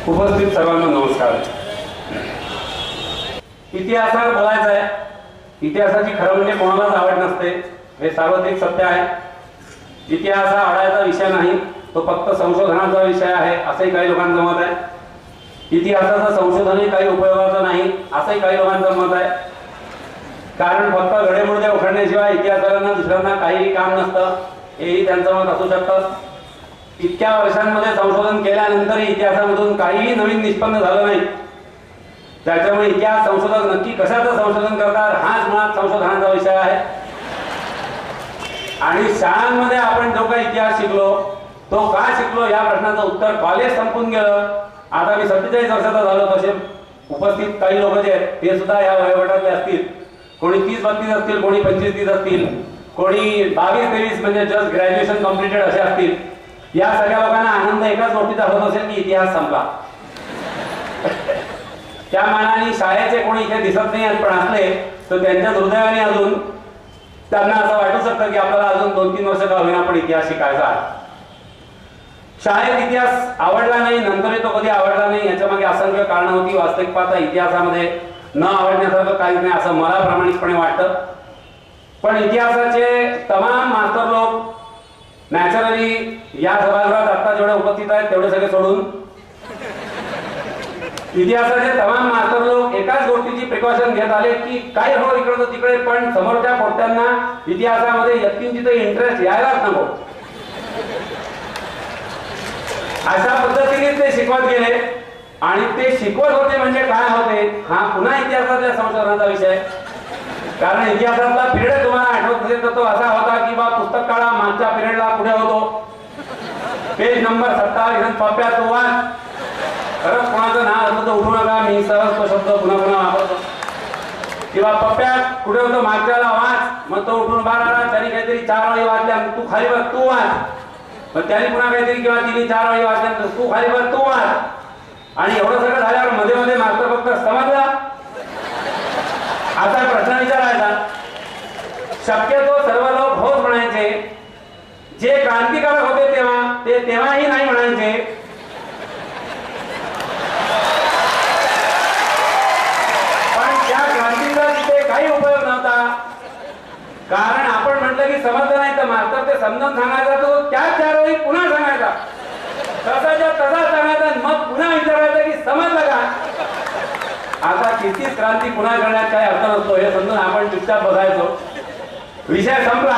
उपस्थित सर्वांना नमस्कार। इतिहासावर बोलायचं आहे। इतिहासाची खरं म्हणजे कोणालाच आवड नसते, हे सार्वत्रिक सत्य आहे। इतिहास हा आवडायचा विषय नाही, तो फक्त संशोधनाचा विषय आहे असंही काही लोकांचं मत आहे। इतिहासाचं संशोधनही काही उपयोगाचं नाही असंही काही लोकांचं मत आहे। कारण फक्त घडेमुडे उखडण्याशिवाय इतिहासाला दुसऱ्यांना काहीही काम नसतं, हेही त्यांचं मत असू शकतं। इतक्या वर्षांमध्ये संशोधन केल्यानंतरही इतिहासामधून काहीही नवीन निष्पन्न झालं नाही। त्याच्यामुळे इतिहास संशोधक नक्की कशाचं संशोधन करतात हाच मुळात संशोधनाचा विषय आहे। आणि शाळांमध्ये आपण जो काही इतिहास शिकलो तो का शिकलो या प्रश्नाचं उत्तर कॉलेज संपून गेलं। आता मी 47 वर्षाचा झालो, तसे उपस्थित काही लोक जे आहेत ते सुद्धा या वयोगटातले असतील। कोणी 30-32 असतील, कोणी 25-30 असतील, कोणी 22-23 म्हणजे जस्ट ग्रॅज्युएशन कंप्लीटेड असे असतील। या सगळ्या लोकांना आनंद एकाच गोष्टीचा होत असेल की इतिहास संपला। त्या मानाने शाळेचे कोणी इथे दिसत नाही पण असले तर त्यांच्या दुर्दैवाने अजून त्यांना असं वाटू शकतं की आपल्याला अजून 2-3 वर्ष का होईना पण इतिहास शिकायचा आहे। शाळेत इतिहास आवडला नाही, नंतरही तो कधी आवडला नाही, याच्या मागे असंख्य कारणं होती। वास्तविक पाहता इतिहासामध्ये न आवडण्यासारखं काहीच नाही असं मला प्रामाणिकपणे वाटतं। पण इतिहासाचे तमाम मास्टर लोक नॅचरली या सभागृहात आता जेवढे उपस्थित आहेत तेवढे सगळे सोडून इतिहासाचे तमाम मास्टर लोक एकाच गोष्टीची प्रिकॉशन घेत आले की काय हो इकडे तिकडे पण समोरच्या पोट्यांना इतिहासामध्ये यत्किंचित इंटरेस्ट यायलाच नको, अशा पद्धतीने ते शिकवत गेले। आणि ते शिकवत होते म्हणजे काय होते हा पुन्हा इतिहासातल्या संशोधनाचा विषय। कारण इतिहासातला पिरियड तुम्हाला आठवत असेल तर तो असा होता की बा पुस्तक काढा, मागच्या पिरियडला पुढे होतो, पेज नंबर 27 पप्प्या तो वाच। खरंच कोणाचं नाव असलं तर उठू नका, मी सहज तो शब्द पुन्हा पुन्हा वापरतो। किंवा पप्प्या पुढे होतो मागच्याला वाच, मग तो उठून बाहेर आला, त्याने काहीतरी 4 वेळी वाचल्या, तू खाली बस तू वाच। मग त्याने पुन्हा काहीतरी किंवा तिने 4 वेळी वाचल्या, तू खाली बस तू वाच। आणि एवढं सगळं झाल्यावर मध्ये मध्ये मास्तर फक्त समजला असा प्रश्न विचारायचा। शक्यतो सर्व लोक होच म्हणायचे, जे क्रांतिकारक होते तेव्हा ते तेव्हाही नाही म्हणायचे। पण त्या क्रांतीचा तिथे काही उपयोग नव्हता, कारण आपण म्हटलं की समजलं नाही तर मास्तर ते समजून सांगायचा, तो त्याच 4 वेळी पुन्हा सांगायचा, तसाच्या तसा सांगायचा, मग पुन्हा विचारायचा की समजलं का। आता कितीच क्रांती पुन्हा करण्यात काय अर्थ नसतो हे समजून आपण चुपचाप बघायचो। विषय संपला,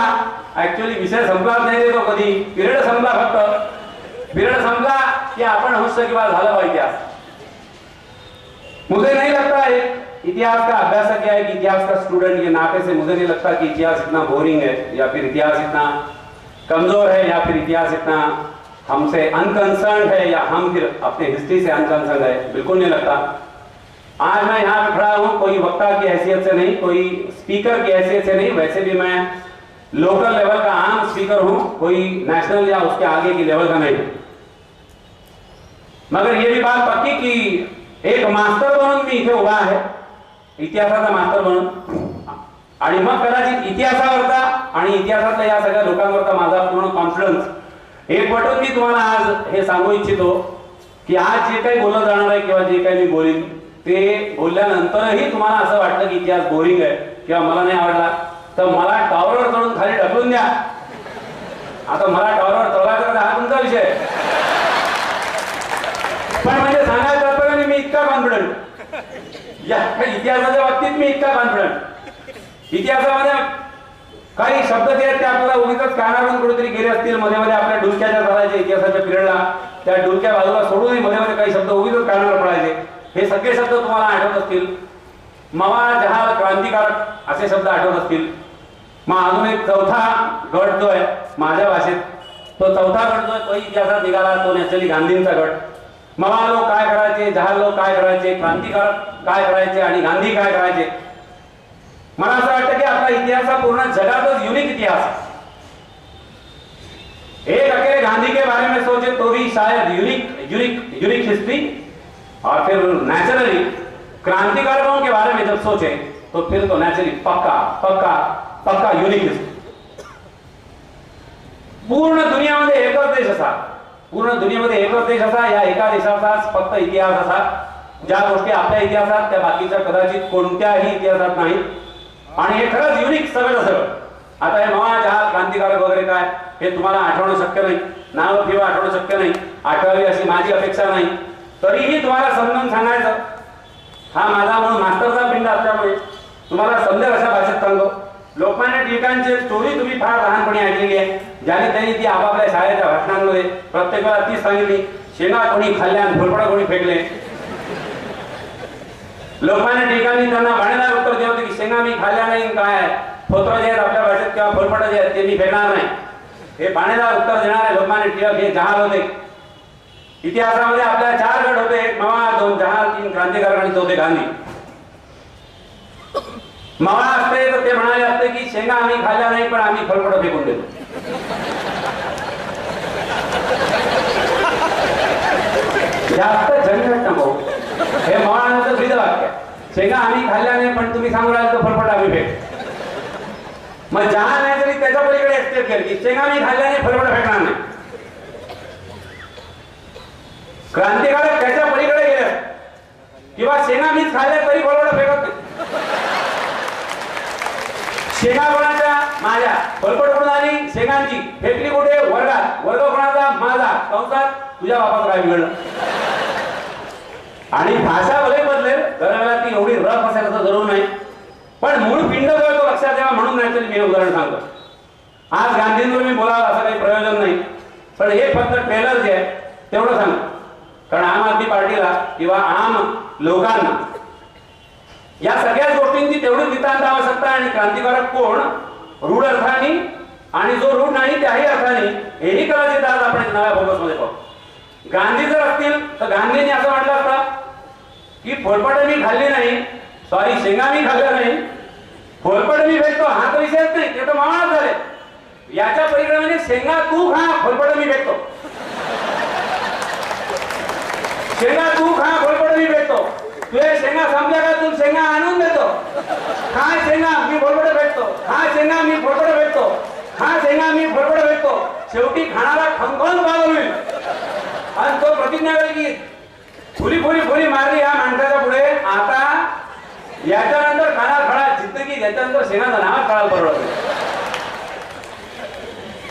ऍक्च्युअली विषय संपलाच नाही, तो कधी पिरियड संपला। फक्त पिरियड संपला कि आपण होश की बात झालं बा इतिहास। मुझे नहीं लगता एक इतिहास का अभ्यासक या एक इतिहास का स्टूडेंट के नाते से मुझे नहीं लगता कि इतिहास इतना बोरिंग है या फिर इतिहास इतना कमजोर है या फिर इतिहास इतना हमसे अनकंसर्न है या हम फिर अपने हिस्ट्री से अनकंसर्न है, बिल्कुल नहीं लगता। आज मैं यहाँ पे खड़ा हूँ कोई वक्ता की हैसियत से नहीं, कोई स्पीकर की हैसियत से नहीं, वैसे भी मैं लोकल लेवल का आम स्पीकर हूँ, कोई नेशनल या उसके आगे की लेवल का नहीं। मगर ये भी बात पक्की कि एक मास्टर बनून मी इथे उभा आहे, इतिहासाचा मास्टर बनून। आणि मग कदाचित इतिहासावरचा आणि इतिहासातल्या या सगळ्या लोकांवरचा माझा पूर्ण कॉन्फिडन्स एकवटून मी तुम्हाला आज हे सांगू इच्छितो की आज जे काही बोललं जाणार आहे किंवा जे काही मी बोलीन ते बोलल्यानंतरही तुम्हाला असं वाटलं की इतिहास बोरिंग आहे किंवा मला नाही आवडला तर मला टॉवरवर चढून खाली ढकलून द्या। आता मला टॉवरवर चढवायचा हा तुमचा विषय, पण म्हणजे सांगायचं तात्पर्य मी इतका कॉन्फिडंट या इतिहासाच्या बाबतीत, मी इतका कॉन्फिडंट। इतिहासामध्ये काही शब्द जे आहेत ते आपल्याला उगीच कानावरून कुठेतरी गेले असतील, मध्ये मध्ये आपल्या डुलक्याच्या चालायचे इतिहासाच्या पिरियडला, त्या डुलक्या बाजूला सोडूनही मध्ये मध्ये काही शब्द उगीच कानावर पडायचे। हे सगळे शब्द तुम्हाला आठवत असतील, मवा जहाल क्रांतिकारक असे शब्द आठवत असतील। मग अजून एक चौथा गट जो आहे माझ्या भाषेत, तो चौथा गट जो आहे तो इतिहासात निघाला, तो नॅचरली गांधींचा गट। मवा लोक काय करायचे, जहाल लोक काय करायचे, क्रांतिकारक काय करायचे आणि गांधी काय करायचे। मला असं वाटतं की आपला इतिहास हा पूर्ण जगातच युनिक इतिहास है। एक अकेले गांधी के बारे में सोचे तो भी शायद यूनिक हिस्ट्री, और फिर नेचुरली क्रांतिकारकों के बारे में जब सोचे तो फिर तो नेचुरली पक्का यूनिक हिस्ट्री। पूर्ण दुनियामध्ये एकच देश असा पूर्ण दुनियेमध्ये एकच देश असा, या एका देशाचाच फक्त इतिहास असा, ज्या गोष्टी आपल्या इतिहासात त्या बाकीच्या कदाचित कोणत्याही इतिहासात नाही. आणि हे खरंच युनिक सगळं सगळं. आता हे मवा जहाज क्रांतिकारक वगैरे काय हे तुम्हाला आठवणं शक्य नाही, नाव किंवा आठवणं शक्य नाही, आठवावी अशी माझी अपेक्षा नाही. तरीही तुम्हाला समजून सांगायचं, हा माझा म्हणून मास्तरचा पिंड असल्यामुळे तुम्हाला समजेल अशा भाषेत सांगतो. लोकमान्य टिळकांची स्टोरी तुम्ही फार लहानपणी ऐकलेली आहे, ज्याने त्यांनी ती आपापल्या शाळेच्या भाषणांमध्ये प्रत्येक वेळा तीच सांगितली, शेंगा कोणी खाल्ल्या आणि फुलपडा कोणी फेकले. लोकमान्य टिळकांनी त्यांना भाणेदार उत्तर दिलं होतं की शेंगा मी खाल्ल्या नाही, काय फोत्र जे आहेत आपल्या भाषेत किंवा फुलपडा जे आहेत ते मी फेकणार नाही. हे भाणेदार उत्तर देणारे लोकमान्य टिळक हे जहाल होते. इतिहासामध्ये आपल्या 4 गट होते, एक मवा, 2 जहाल, 3 क्रांतिकारक आणि 4 गांधी. मवा असते तर ते म्हणाले असते की शेंगा आम्ही खाल्ल्या नाही पण आम्ही फळफळ फेकून देतो. जास्त झंझट नको. हे मवानंतर फ्रीज वाक्य, शेंगा आम्ही खाल्ल्या नाही पण तुम्ही सांगू लागला तर फळफळ आम्ही फेक. मग जहाल नाही तरी त्याच्या पलीकडे एक्सप्लेन केलं की शेंगा मी खाल्ल्या नाही फळफळ फेकणार नाही. क्रांतिकारक त्याच्या पलीकडे गेले किंवा शेंगा मीच खाल्ल्या तरी फळफळ फेकत नाही. शेंगा कोणाच्या? माझ्या. फळफळ कोण आली? शेंगांची. फेकली कुठे? वर्गात. वर्ग कोणाचा? माझा. कंसात तुझ्या बापाचं काय बिघडलं? आणि भाषा भले बदलेल, दरवेळेला ती एवढी रफ असेल असं जरूर नाही, पण मूळ पिंड जो आहे तो लक्षात ठेवा. म्हणून नॅचरली मी उदाहरण सांगतो. आज गांधींवर मी बोलावं असं काही प्रयोजन नाही, पण हे फक्त ट्रेलर जे आहे तेवढं सांगतो. कारण आम आदमी पार्टीला किंवा आम लोकांना या सगळ्याच गोष्टींची तेवढी नितांत आवश्यकता. आणि क्रांतिकारक कोण? रूढ अर्थाने आणि जो रूढ नाही त्याही अर्थाने, हेही कदाचित आज आपण नव्या फोकसमध्ये पाहू. गांधी जर असतील तर गांधींनी असं म्हटलं असतं की फोलपट मी खाल्ली नाही, सॉरी शेंगा मी खाल्ल्या नाही, फोलपट मी फेकतो हा तर विषयच नाही, ते तर मावळाच झाले. याच्या पलीकडे म्हणजे शेंगा तू खा, फोलपट मी फेकतो. शेंगा तू खा, फोलपट मी फेकतो. तुझे शेंगा संपल्या का? तू शेंगा आणून देतो. खा शेंगा, मी फोलपट फेकतो. खा शेंगा, मी फोलपट फेकतो. खा शेंगा, मी फोलपट फेकतो. शेवटी खाणारा खंगोन पागल होईल आणि तो प्रतिज्ञा करेल की फुली फुली फुली मारली या माणसाच्या पुढे, आता याच्यानंतर खाणार खळा जिंदगी, याच्यानंतर शेंगाचं नाव खळा परवडत.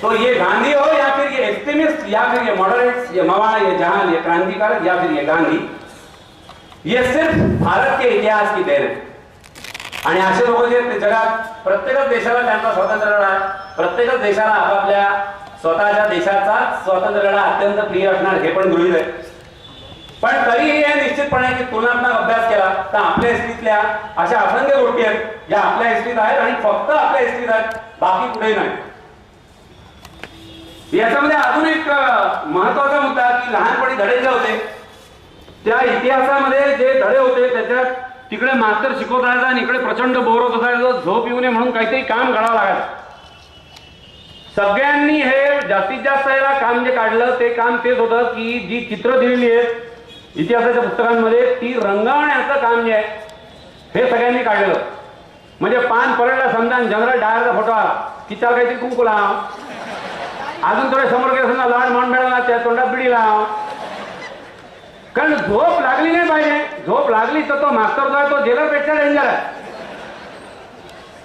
तो ये गांधी हो या फिर ये एक्सट्रीमिस्ट या फिर ये मॉडरेट्स, ये मवा, ये जहाल, ये क्रांतिकारक या फिर ये गांधी, ये सिर्फ भारत के इतिहास की देन है. आणि असे लोक जे जगात प्रत्येकच देशाला त्यांचा स्वातंत्र्य लढा, प्रत्येकच देशाला आपापल्या स्वतःच्या देशाचा स्वातंत्र्य लढा अत्यंत प्रिय असणार हे पण गृहीत आहे. पण तरीही हे निश्चितपणे की तुलनात्मक अभ्यास केला तर आपल्या हिस्ट्रीतल्या अशा असंख्य गोष्टी आहेत ज्या आपल्या हिस्ट्रीत आहेत आणि फक्त आपल्या हिस्ट्रीत आहेत, बाकी कुठेही नाही. याच्यामध्ये अजून एक महत्वाचा मुद्दा की लहानपणी धडे जे होते त्या इतिहासामध्ये जे धडे होते त्याच्यात तिकडे मास्तर शिकवत राहायचा आणि इकडे प्रचंड बोर होत असायचं, झोप येऊ नये म्हणून काहीतरी काम करावं लागायचं. सगळ्यांनी हे जास्तीत जास्त याला काम जे काढलं ते काम तेच होतं की जी चित्र दिलेली आहेत इतिहासाच्या पुस्तकांमध्ये ती रंगवण्याचं काम जे आहे हे सगळ्यांनी काढलेलं. म्हणजे पान पलटला समजा जनरल डायरचा फोटो आला की त्याला काहीतरी कुंकू लाव, अजून थोडे समोर गेला समजा लॉर्ड माउंटबॅटन त्या तोंडात बिडी लाव. कारण झोप लागली नाही पाहिजे. झोप लागली तर तो मास्तर जो आहे तो जेलरपेक्षा डेंजर आहे.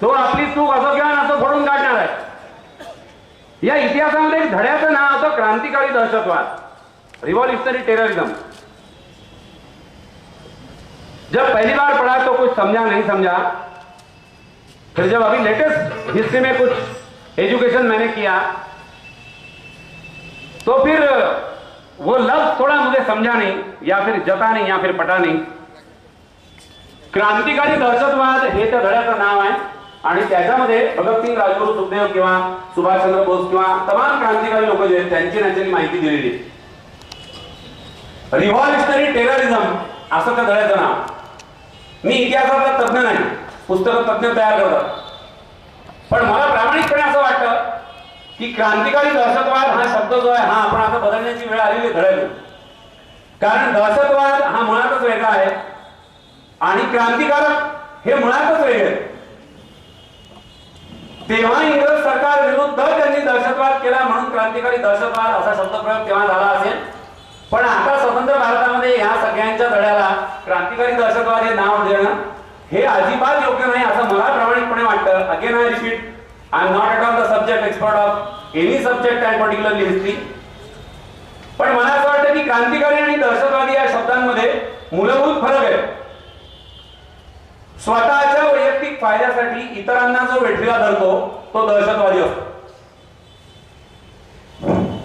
तो आपली चूक असो किंवा नसो फोडून काढणार आहे. या इतिहासामध्ये एक धड्याचं नाव होतं क्रांतिकारी दहशतवाद, रिव्हॉल्युशनरी टेररिज्म. जब पहली बार पढ़ा तो कुछ समझा नहीं समझा, फिर जब अभी लेटेस्ट हिस्ट्री में कुछ एजुकेशन मैंने किया तो फिर वो लफ्ज थोड़ा मुझे समझा नहीं या फिर जता नहीं या फिर पटा नहीं. क्रांतिकारी दहशतवाद हे त्या धड्याचं नाव आहे आणि त्याच्यामध्ये भगतसिंग, राजगुरू, सुखदेव किंवा सुभाषचंद्र बोस किंवा तमाम क्रांतिकारी लोक जे आहेत त्यांची माहिती दिलेली. रिव्हॉल्युशनरी टेररिझम असं त्या धड्याचं नाव. मी इतिहासाचा तज्ञ नाही, पुस्तक तज्ञ तयार करतात, पण मला प्रामाणिकपणे असं वाटतं की क्रांतिकारी दहशतवाद हा शब्द जो आहे हा आपण आता बदलण्याची वेळ आलेली धडायला. कारण दहशतवाद हा मुळातच वेगळा आहे आणि क्रांतिकारक हे मुळातच वेगळे. तेव्हा इंग्रज सरकार विरुद्ध त्यांनी दहशतवाद केला म्हणून क्रांतिकारी दहशतवाद असा शब्दप्रयोग तेव्हा झाला असेल. पण आता स्वतंत्र भारतामध्ये या सगळ्यांच्या धड्याला क्रांतिकारी दहशतवाद हे नाव देणं हे अजिबात योग्य नाही असं मला प्रामाणिकपणे वाटतं. Again I repeat, I am not at all the subject expert of any subject and particularly history. पण मला असं वाटतं की क्रांतिकारी आणि दहशतवादी या शब्दांमध्ये मूलभूत फरक आहे. स्वतःच्या वैयक्तिक फायद्यासाठी इतरांना जो वेठीला धरतो तो दहशतवादी असतो.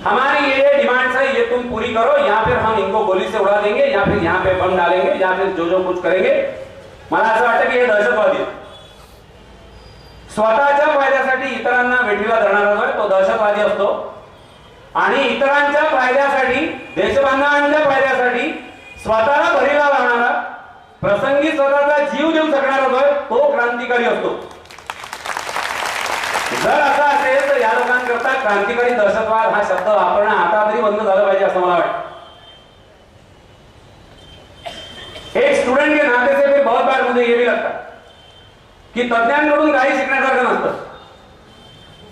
हमारी ये डिमांड्स है, ये तुम पूरी करो या फिर हम इनको गोली से उड़ा देंगे या फिर यहाँ पे बम डालेंगे या फिर जो जो कुछ करेंगे. मला असं वाटतं की हे दहशतवादी. स्वतःच्या फायद्यासाठी इतरांना वेठीला धरणारा जो आहे तो दहशतवादी असतो आणि इतरांच्या फायद्यासाठी, देशबांधवांच्या फायद्यासाठी स्वतःला बळीला लावणारा, प्रसंगी स्वतःचा जीव देऊ शकणारा जो आहे तो क्रांतिकारी असतो. जर असं असेल तर या लोकांकरता क्रांतिकारी दहशतवाद हा शब्द वापरणं आता तरी बंद झालं पाहिजे असं मला वाटतं. एक स्टूडेंट के नाते से फिर बहुत बार मुझे ये भी लगता की तज्ञांकडून काही शिकण्यासारखं नसतं.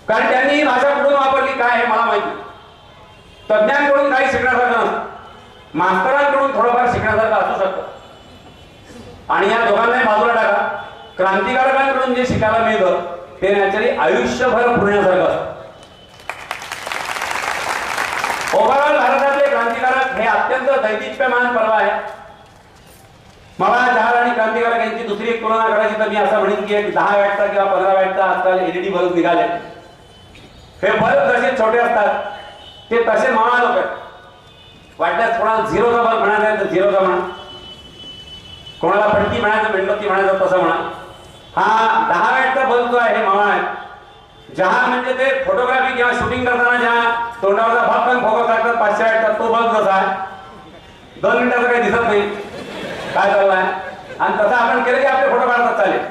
कारण त्यांनी ही भाषा कुठून वापरली काय हे मला माहिती. तज्ञांकडून काही शिकण्यासारखं नसतं, मास्तरांकडून थोडंफार शिकण्यासारखं असू शकतं. आणि या दोघांनाही बाजूला टाका. क्रांतिकारकांकडून जे शिकायला मिळतं ते नॅचरली आयुष्यभर पुरण्यासारखं असतं. ओव्हरऑल भारतातले क्रांतिकारक हे अत्यंत दैदिप्यमान पर्व आहे. मला जहाल आणि क्रांतिकारक यांची दुसरी एक तुलना करायची तर मी असं म्हणेन की 10 वॅटचा किंवा 15 वॅटचा आजकाल एलईडी बल्ब निघाले. हे बल्ब जसे छोटे असतात ते तसे महान लोक आहेत. वाटल्यास कोणाला झिरोचा बल्ब म्हणायचा आहे तर झिरोचा म्हणा, कोणाला फडकी म्हणायचं, मेणबत्ती म्हणायचं तसं म्हणा. हा 10 वॅटचा बल्ब जो आहे हे मावळ आहे. जहाज म्हणजे ते फोटोग्राफी किंवा शूटिंग करताना ज्या तोंडावरचा भक्कन फोकस लागतात 500 वॅटचा तो बल्ब जसा आहे 2 मिनिटाचं काही दिसत नाही काय चाललाय आणि तसं आपण केलं की आपले फोटो काढतात चालेल.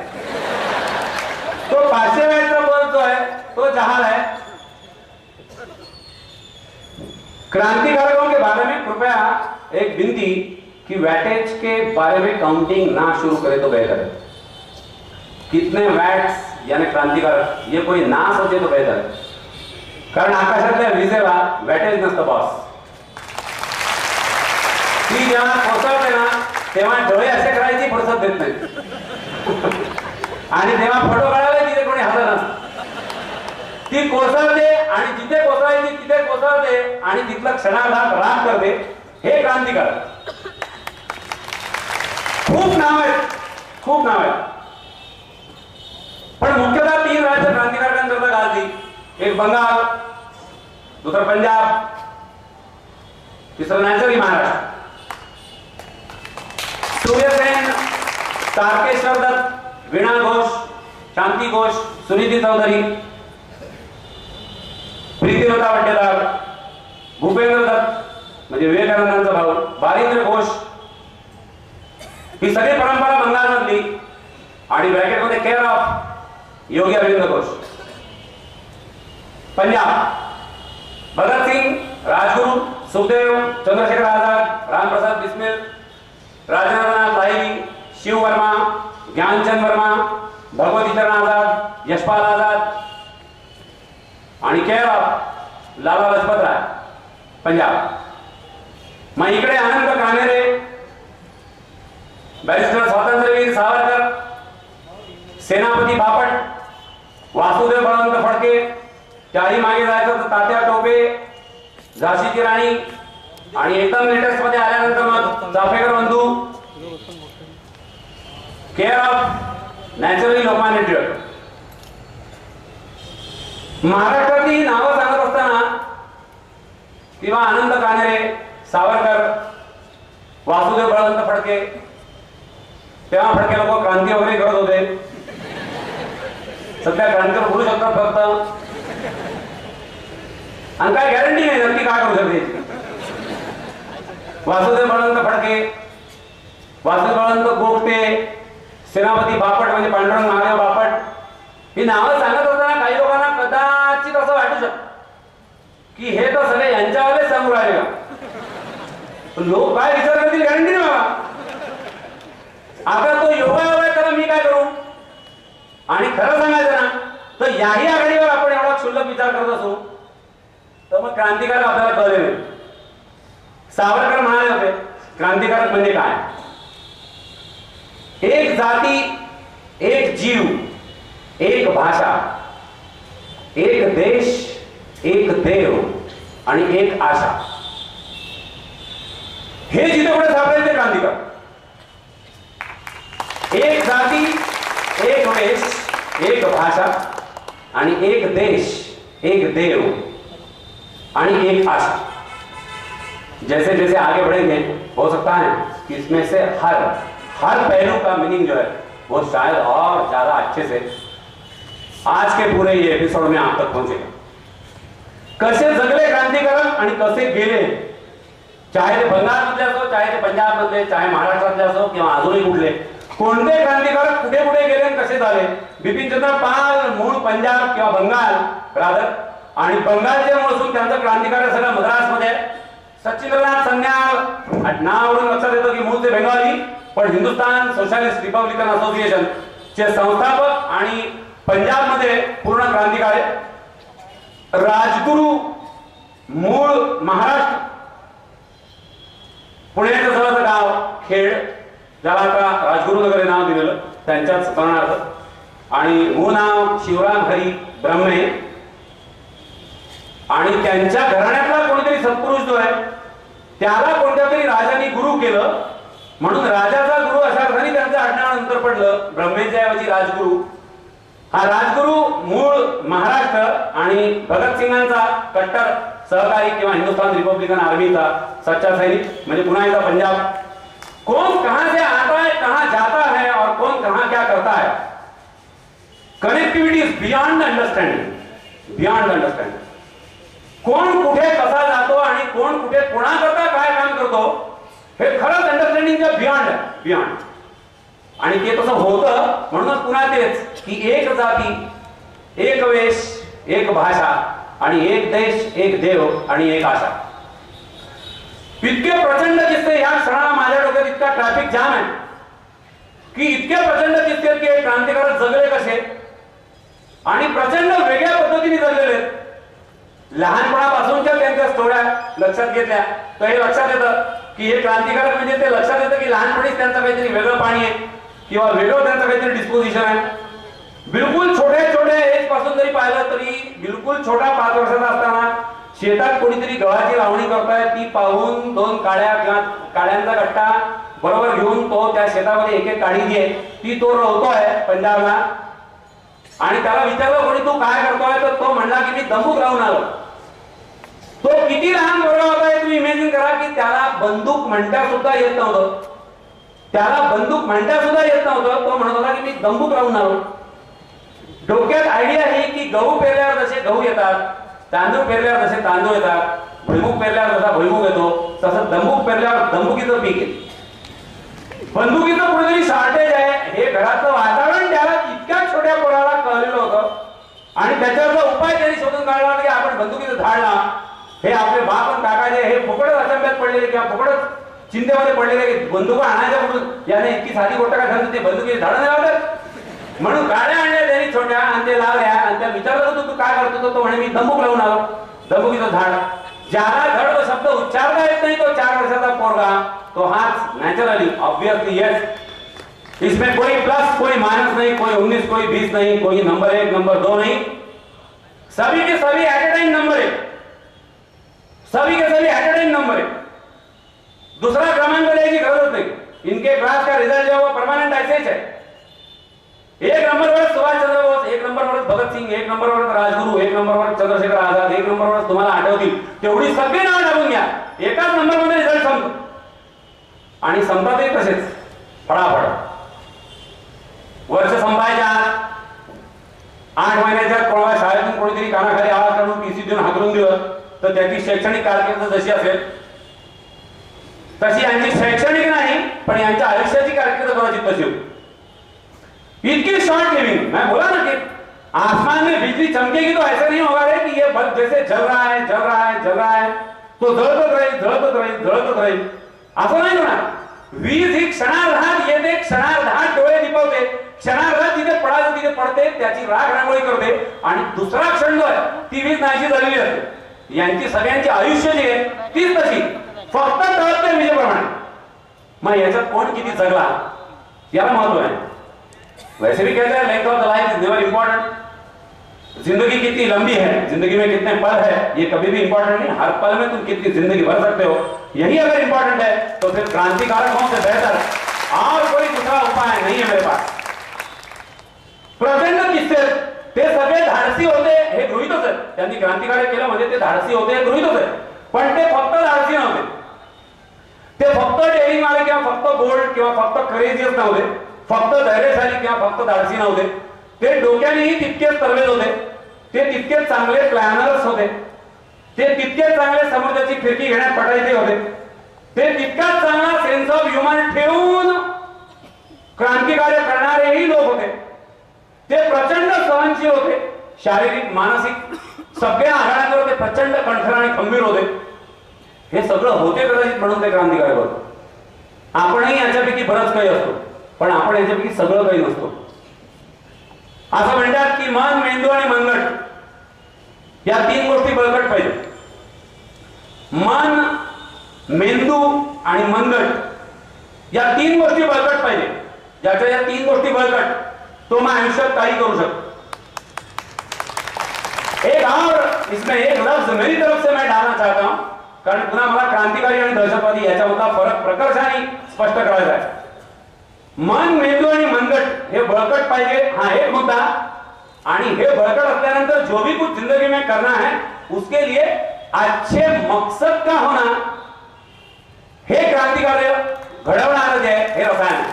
तो 500 वॅटचा बल्ब जो आहे तो जहाज है. क्रांतिकारकों के बारे में कृपया एक विनती कि वैटेज के बारे में काउंटिंग ना शुरू करे तो बेहतर है. कितने वॅट्स यानी क्रांतिकारक ये कोई ना सोचे तो बेहतर है. कारण आकाशातल्या विजेला वॅटेज नसतं बॉस. ती जेव्हा कोसळते ना तेव्हा डोळे असे करायची फुरसत देत नाही आणि तेव्हा फोटो काढायला तिथे कोणी हजर नसतं. ती कोसळते आणि जिथे कोसळायची तिथे कोसळते आणि तिथलं क्षणार्धात राग करते. हे क्रांतिकारक. खूप नाव आहेत, खूप नाव आहेत. पण मुख्यतः 3 राज्य क्रांतिकारकांकरता गाजली. एक बंगाल, दुसरं पंजाब, तिसरं नॅचरली महाराष्ट्र. सूर्यसेन, तारकेश्वर दत्त, वीणा घोष, शांती घोष, सुनीति चौधरी, प्रीतिलता वड्डेदार, भूपेंद्र दत्त म्हणजे विवेकानंदांचा भाऊ, बारिंद्र घोष, ही सगळी परंपरा बंगालमधली. आणि ब्रॅकेटमध्ये केअर ऑफ योगी अरविंद घोष. पंजाब भगतसिंग, राजगुरु, सुखदेव, चंद्रशेखर आजाद, रामप्रसाद बिस्मिल, राजेंद्रनाथ लाहिरी, शिव वर्मा, ज्ञानचंद वर्मा, भगवती चरण आजाद, यशपाल आजाद आणि केअर ऑफ लाला लजपत राय पंजाब. मग इकडे अनंत कानेरे, बॅरिस्टर स्वातंत्र्यवीर सावरकर, सेनापती बापट, वासुदेव बळवंत फडके, त्याही मागे जायचं तर तात्या टोपे, झाशीची राणी आणि एकदम लेटेस्ट मध्ये आल्यानंतर मग चाफेकर बंधू, care of naturally Lokmanya Tilak. महाराष्ट्रातली नावं सांगत असताना किंवा आनंद कानेरे, सावरकर, वासुदेव बळवंत फडके, तेव्हा फडके लोक क्रांती वगैरे करत होते. सध्या क्रांतीवर बोलू शकतात फक्त आणि काय गॅरंटी नाही नक्की काय करू शकते. वासुदेव बळवंत फडके, वासुदेव बळवंत गोगटे, सेनापती बापट म्हणजे पांडुरंग महादेव बापट, ही नावं सांगत असताना काही लोकांना कदाचित असं वाटू शकतं की हे तर सगळे यांच्यावरच सांगू राहिले का. लोक काय विचार करतील गॅरंटी नाही बाबा. आता तो योगा त्याला मी काय करू. आणि खरं सांगायचं ना तर याही आघाडीवर आपण एवढा क्षुल्लक विचार करत असू तर मग क्रांतिकारक आपल्याला कळले नाही. सावरकर म्हणाले होते क्रांतिकारक म्हणजे काय? एक जाती, एक जीव, एक भाषा, एक देश, एक देव आणि एक आशा. हे जिथे कुठे सापडेल ते क्रांतिकारक. एक जाती, एक वेश, एक भाषा आणि एक देश, एक देव आणि एक आशा. जैसे जैसे आगे बढ़ेंगे हो सकता है कि इसमें से हर पहलू का मीनिंग जो है वो शायद और ज्यादा अच्छे से आज के पूरे ये एपिसोड में आप तक पहुंचेगा. कसे जगले क्रांतिकारक आणि कसे गेले, चाहे ते बंगालमधले असो, चाहे ते पंजाबमधले, चाहे महाराष्ट्रातले असो किंवा अजूनही कुठले, कोणते क्रांतिकारक कुठे कुठे गेले आणि कसे झाले. बिपिनचंद्र पाल मूळ पंजाब किंवा बंगाल रादर, आणि बंगालचे मूळ असून त्यांचं क्रांतिकारक सगळं मद्रासमध्ये. सचिंद्रनाथ सन्याल नावावरून लक्षात येतं की मूळचे बेंगाली, पण हिंदुस्तान सोशलिस्ट रिपब्लिकन असोसिएशन चे संस्थापक आणि पंजाबमध्ये पूर्ण क्रांतिकारी. राजगुरू मूळ महाराष्ट्र, पुण्याच्या जवळचं गाव खेड, ज्याला आता राजगुरुनगर हे नाव दिलेलं त्यांच्याच स्मरणार्थ, आणि मूळ नाव शिवराम हरी ब्रह्मे. आणि त्यांच्या घराण्यातला कोणीतरी सत्पुरुष जो आहे त्याला कोणत्या तरी राजाने गुरु केलं, म्हणून राजाचा गुरु अशा अर्थाने त्यांचं आडनाव नंतर पडलं ब्रह्मेच्या ऐवजी राजगुरू. हा राजगुरू मूळ महाराष्ट्र आणि भगतसिंगांचा कट्टर सहकारी किंवा हिंदुस्तान रिपब्लिकन आर्मीचा सच्चा सैनिक, म्हणजे पुन्हा एकदा पंजाब. कौन कहां से आता है, कहां जाता है और कौन कहां क्या करता है. Connectivity is beyond understanding, beyond understanding. कोण कुठे कसा जातो आणि कोण कुठे कोणाकरता काय काम करतो हे खरंच अंडरस्टँडिंगच्या बियॉन्ड, बियॉन्ड. आणि ते तसं होतं म्हणूनच पुन्हा तेच की एक जाती, एक वेश, एक भाषा आणि एक देश, एक देव आणि एक आशा. इतके प्रचंड किस्से या क्षणाला माझ्या डोक्यात इतका ट्रॅफिक जाम आहे की इतके प्रचंड किस्से की क्रांतिकारक जगले कसे आणि प्रचंड वेगळ्या पद्धतीने जगलेले आहेत. लहानपणापासूनच्या त्यांच्या स्टोऱ्या लक्षात घेतल्या तर हे लक्षात येतं की हे क्रांतिकारक म्हणजे ते लक्षात येतं की लहानपणीच त्यांचं काहीतरी वेगळं पाणी आहे किंवा वेगळं त्यांचं काहीतरी डिस्पोजिशन आहे. बिलकुल छोट्या छोट्या एज पासून जरी पाहिलं तरी बिलकुल छोटा 5 वर्षाचा असताना शेतात कोणीतरी गव्हाची लावणी करताय ती पाहून 2 काड्या किंवा काड्यांचा गट्टा बरोबर घेऊन तो त्या शेतामध्ये एक एक काडी जी आहे ती तो रोवतोय पंजाबला. आणि त्याला विचारलं कोणी तू काय करतोय तर तो म्हणला की मी दंबूक लावून आलो. तो किती लहान पोरगा होता तुम्ही इमॅजिन करा की त्याला बंदूक म्हणता सुद्धा येत नव्हतं, त्याला बंदूक म्हणता सुद्धा येत नव्हतं. तो म्हणत होता की मी दंबूक लावून आलो. डोक्यात आयडिया ही की गहू पेरल्यावर जसे गहू येतात, तांदूळ पेरल्यावर जसे तांदूळ येतात, भुईमुग पेरल्यावर जसा भुईमुग येतो, तसं दंबूक पेरल्यावर दंबुकीचं पीक येते. बंदुकीचं कुठेतरी शॉर्टेज आहे हे घराचं वातावरण त्याला इतक्या छोट्या पोराला कळलेलं होतं आणि त्याच्यावरचा उपाय त्यांनी शोधून काढला की आपण बंदुकीचं झाड ना हे आपले बाप आणि काका जे हे फुकटच अचंब्यात पडलेले किंवा फुकटच चिंतेमध्ये पडलेले बंदुका आणायच्या कुठून, याने इतकी साधी गोष्ट काय झाली ते बंदुकीचे झाडं नाही लावतात. म्हणून गाड्या आणल्या त्यांनी छोट्या आणि ते लावल्या आणि त्या विचारलं होतं तू काय करतो तो म्हणे मी दंबूक लावून आलो. दंबुकीचं झाड, ज्याला धड तो शब्द उच्चारता येत नाही तो 4 वर्षाचा पोरगा तो हाच नेचुरली ऑब्वियसली यस. इसमें कोई प्लस कोई माइनस नहीं, कोई 19 कोई 20 नहीं, कोई नंबर 1 नंबर 2 नहीं, सभी के सभी एट ए टाइम नंबर 1, सभी के सभी एट ए टाइम नंबर 1. दूसरा क्रमांक लेने की जरूरत नहीं. इनके क्लास का रिजल्ट जो है वो परमानेंट ऐसे ही है. 1 नंबर पर सुभाष चंद्र बोस, 1 नंबर पर भगत सिंग, 1 नंबर पर राजगुरू, 1 नंबर पर चंद्रशेखर आझाद, 1 नंबर पर तुम्हाला आठवतील तेवढी सगळी नाव टाकून घ्या, एकाच नंबर मध्ये रिझल्ट संपतो. आणि संपतही तसेच फडाफड. वर्ष संपायच्या 8 महिन्याच्या कोणा शाळेतून कोणीतरी कानाखाली आवाज काढून पीसी देऊन हाकलून दिलं तर त्याची शैक्षणिक कारकीर्द जशी असेल तशी यांची शैक्षणिक नाही पण यांच्या आयुष्याची कारकीर्द कदाचित तशी होती. इतकी शॉर्ट लिविंग. मैं बोला ना कि आसमान में बिजली चमकेगी तो ऐसा नहीं होगा रे कि ये बल्ब जैसे जल रहा है जल रहा है जल रहा है तो जळतच राहील जळतच राहील जळतच राहील असं नाही होणार. वीज ही क्षणार्धात येते, क्षणार्धात डोळे दिपवते, क्षणार्धात जिथे पडायचं तिथे पडते. वाढते, त्याची राख रांगोळी करते आणि दुसरा क्षण जो आहे ती वीज नाहीशी झालेली असते. यांची सगळ्यांची आयुष्य जी आहे तीच तशी, फक्त टळते विजेप्रमाणे. मग याच्यात कोण किती जगला याला महत्व आहे. वैसे भी कहते हैं length of the life is never important. जिंदगी कितनी लंबी है, जिंदगी में कितने पल है, ये कभी भी इंपॉर्टेंट नहीं. हर पल में तुम कितनी जिंदगी भर सकते हो, यही अगर इंपॉर्टेंट है तो फिर क्रांतिकारक होने से बेहतर और कोई दूसरा उपाय नहीं है मेरे पास. प्रचंड किस्से ते सगळे धाडसी होते हे गृहीतच आहे. त्यांनी क्रांतिकारक केलं म्हणजे ते धाडसी होते हे गृहीतच आहे. पण ते फक्त धाडसी नव्हते, ते फक्त डेअरिंग वाले किंवा फक्त बोल्ड किंवा फक्त करेजियस नव्हते, फक्त धैर्यशाली किंवा फक्त धाडसी नव्हते. ते डोक्यानेही तितकेच तरबेज होते, ते तितकेच चांगले प्लॅनर्स होते, ते तितकेच चांगले समोरच्याची फिरकी घेण्यात पटायचे होते, ते तितकाच चांगला सेन्स ऑफ ह्युमर ठेवून क्रांतिकार्य करणारेही लोक होते. ते प्रचंड सहनशील होते, शारीरिक मानसिक सगळ्या आघाड्यांवर ते प्रचंड कणखर आणि खंबीर होते. हे सगळं होते कदाचित म्हणून ते क्रांतिकारक होते. आपणही याच्यापैकी बरंच काही असतो, पण आपण याच्यापैकी सगळं काही नसतो. असं म्हणतात की मन, मेंदू आणि मनगट या तीन गोष्टी बळकट पाहिजे. मन, मेंदू आणि मनगट या तीन गोष्टी बळकट पाहिजे. ज्याच्या या तीन गोष्टी बळकट तो मैं आयुष्यात काही करू शकतो. एक और इसमें एक लफ्ज मेरी तरफ से मैं डालना चाहता हूं, कारण पुन्हा मला क्रांतिकारी आणि दहशतवादी याच्यामधला फरक प्रकर्षाने स्पष्ट करायचा आहे. मन, मेंदू आणि मनगट हे बळकट पाहिजे, हा एक मुद्दा. आणि हे बळकट असल्यानंतर जो भी कुछ जिंदगी में करना है उसके लिए अच्छे मकसद का होना हे क्रांतिकार्य घडवणारं जे आहे हे रसायन.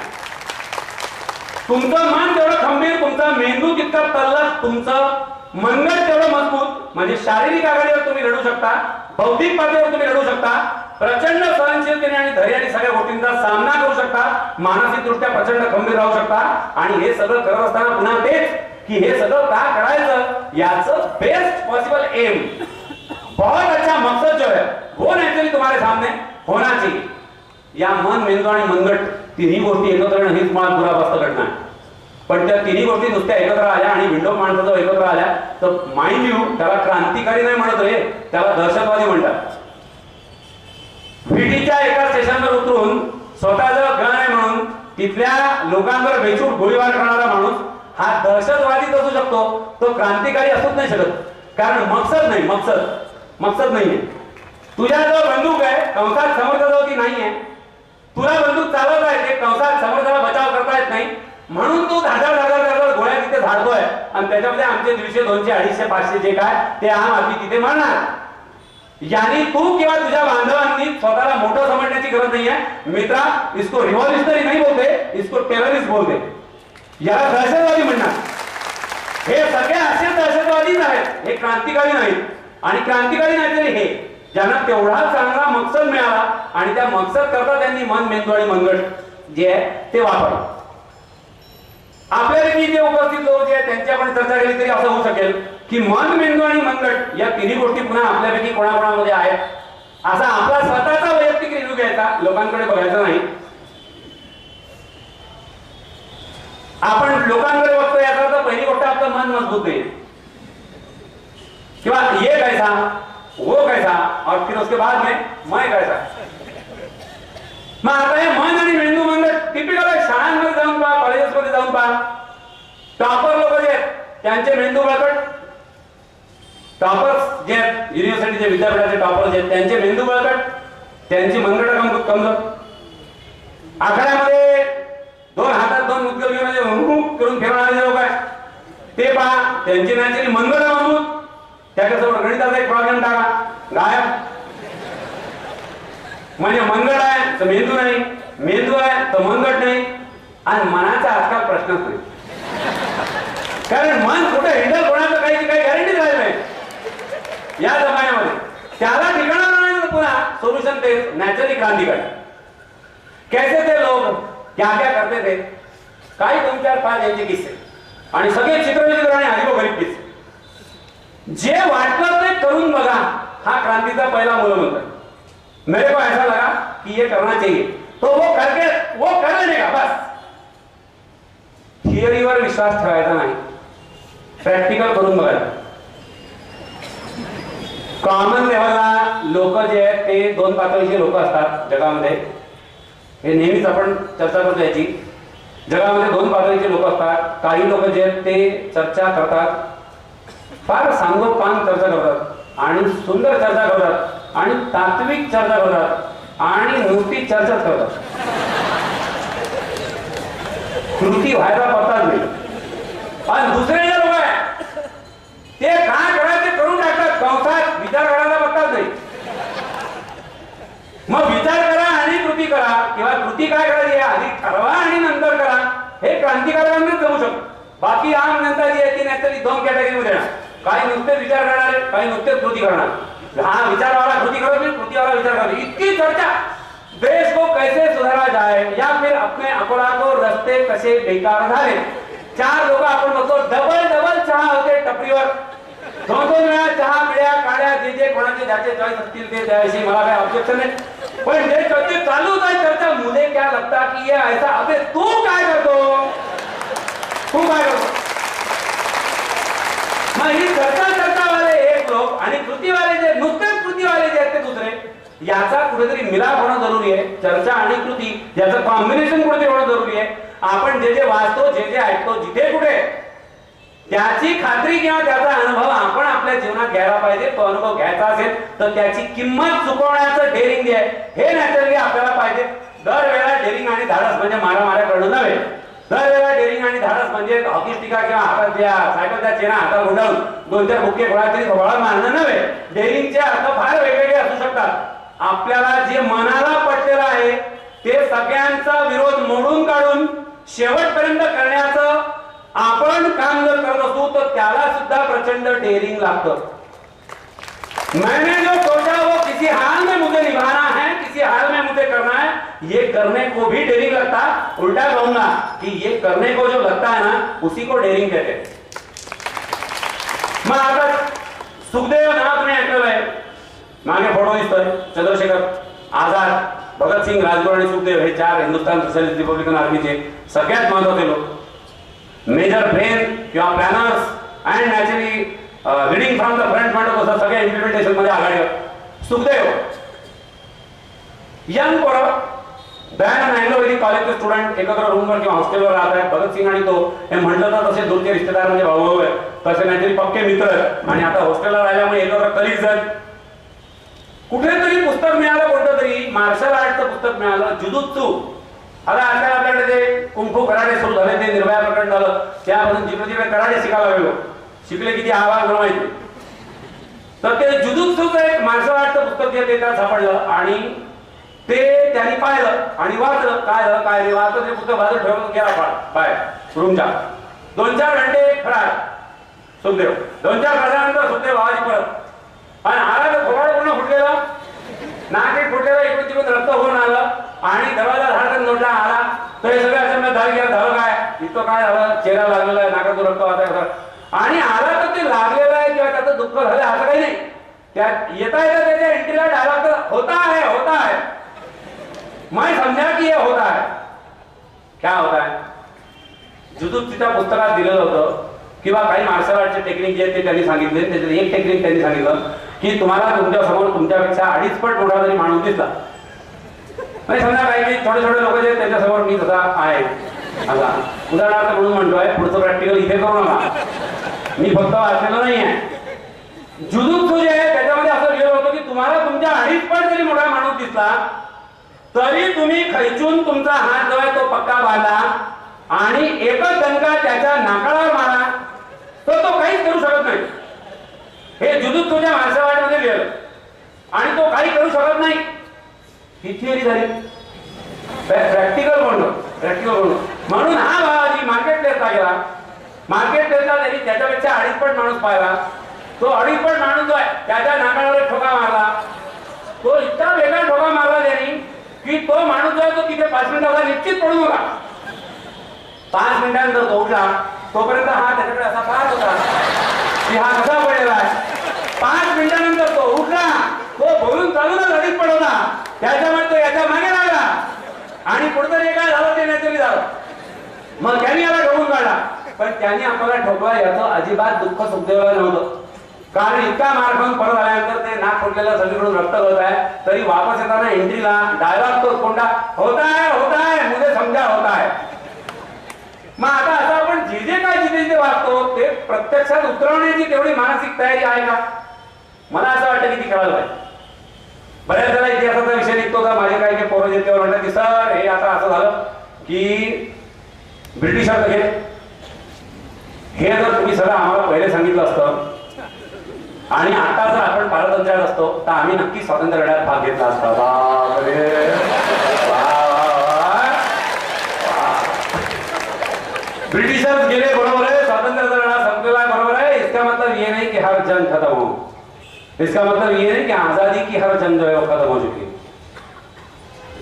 तुमचं मन तेवढं खंबीर, तुमचा मेंदू तितका तल्लख, तुमचं मनगट तेवढं मजबूत, म्हणजे शारीरिक आघाडीवर तुम्ही लढू शकता, बौद्धिक पातळीवर तुम्ही लढू शकता, प्रचंड सहनशीलतेने आणि धैर्याने सगळ्या गोष्टींचा सामना करू शकता, मानसिक दृष्ट्या प्रचंड खंबीर राहू शकता. आणि हे सगळं करत असताना पुन्हा तेच की हे सगळं का करायचं याचं बेस्ट पॉसिबल एम, बहुत अच्छा मकसद जो है वो नेचुरली तुम्हारे सामने होना चाहिए. या मन, मेंदू आणि मनगट तिन्ही गोष्टी एकत्र येणं हीच मुळात दुरावस्था घटना आहे. पण त्या तिन्ही गोष्टी नुसत्या एकत्र आल्या आणि विंडो माणसं जर एकत्र आल्या तर माइंड यू त्याला क्रांतिकारी नाही म्हणत रे, त्याला दहशतवादी म्हणतात. विटीच्या एका स्टेशनवर उतरून स्वतःचं गण आहे म्हणून तिथल्या लोकांवर बेछूट गोळीबार करणारा माणूस हा दहशतवादीच असू शकतो, तो क्रांतिकारी असूच नाही शकत. कारण मकसद नाहीये. तुझ्याजवळ बंदूक आहे, कंसात समोरच्याजवळ ती नाहीये, तुला बंदूक चालवता येते, कंसात समोरच्याला बचाव करता येत नाही, म्हणून तू धाडधाड गोळ्या तिथे झाडतोय. आणि त्याच्यामध्ये आमचे 100, 200, 250, 500 जे काय ते आम आदमी तिथे मरणार. यानी तू किंवा तुझ्या बांधवांनी स्वतःला मोठं समजण्याची गरज नाहीये. मित्रा, इसको रिव्हॉल्युशनरी नाही बोलते, इसको टेररिस्ट बोलते. याला दहशतवादी म्हणणार. हे सगळे असे दहशतवादीच आहेत, हे क्रांतिकारी नाहीत. आणि क्रांतिकारी नाही तरी हे ज्यांना तेवढा चांगला मकसद मिळाला आणि त्या मकसद करता त्यांनी मन, मेंदू आणि मनगट जे आहे ते वापरलं. आपल्यापैकी जे उपस्थित लोक जे आहेत त्यांची आपण चर्चा केली तरी असं होऊ शकेल की मन, मेंदू आणि मनगट या तिन्ही गोष्टी पुन्हा आपल्यापैकी कोणाकोणामध्ये आहेत. असा आपला स्वतःचा वैयक्तिक रिव्ह्यू घ्यायचा, लोकांकडे बघायचं नाही. आपण लोकांकडे बघतो याचा अर्थ पहिली गोष्ट आपलं मन मजबूत नाही किंवा ये कैसा वो कैसा और फिर उसके बाद में मैं कैसा. मग आता हे मन आणि मेंदू मनगट टिपिकल आहे. शाळांमध्ये जाऊन पहा, कॉलेजेसमध्ये जाऊन पहा, टॉपर लोक जे आहेत त्यांचे मेंदू बळकट, टॉपर्स जे आहेत युनिव्हर्सिटीचे विद्यापीठाचे टॉपर जे आहेत त्यांचे मेंदू बळकट, त्यांची मनगट कमजोर. आखाड्यामध्ये 2 हातात 2 मुद्दे घेऊन करून फिरणारे लोक आहेत ते पहा, त्यांची नॅचरली मनगट मजबूत. त्याच्यासोबत गणिताचा एक प्रॉब्लेम टाका, गायब. म्हणजे मनगट आहे तर मेंदू नाही, मेंदू आहे तर मनगट नाही. आणि मनाचा आजकाल प्रश्नच नाही, कारण मन कुठे हँडल होण्याचं काही गॅरंटी झाली नाही या जमान्यामध्ये. त्याला ठिकाणा नाही पुन्हा सोल्युशन ते नॅचरली क्रांतिकारी. कैसे थे लोग, क्या क्या करते थे, काही 2-4-5 यांचे किस्से आणि सगळे चित्रविचित्र आणि हरिभो किस्से. जे वाटलं ते करून बघा, हा क्रांतीचा पहिला मूलमंत्र. मेरे को ऐसा लगा कि ये करना चाहिए तो वो कर लेने का बस. थिअरीवर विश्वास ठेवायचा नाही, प्रॅक्टिकल करून बघा. कॉमन लेवलला लोक जे आहेत ते दोन पातळीचे लोक असतात जगामध्ये. हे नेहमीच आपण चर्चा करतो याची. जगामध्ये दोन पातळीचे लोक असतात. काही लोक जे आहेत ते चर्चा करतात, फार सांगोपांग चर्चा करतात आणि सुंदर चर्चा करतात आणि तात्विक चर्चा करतात आणि नुसती चर्चाच करतात. कृती व्हायला पडतात नाही. आणि दुसरे जे लोक आहे ते काय करायचे करून टाकतात, कंसात विचार करायला बघतात नाही. मग विचार करा आणि कृती करा, किंवा कृती काय करायची आधी ठरवा आणि नंतर करा, हे क्रांतिकारकांनाच जमू शकतं. बाकी आम जनता जी आहे ती नाहीतरी दोन कॅटेगरीमध्ये येणार. काही नुकतेच विचार करणारे, काही नुकतेच कृती करणार. हा विचारवाला कृती करत नाही, कृतीवाला विचार करतो. इतकी चर्चा. देश को कैसे सुधारा जाए या फिर अपने अकोला को रस्ते कसे बेकार झाले. चार लोक आपण बघतो डबल डबल चहा होते टपरीवर. दोन दोन वेळा चहा पिळ्या काड्या जे जे कोणाचे ज्याचे चॉईस असतील ते त्याविषयी मला काही ऑब्जेक्शन नाही. पण जे चर्चा चालूच आहे चर्चा, मुझे क्या लगता की ये ऐसा. अबे तू काय करतो, तू काय करतो. मग ही चर्चावाले एक लोक आणि कृतीवाले जे नुकतेच कृतीवाले जे आहेत ते दुसरे, याचा कुठेतरी मिलाप होणं जरुरी आहे. चर्चा आणि कृती याचं कॉम्बिनेशन कुठेतरी होणं जरुरी आहे. आपण जे जे वाचतो, जे जे ऐकतो, जिथे कुठे त्याची खात्री किंवा त्याचा अनुभव आपण आपल्या जीवनात घ्यायला पाहिजे. तो अनुभव घ्यायचा असेल तर त्याची किंमत चुकवण्याचं डेअरिंग जे आहे हे नॅचरली आपल्याला पाहिजे. दरवेळेला डेअरिंग आणि धाडस म्हणजे मारामाऱ्या करणं नव्हे. दरवेळेला डेअरिंग आणि धाडस म्हणजे हॉकी स्टिका किंवा हातातल्या सायकलच्या चेना हातात गुंडाळून दोन चार बुक्के कोणातरी थोडा मारणं नव्हे. डेअरिंगचे अर्थ फार वेगवेगळे असू शकतात. आपल्याला जे मनाला पटलेलं आहे ते सगळ्यांचा विरोध मोडून काढून शेवटपर्यंत करण्याचं आपण काम जर करत असू तर त्याला सुद्धा प्रचंड डेअरिंग लागतं. मैंने जो सोचा वो किसी हाल में मुझे निभाना है, किसी हाल में मुझे करना है, ये करने को भी डेयरिंग लगता. उल्टा कहूंगा कि ये करने को जो लगता है ना उसी को डेयरिंग कहते हैं. मग आता सुखदेव नाव तुम्ही ऐकलं आहे. मागे फोटो दिसतोय. चंद्रशेखर आझाद, भगतसिंग, राजगुरू आणि सुखदेव हे चार हिंदुस्थान सोशलिस्ट रिपब्लिकन आर्मीचे सगळ्यात महत्त्वाचे लोक. मेजर ब्रेन किंवा planners and naturally reading from the front म्हणतो तसं सगळ्या इम्प्लिमेंटेशन मध्ये आघाडीवर. सुखदेव यंग पोरं, दयानंद अँग्लो-वैदिक कॉलेजचे स्टुडंट एकत्र रूमवर किंवा हॉस्टेलवर राहत आहेत. भगतसिंग आणि तो हे म्हटलं तर तसे दूरचे रिश्तेदार म्हणजे भाऊ आहेत, तसे नॅचरली पक्के मित्र आहेत. आणि आता हॉस्टेलला राहिल्यामुळे एकत्र कलीग्स आहेत. कुठेतरी पुस्तक मिळालं, कोणतं तरी मार्शल आर्टचं पुस्तक मिळालं, जुजुत्सू. आता आजकाल आपल्याकडे ते कुंफू कराटे सुरू झाले, ते निर्भया प्रकरण झालं, त्यापासून जिकडे जिकडे कराटे शिकायला गेलो. शिकले किती आवाज मला माहिती. तर ते जुजुत्सूचं एक मार्शल आर्टचं पुस्तक जे ते त्यात सापडलं आणि ते त्यांनी पाहिलं आणि वाचलं. काय झालं काय नाही वाचलं. ते पुस्तक बाजूला ठेवलं, गेला बाहेर रूमच्या. 2-4 घंटे फरार सुखदेव. 2-4 तासानंतर सुखदेव आवाज परत आणि आला तर थोडा पूर्ण फुटलेला, नाक फुटलेला, इकडून तिकडून रक्त होऊन आलं आणि दरवाजा धाडकन नोटला आला. तर हे सगळं असं झालं काय, इतकं काय झालं, चेहरा लागलेला आहे, नाकातून रक्त वाहत आणि आला तर ते लागलेलं आहे किंवा त्याचं दुःख झालं असं काही नाही. त्यात येता येता त्याच्या एंट्रीला डायलॉग तर होता है मैं समझा कि ये होता है. क्या होता है. जुजुत्सूच्या पुस्तकात दिलेलं होतं किंवा काही मार्शल आर्टचे टेक्निक जे आहेत ते त्यांनी सांगितले. त्याच्यात एक टेक्निक त्यांनी सांगितलं की तुम्हाला तुमच्या समोर तुमच्यापेक्षा 2.5 पट मोठा जरी माणूस दिसला, म्हणजे समजा काही छोटे छोटे लोक जे त्यांच्या समोर मी तसा आहे असा उदाहरणार्थ म्हणून म्हणतोय. पुढचं प्रॅक्टिकल इथे करू नका, मी फक्त वाचलेलं नाही आहे. जुजुत्सू जे आहे त्याच्यामध्ये असं लिहिलं होतं की तुम्हाला तुमच्या 2.5 पट जरी मोठा माणूस दिसला तरी तुम्ही खैचून तुमचा हात जो आहे तो पक्का बांधा आणि एकच दणका त्याच्या नाकाला मारा, तर तो काहीच करू शकत नाही. हे जुजुत्सूच्या मार्शल आर्टमध्ये लिहिलं आणि तो काही करू शकत नाही. ही थिअरी झाली. प्रॅक्टिकल म्हणून म्हणून हा भावाजी मार्केट प्लेसला गेला. मार्केट प्लेसला त्यांनी त्याच्यापेक्षा 2.5 पट माणूस पाहिला. तो 2.5 पट माणूस जो आहे त्याच्या नाकाला ठोका मारला. तो इतका वेगळा ठोका मारला त्यांनी की तो माणूस जो आहे तो तिथे 5 मिनिटाचा निश्चित पडून होता. 5 मिनिटांनंतर तो उठला. तोपर्यंत हा त्याच्याकडे असा पाहत होता की हा कसा पडलेला आहे. 5 मिनिटांनंतर तो उठला. तो बोलून चालूनच 2.5 पट होता. त्याच्यामुळे तो याच्या मागे लागला आणि कुठेतरी काय झालं ते नॅचरली झालं. मग त्यांनी याला ढोकून काढला. पण त्यांनी आपल्याला ठोकला याचं अजिबात दुःख सुखदेवाला नव्हतं. कारण इतका मार खाऊन परत आल्यानंतर ते नाक फुटलेलं सगळीकडून रक्त गळत आहे, तरी वापस येताना एंट्रीला डायलॉग तो कोणता होता है मुझे समजा होता है. मग आता असं आपण जे जे काय जिथे वाचतो ते प्रत्यक्षात उतरवण्याची तेवढी मानसिक तयारी आहे का? मला असं वाटतं की ती करायला पाहिजे. बऱ्याच जरा इतिहासाचा विषय निघतो का माझे काही काही पोरं येते म्हणतात की सर हे आता असं झालं की ब्रिटिशात गेले, हे जर तुम्ही सगळं आम्हाला पहिले सांगितलं असतं आणि आता जर आपण पारतंत्र्यात असतो तर आम्ही नक्की स्वातंत्र्य लढ्यात भाग घेतला असता. ब्रिटिशर्स गेले बरोबर है, स्वातंत्र्याचा लढा संपलेला है बरोबर है. इसका मतलब ये नहीं कि हर जंग खत्म हो, इसका मतलब ये नहीं कि आजादी की हर जंग जो है वो खत्म हो चुकी है.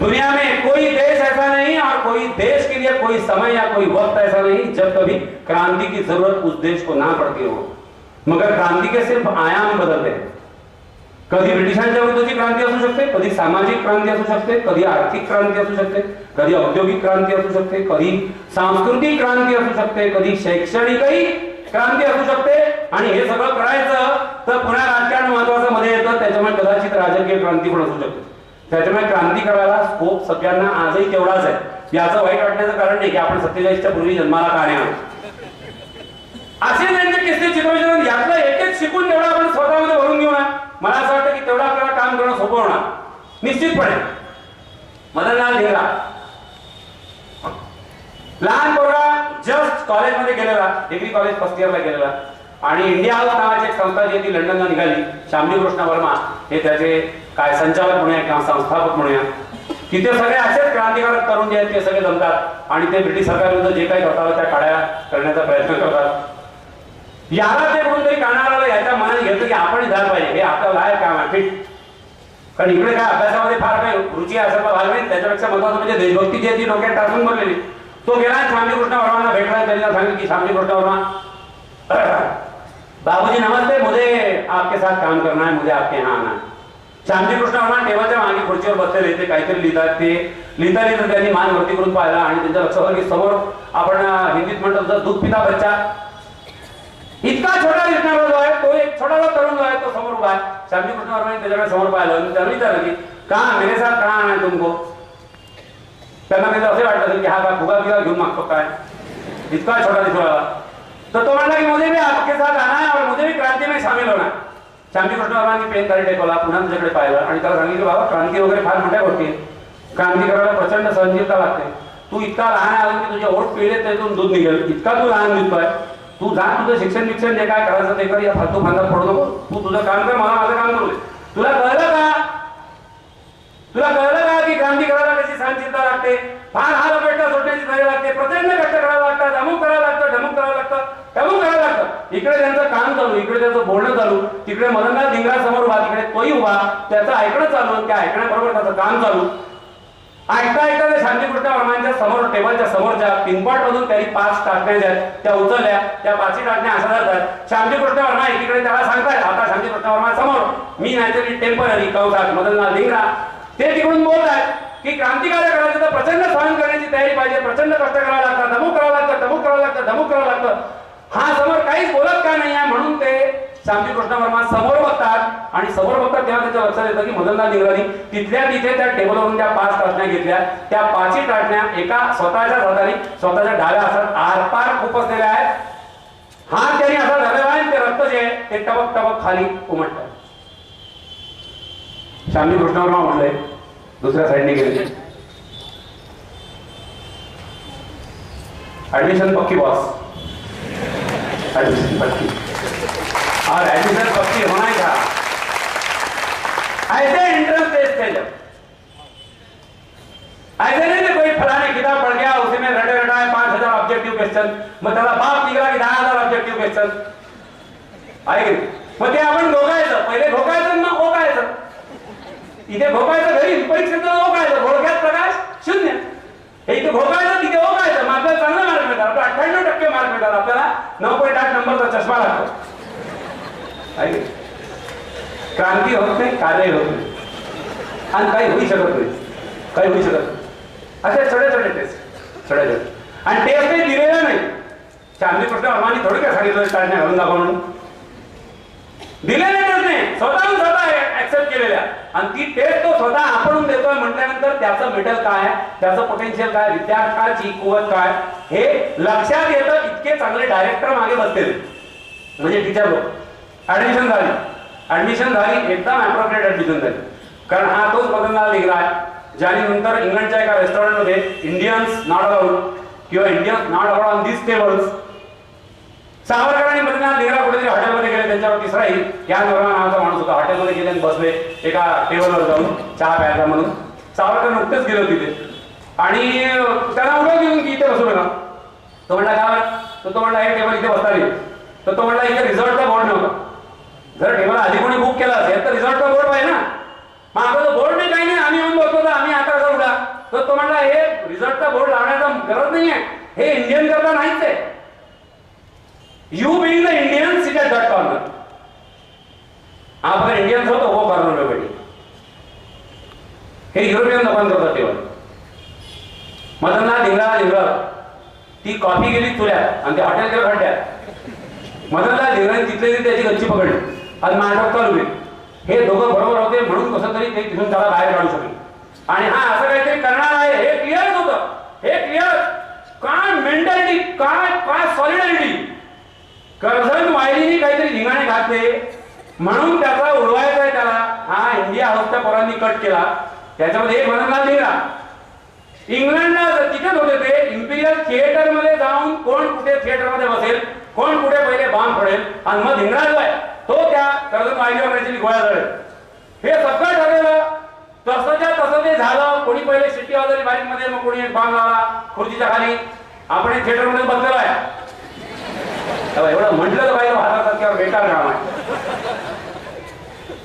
दुनिया में कोई देश ऐसा नहीं और कोई देश के लिए कोई समय या कोई वक्त ऐसा नहीं जब कभी क्रांति की जरूरत उस देश को ना पड़ती हो. मगर क्रांती के सिर्फ आयाम बदलते हैं. कधी ब्रिटिशांच्या विरुद्धची क्रांती असू शकते, कधी सामाजिक क्रांती असू शकते, कधी आर्थिक क्रांती असू शकते, कधी औद्योगिक क्रांती असू शकते, कधी सांस्कृतिक क्रांती असू शकते, कधी शैक्षणिकही क्रांती असू शकते. आणि हे सगळं करायचं तर पुन्हा राजकारण महत्वाचं मध्ये येतं, त्याच्यामुळे कदाचित राजकीय क्रांती पण असू शकते. त्याच्यामुळे क्रांती करायला स्कोप सगळ्यांना आजही तेवढाच आहे. याचं वाईट वाटण्याचं कारण नाही की आपण 47च्या पूर्वी जन्माला का नाही आलो. असे त्यांचे किस्से चित्रविचार यातलं एक एक शिकून तेवढा आपण स्वतःमध्ये भरून घेऊ ना. मला असं वाटतं की तेवढं आपल्याला काम करणं सोपं होणार निश्चितपणे. मदनलाल धिंगरा लहान पोरगा जस्ट कॉलेजमध्ये गेलेला, डिग्री कॉलेज फर्स्ट इयरला गेलेला आणि इंडिया हाऊस नावाची एक संस्था जी ती लंडनला निघाली. श्यामजी कृष्ण वर्मा हे त्याचे काय संचालक म्हणूया किंवा संस्थापक म्हणूया. तिथे सगळे असेच क्रांतिकारक तरुण जे आहेत ते सगळे जमतात आणि ते ब्रिटिश सरकारविरुद्ध जे काही करतात त्या काड्या करण्याचा प्रयत्न करतात. याला ते कोणतरी कानाला याच्या मनात घेतं की आपण झालं पाहिजे, हे आपल्याला आहे काम आहे फिट. कारण इकडे काय अभ्यासामध्ये फार काही रुची असायला भाग नाही. त्याच्यापेक्षा महत्वाचं म्हणजे देशभक्ती जी आहे ती डोक्यात टाकून बनलेली. तो गेला श्यामजी कृष्ण वर्मांना भेटला. त्यांनी सांगितलं की श्यामजी कृष्ण वर्मा बाबूजी नमस्ते, मुझे आपके साथ काम करना है, मुझे आपके यहाँ आना है. श्यामजी कृष्ण वर्मा टेबलच्या मागे खुर्चीवर बसलेले, ते काहीतरी लिहितात. ते लिहिता लिहिता त्यांनी मान वरती करून पाहिला आणि त्यांच्या लक्षात आलं की समोर आपण हिंदीत म्हणतो दूध पिता बच्चा इतका छोटा दिसणारा जो आहे तो एक छोटासा तरुण जो आहे तो समोर उभा आहे. श्यामजी कृष्ण वर्माने त्याच्याकडे समोर पाहिलं. त्यांनी विचारलं की का मेरे साथ कहा आना है तुमको. त्यांना त्याचं असे वाटलं की हा का फुगा बिगा घेऊन मागतो काय, इतका छोटा दिसू लागला. तर तो म्हणला की मुझे भी आपके साथ आना है और मुझे भी क्रांति में शामिल होना है. श्यामजी कृष्ण वर्मांनी पेन खाली टेकवला, पुन्हा तुझ्याकडे पाहिलं आणि त्याला सांगितलं बाबा क्रांती वगैरे फार मोठ्या गोष्टी आहे. क्रांती करायला प्रचंड सहनशीलता लागते. तू इतका लहान आहे अजून की तुझे ओठ पिळे त्यातून दूध निघेल इतका तू लहान दिसतोय. तू जा तुझं शिक्षण जे काय करायचं ते कर, या फालतू फांदात पडू नको. तू तुझं काम कर, मला माझं काम करू दे. तुला कळलं का की क्रांती करायला कशी सहनशीलता लागते, फार हाल अपेक्षा सोडण्याची तयारी लागते, प्रचंड कष्ट करायला लागतात, अमुक करायला लागतं, ढमुक करायला लागतं, टमुक करायला लागतं. इकडे त्यांचं काम चालू, इकडे त्याचं बोलणं चालू, तिकडे मदनलाल धिंगरा समोर उभा, तिकडे तोही उभा, त्याचं ऐकणं चालू, त्या ऐकण्याबरोबर त्याचं काम चालू. ऐकता ऐकता ते श्यामजी कृष्ण वर्मांच्या समोर टेबलच्या समोरच्या पिनपॉट मधून त्यांनी 5 टाकण्या ज्या त्या उचलल्या. त्या 5 टाकण्या अशा जातात. श्यामजी कृष्ण वर्मा एकीकडे त्याला सांगतायत, आता श्यामजी कृष्ण वर्मा समोर, मी नॅचरली टेम्पररी कंसात मदनलाल धिंगरा. ते तिकडून बोलत आहेत की क्रांतिकार्य करायचं तर प्रचंड सहन करण्याची तयारी पाहिजे, प्रचंड कष्ट करावं लागतं, धमुक करावं लागतं, धमुक करावं लागतं, धमुक करावं लागतं. हा समोर काहीच बोलत का नाही आहे म्हणून ते श्यामजी कृष्ण वर्मा समोर बघतात आणि समोर बघतात तेव्हा त्यांच्या लक्षात येतं की मदनलाल धिंगरांनी तिथल्या तिथे त्या टेबलवरून त्या 5 टाचण्या घेतल्या. त्या 5ही टाचण्या एका स्वतःच्या हाताने स्वतःच्या डाव्या हातात आरपार खुपसलेल्या आहेत. हा त्यांनी असा धरलेला आहे, ते रक्त जे आहे ते टबक टबक खाली उमटतं. श्यामजी कृष्ण वर्मा म्हटले, दुसऱ्या साईडने गेले, एडमिशन पक्की बॉस, एडमिशन पक्की और एडमिशन पक्की होना ही था. ऐसे एंट्रेंस टेस्ट थे जब, ऐसे नहीं थे कोई फलाने किताब पढ़ गया उसी में रटे रटाए 5000 ऑब्जेक्टिव क्वेश्चन, मग त्याला बाप निघाला की 10,000 ऑब्जेक्टिव क्वेश्चन आहे की. मग ते आपण घोकायचं, पहिले घोकायचं मग ओकायचं. इथे घोकायचं घरी परीक्षेत ओकायचं, घोडक्यात प्रकाश 0. हे इथे घोकायचं तिथे ओकायचं, मग आपल्याला चांगला मार्क मिळतात. आपल्याला 98% मार्क मिळतात, आपल्याला 9.8 नंबरचा चष्मा लागतो. क्रांती होत नाही, कार्य होत नाही आणि काही होऊ शकत नाही, काही होऊ शकत नाही. असे छोटे छोटे टेस्ट, छोटे छोटे आणि टेस्ट काही दिलेला नाही. चांदी कृष्ण वर्मांनी थोडी काय सांगितलं चाळण्या घालून दाखवा म्हणून. दिलेल्या टेस्टने स्वतःहून स्वतः ऍक्सेप्ट केलेल्या आणि ती टेस्ट तो स्वतः आपण देतोय म्हटल्यानंतर त्याचं मेटल काय, त्याचं पोटेन्शियल काय, विद्यार्थ्याची कुवत काय हे लक्षात येतं. इतके चांगले डायरेक्टर मागे बसलेले म्हणजे टीचर लोक. ऍडमिशन झाली एकदम अप्रोप्रिएट ऍडमिशन झाली. कारण हा तोच मदनलाल धिंगरा आहे ज्याने नंतर इंग्लंडच्या एका रेस्टॉरंटमध्ये इंडियन्स नॉट अलाउड किंवा Indians not allowed on this tables. Savarkar आणि मदनलाल धिंगरा कुठेतरी हॉटेलमध्ये गेले. त्यांच्यावर तिसरा या नोरमा नावाचा माणूस होता. हॉटेलमध्ये गेले आणि बसले एका टेबलवर जाऊन चहा प्यायचा म्हणून. सावरकर नुकतेच गेले तिथे आणि त्यांना उडव घेऊन की इथे बसू नका. तो म्हणला काय, तो म्हणला हे टेबल इथे बसता येईल. तर तो म्हणला इथे रिझॉर्टचा बोर्ड नव्हता. जर टेबल आधी कोणी बुक केला असेल तर रिझॉर्टचा बोर्ड पाहिजे ना. मग आता बोर्ड नाही काही नाही, आम्ही येऊन बसतो तर आम्ही आता कसं उडा. तर तो म्हणला हे रिझॉर्टचा बोर्ड लावण्याचा गरज नाही आहे, हे इंडियन करता नाहीच आहे. You being the Indian sit at that corner. आप अगर इंडियन हो तो वो कॉर्नर में बैठिए. हे युरोपियन लोकांना करतात टेबल. मदनलाल धिंगरा ती कॉफी गेली चुल्यात आणि ते हॉटेल केलं खड्ड्यात. मदनलाल धिंगराने तिथले त्याची गच्ची पकडली आणि नाटक चालू आहे. हे दोघं बरोबर होते म्हणून कसं तरी ते तिथून त्याला बाहेर काढू शकले. आणि हा असं काहीतरी करणार आहे हे क्लिअर होतं. हे क्लिअर काय मेंटॅलिटी, काय सॉलिडॅरिटी. कर्जन वायलीने काहीतरी धिंगाणे घातले म्हणून त्याचा उडवायचा आहे त्याला. हा इंडिया हाऊसच्या पोरांनी कट केला. त्याच्यामध्ये एक मदनलाल धिंगरा इंग्लंडला तिथेच होते. ते इम्पिरियल थिएटर मध्ये जाऊन कोण कुठे थिएटर मध्ये बसेल, कोण कुठे पहिले बाम पडेल आणि मग धिंगरा जो आहे तो त्या कर्जन वाहिनीवर काहीतरी गोळ्या झाले. हे सगळं ठरलेलं. तसंच्या तसं ते झालं. कोणी पहिले शिट्टी वाजवली बाईक मध्ये, मग कोणी एक बाम लावला खुर्चीच्या खाली. आपण थिएटर मध्ये बसलेलो आहे. एवढं म्हटलं तर बाईला हातात किंवा बेकार काम आहे.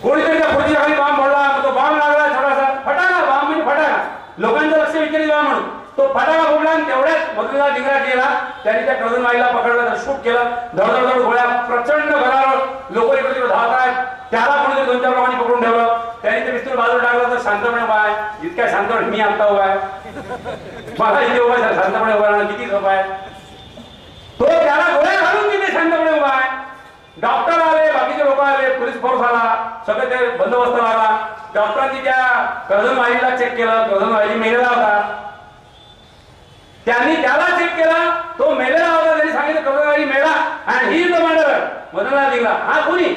कोणीतरी त्या खुर्चीच्या खाली बाम पडला, तो बाम लागला छोटासा फटाका. बाम म्हणजे फटाका. लोकांचं लक्ष विचारित व्हा म्हणून तो फटाका फोडला आणि तेवढ्याच मदनलाल धिंगरा गेला. त्यांनी त्या कर्जन वाईला पकडलं, शूट केलं. धडधड गोळ्या, प्रचंड गदारोळ, लोक इकडे तिकडे धावत आहेत. त्याला कोणीतरी 2-4 लोकांनी पकडून ठेवलं. त्यांनी ते पिस्तूल बाजूला टाकलं तर शांतपणे उभा आहे. इतक्या शांतपणे मी आता उभा आहे, मला इथे उभा आहे, शांतपणे उभा राहणं किती सोपं आहे. तो त्याला गोळ्या घालून तिथे शांतपणे उभा आहे. डॉक्टर आले, बाकीचे लोक आले, पोलीस फोर्स आला, सगळे ते बंदोबस्त लागला. डॉक्टरांनी त्या कर्जन वाहिनीला चेक केलं. कर्जन वाहिनी मेलेला होता. त्यांनी त्याला चेक केला, तो मेलेला होता. त्यांनी सांगितलं कर्जन वाहिनी मेला आणि he is the murderer Madanlal Dhingra. हा कोणी?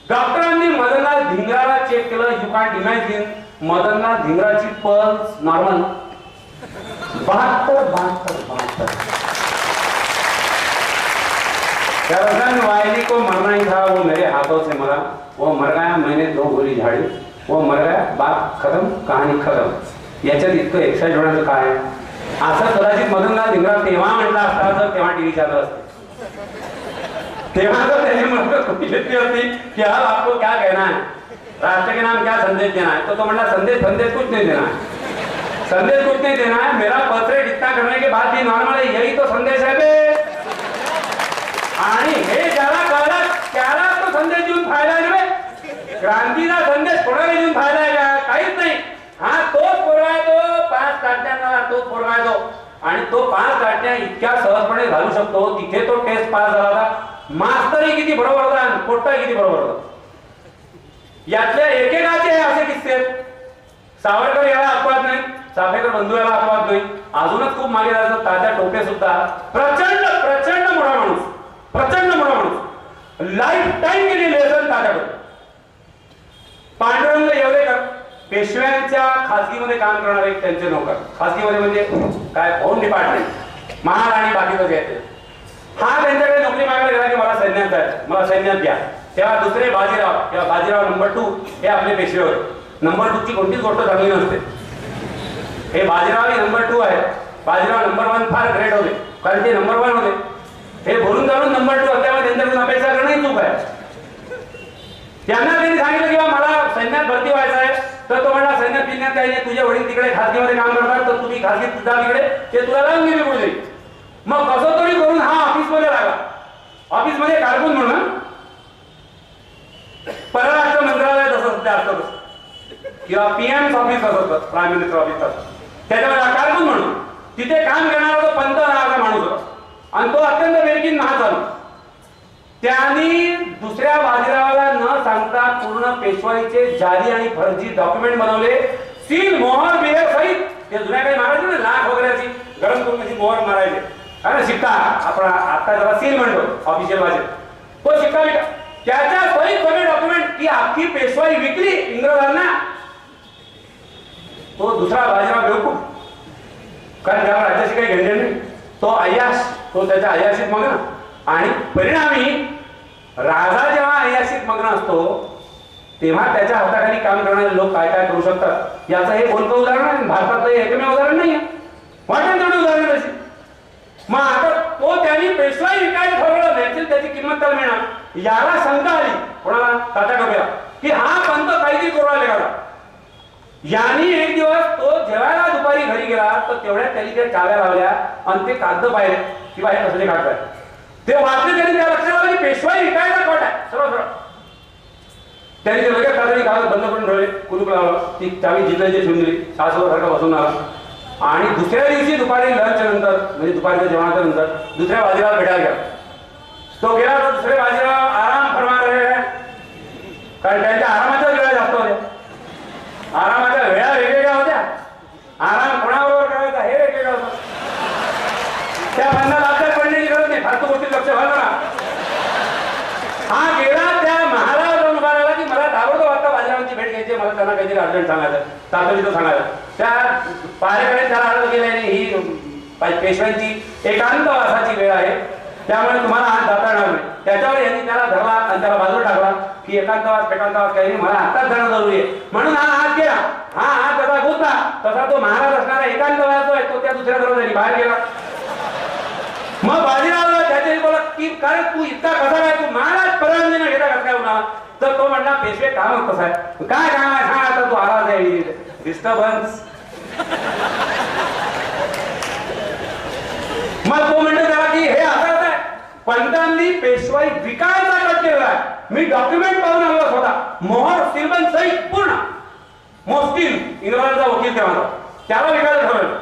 डॉक्टरांनी मदनलाल धिंगराला चेक केलं. यू कॅन्ट इमॅजिन मदनलाल धिंगराची पल्स नॉर्मल 72. कर्जन वाहिनी को मरना ही था, वो मेरे हाथों से मरा. वो मर गया, मैंने 2 गोली झाड़ी. वो मर गया, बात खत्म, कहाणी खतम. याच्यात इतकं एक्साइट होण्याचं काय आहे? असं कदाचित मदनलाल धिंगरा तेव्हा म्हटला असता जर तेव्हा टीव्ही चालत असते. तेव्हा जर त्याने म्हटलं घेतली होती की अब आपको क्या कहना है, राष्ट्र के नाम क्या संदेश देना है, तो म्हणला संदेश कुछ नहीं देना है. संदेश कुछ नहीं देना है. मेरा पत्र इतना करने के बाद भी नॉर्मल है, यही तो संदेश है बे. आणि हे ज्याला कळलं त्याला तो संदेश देऊन फायदा आहे रे. क्रांतीचा संदेश कोणाला देऊन फायदा आहे का? काहीच नाही. हा तोच पोरगा आहे, तो 5 काढण्याला तोच पोरगा आहे तो. आणि तो 5 काढण्या इतक्या सहजपणे घालू शकतो. तिथे तो टेस्ट पास झाला होता. मास्तरी किती बरोबर होता आणि पोट्टा किती बरोबर होता. यातल्या एकेकाचे असे किस्से. सावरकर याला अपवाद नाही, चाफेकर बंधू याला अपवाद नाही. अजूनच खूप मागे जायचं तात्या टोपे सुद्धा प्रचंड प्रचंड मोठा माणूस, प्रचंड मोठा माणूस. लाईफ टाइम गेली लेसन तात्या टोपे. पांडुरंग येवलेकर पेशव्यांच्या खासगीमध्ये काम करणारे त्यांचे नोकर. खासगीमध्ये म्हणजे काय, होम डिपार्टमेंट, महाल आणि बाकीचं घ्यायचे. हा त्यांच्याकडे नोकरी मागायला गेला की मला सैन्यात जायचं, मला सैन्यात घ्या. तेव्हा दुसरे बाजीराव किंवा बाजीराव नंबर 2 हे आपले पेशवे होते. नंबर 2 ची कोणतीच गोष्ट चांगली नसते. हे बाजीराव नंबर 2 आहे. बाजीराव नंबर 1 फार ग्रेट होते कारण ते नंबर 1 होते. हे बोलून जाणून नंबर 2 असल्यामुळे त्यांच्याकडून अपेक्षा करणं चूक आहे. त्यांना त्यांनी सांगितलं की मला सैन्यात भरती व्हायचं आहे. तर तो म्हणला सैन्यात पिण्यात काही नाही, तुझे वडील तिकडे खासगीमध्ये काम करतात तर तुम्ही खासगीत जा तिकडे, ते तुला लावून गेले पुढे. मग कसं तरी करून हा ऑफिसमध्ये लागला. ऑफिसमध्ये कारकून म्हणून परराष्ट्र मंत्रालयात असं असतं किंवा PM ऑफिस असतं, प्राईम मिनिस्टर ऑफिस असतं, त्याच्यामध्ये कारकून म्हणून तिथे काम करणारा तो पंत नावाचा माणूस होता. आणि तो अत्यंत बेरकीन महान झाला. त्यांनी दुसऱ्या बाजीरावाला न सांगता पूर्ण पेशवाईचे जाली आणि फर्जी डॉक्युमेंट बनवले, सील मोहर बिहेर सहित. ते जुन्या काही मारायचे ना, लाख वगैरे गरम करून अशी मोहर मारायचे, अरे शिक्का आपण आता त्याला सील म्हणतो ऑफिशियल भाषेत. तो शिक्का विका त्याच्या सहित सगळे डॉक्युमेंट. ती अख्खी पेशवाई विकली इंग्रजांना. तो दुसरा बाजीराव बेवकूफ, कारण त्याला राज्याशी काही घेणं नाही. तो अय्याश, तो त्याच्या अय्याशीत मग्न. आणि परिणामी राजा जेव्हा अय्याशीत मग्न असतो तेव्हा त्याच्या हाताखाली काम करणारे लोक काय काय करू शकतात याचं हे बोलकं उदाहरण आहे. भारतातलं एकमेव उदाहरण नाही आहे, वाटेल तेवढं उदाहरण तशी. मग आता तो त्यांनी पेशवाई विकायला ठरवलं नाही, त्याची किंमत त्याला मिळणार. याला शंका आली कोणाला, तात्या टोपेला, की हा पंत काहीतरी करू राहिले का. यांनी एक दिवस तो जेवायला दुपारी घरी गेला तर तेवढ्या त्यांनी त्या चाव्या लावल्या आणि ते कागद पाहिले की बाहेर कसले कागद आहे ते वाचले. त्यांनी त्या लक्षात आलं की पेशवाई विकायचा खोट आहे सरळ सरळ. त्यांनी ते लगेच कागदी कागद बंद करून ठेवले, कुलूप लावलं, ती चावी जिल्ह्याची ठेवून दिली, सासवसारखा बसून आला. आणि दुसऱ्या दिवशी दुपारी लंच नंतर म्हणजे दुपारच्या जेवणाच्या नंतर दुसऱ्या बाजीराव भेटायला गेला. तो गेला तर दुसरे बाजीराव आराम फरमा रहे हैं, कारण त्यांच्या आरामाच्या वेळा जास्त होत्या. आरामाच्या वेळा वेगवेगळ्या होत्या, आराम कोणाबरोबर करायचा हे वेगवेगळं होतं. त्या बंदा लाचार पडण्याची गरज नाही, फालतू गोष्टी लक्ष घालू ना. हा गेला त्या महाराज जाऊन उभा राहिला की मला ताबडतोब आता बाजीरावांची भेट घ्यायची, मला त्यांना काहीतरी अर्जंट सांगायचं, तातडीचं सांगायचं. त्या पारेकडे त्याला अर्ज केल्याने ही पेशव्यांची एकांतवासाची वेळ आहे, त्यामुळे तुम्हाला हात जाता येणार नाही. त्याच्यावर यांनी त्याला धरला आणि त्याला बाजूला टाकला की एकांतवास काही नाही, मला हातात जाणं जरुरी आहे. म्हणून हा हात गेला, हा हात त्याचा गुंतला, तसा तो महाराज असणारा एकांतवास जो आहे तो त्या दुसऱ्या दरवाजाने बाहेर गेला. मग बाजीरावला त्याच्याशी बोला की काय तू इतका कसा काय, तू महाराज परवानगी न घेता कसं काय होणार. तर तो म्हणला पेशवे काम कसं आहे, काय काम आहे सांग आता, तू आवाज आहे डिस्टर्बन्स. मग तो म्हणतो त्याला की हे असं आहे, पंतांनी पेशवाई विकायचा कट केलेला आहे. मी डॉक्युमेंट पाहून आलो स्वतः, मोहर सिलबन सहित पूर्ण. मोस्टिल इंग्रजांचा वकील तेव्हा त्याला विकायला ठरवलं.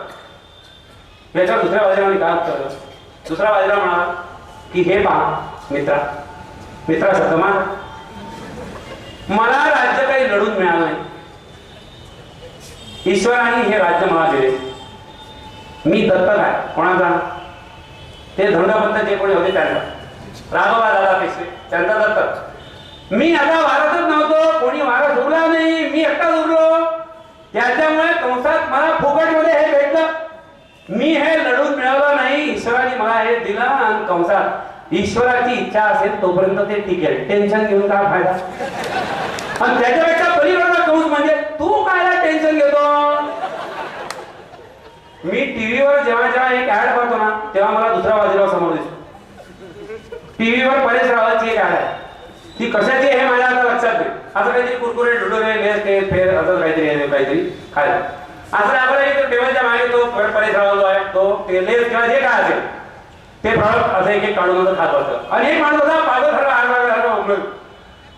याच्या दुसऱ्या बाजीरावांनी काय केलं, दुसरा बाजीराव म्हणाला की हे पहा मित्रा सतमान, मला राज्य काही लढून मिळालं नाही, ईश्वराने हे राज्य मला दिले, मी दत्तक आहे. कोणाचा, ते धंडपंत जे कोणी होते त्यांचा, राघवा दादा पेशवे त्यांचा दत्तक. मी आता वारसच नव्हतो, कोणी वारस उरला नाही, मी एकटाच उरलो. त्याच्यामुळे कंसात मला फुकटमध्ये हे भेटलं. मी हे लढून मिळवलं नाही, ईश्वराने मला हे दिलं. आणि कंसात ईश्वराची इच्छा असेल तोपर्यंत ते टिकेल, टेन्शन घेऊन काय फायदा. आणि त्याच्यापेक्षा पलीकडचा कंस म्हणजे तू काय टेन्शन घेतो. मी टीव्हीवर जेव्हा जेव्हा एक ऍड पाहतो ना तेव्हा मला दुसरा बाजीराव समोर दिसतो. टीव्हीवर परेश रावलची एक ऍड आहे, ती कशाची हे माझ्या आता लक्षात नाही. असं काहीतरी कुरकुरे डुडुरे लेस ते फेर असं काहीतरी खायला. असं आपल्याला इथे टेबलच्या मागे तो परेश रावल जो आहे तो ते लेस किंवा जे काय असेल ते प्रॉडक्ट असं एक एक काढून खात बसतं. आणि एक माणूस होता पागल सारखा आग उघड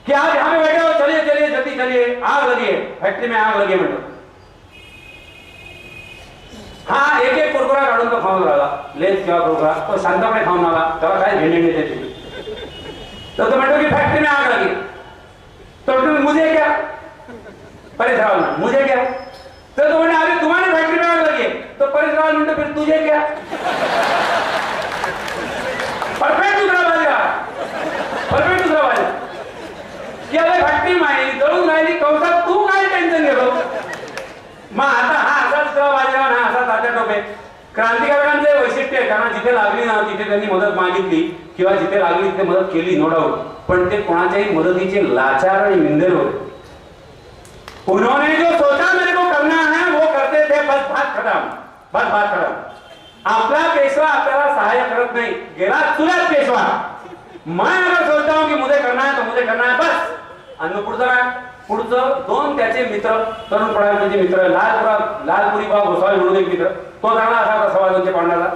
की आज यहाँ पे बैठे हो, चलिए चलिए जल्दी चलिए, आग लगी है, फैक्ट्री में आग लगी है म्हणतो. हा एक एक कुरकुरा काढून तो खाऊन राहिला, लेस किंवा कुरकुरा तो शांतपणे खाऊन आला, त्याला काय घेणे नाही त्याची. तो म्हणतो की फैक्ट्री में आग लगी, तो मुझे क्या, परेश रावल ना मुझे क्या. तर तो म्हणतो अरे तुम्हारे फैक्ट्री में आग लगी है. तो परेश रावल म्हणतो फिर तुझे क्या. परफेक्ट दुसरा बाजीराव, परफेक्ट दुसरा बाजीराव की अरे फॅक्टरी माहिती जळून राहिली, कंसात तू काय टेन्शन घेतो. मग आता हा असा दुसरा बाजीराव, हा असा तात्या टोपे. क्रांतिकारकांचे वैशिष्ट्य आहे, कारण जिथे लागली ना तिथे त्यांनी मदत मागितली किंवा जिथे लागली तिथे मदत केली, नो डाऊट. पण ते कोणाच्याही मदतीचे लाचार आणि निंदेर होते. उन्होंने जो सोचा मेरे को करना है वो करते थे, बस बात खत्म, बस बात खत्म. आपला पेशवा आपल्याला सहाय्य करत नाही, गेला तुलाच पेशवा. मैं अगर सोचता हूं कि मुझे करना है तो मुझे करना है बस. आणि पुढचं काय, पुढचं दोन त्याचे मित्र, तरुणपणाचे मित्र, लालपुरी बाब गोसावी म्हणून एक मित्र, तो चांगला असा होता सवाजांच्या पांडाला.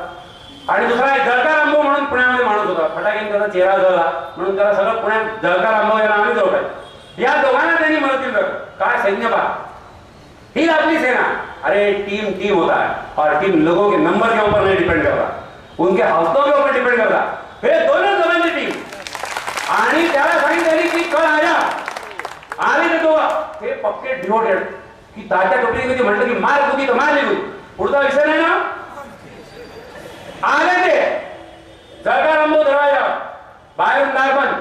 आणि दुसरा एक जळका रामभाऊ म्हणून पुण्यामध्ये माणूस होता, फटाक्याने त्याचा चेहरा जळला म्हणून त्याला सगळं पुण्यात जळका रामभाऊ या नावाने जोडलं. या दोघांना त्यांनी मदत केली. काय सैन्य पहा, ही आपली सेना. अरे टीम होता है और टीम लोगों के नंबर के ऊपर नहीं डिपेंड करता. उनके हौसलों के ऊपर डिपेंड करता. हे दोनों जमांची टीम. आणि त्याला सांगितलं की कल आजा आले ते दोघं हे पक्के डिवोटेड की तात्या टोपीने कधी म्हटलं की मार कुदी तर मार निघून पुढचा विषय नाही ना. आले ते जळगाव रामभाऊ धराया बाहेरून दारबंद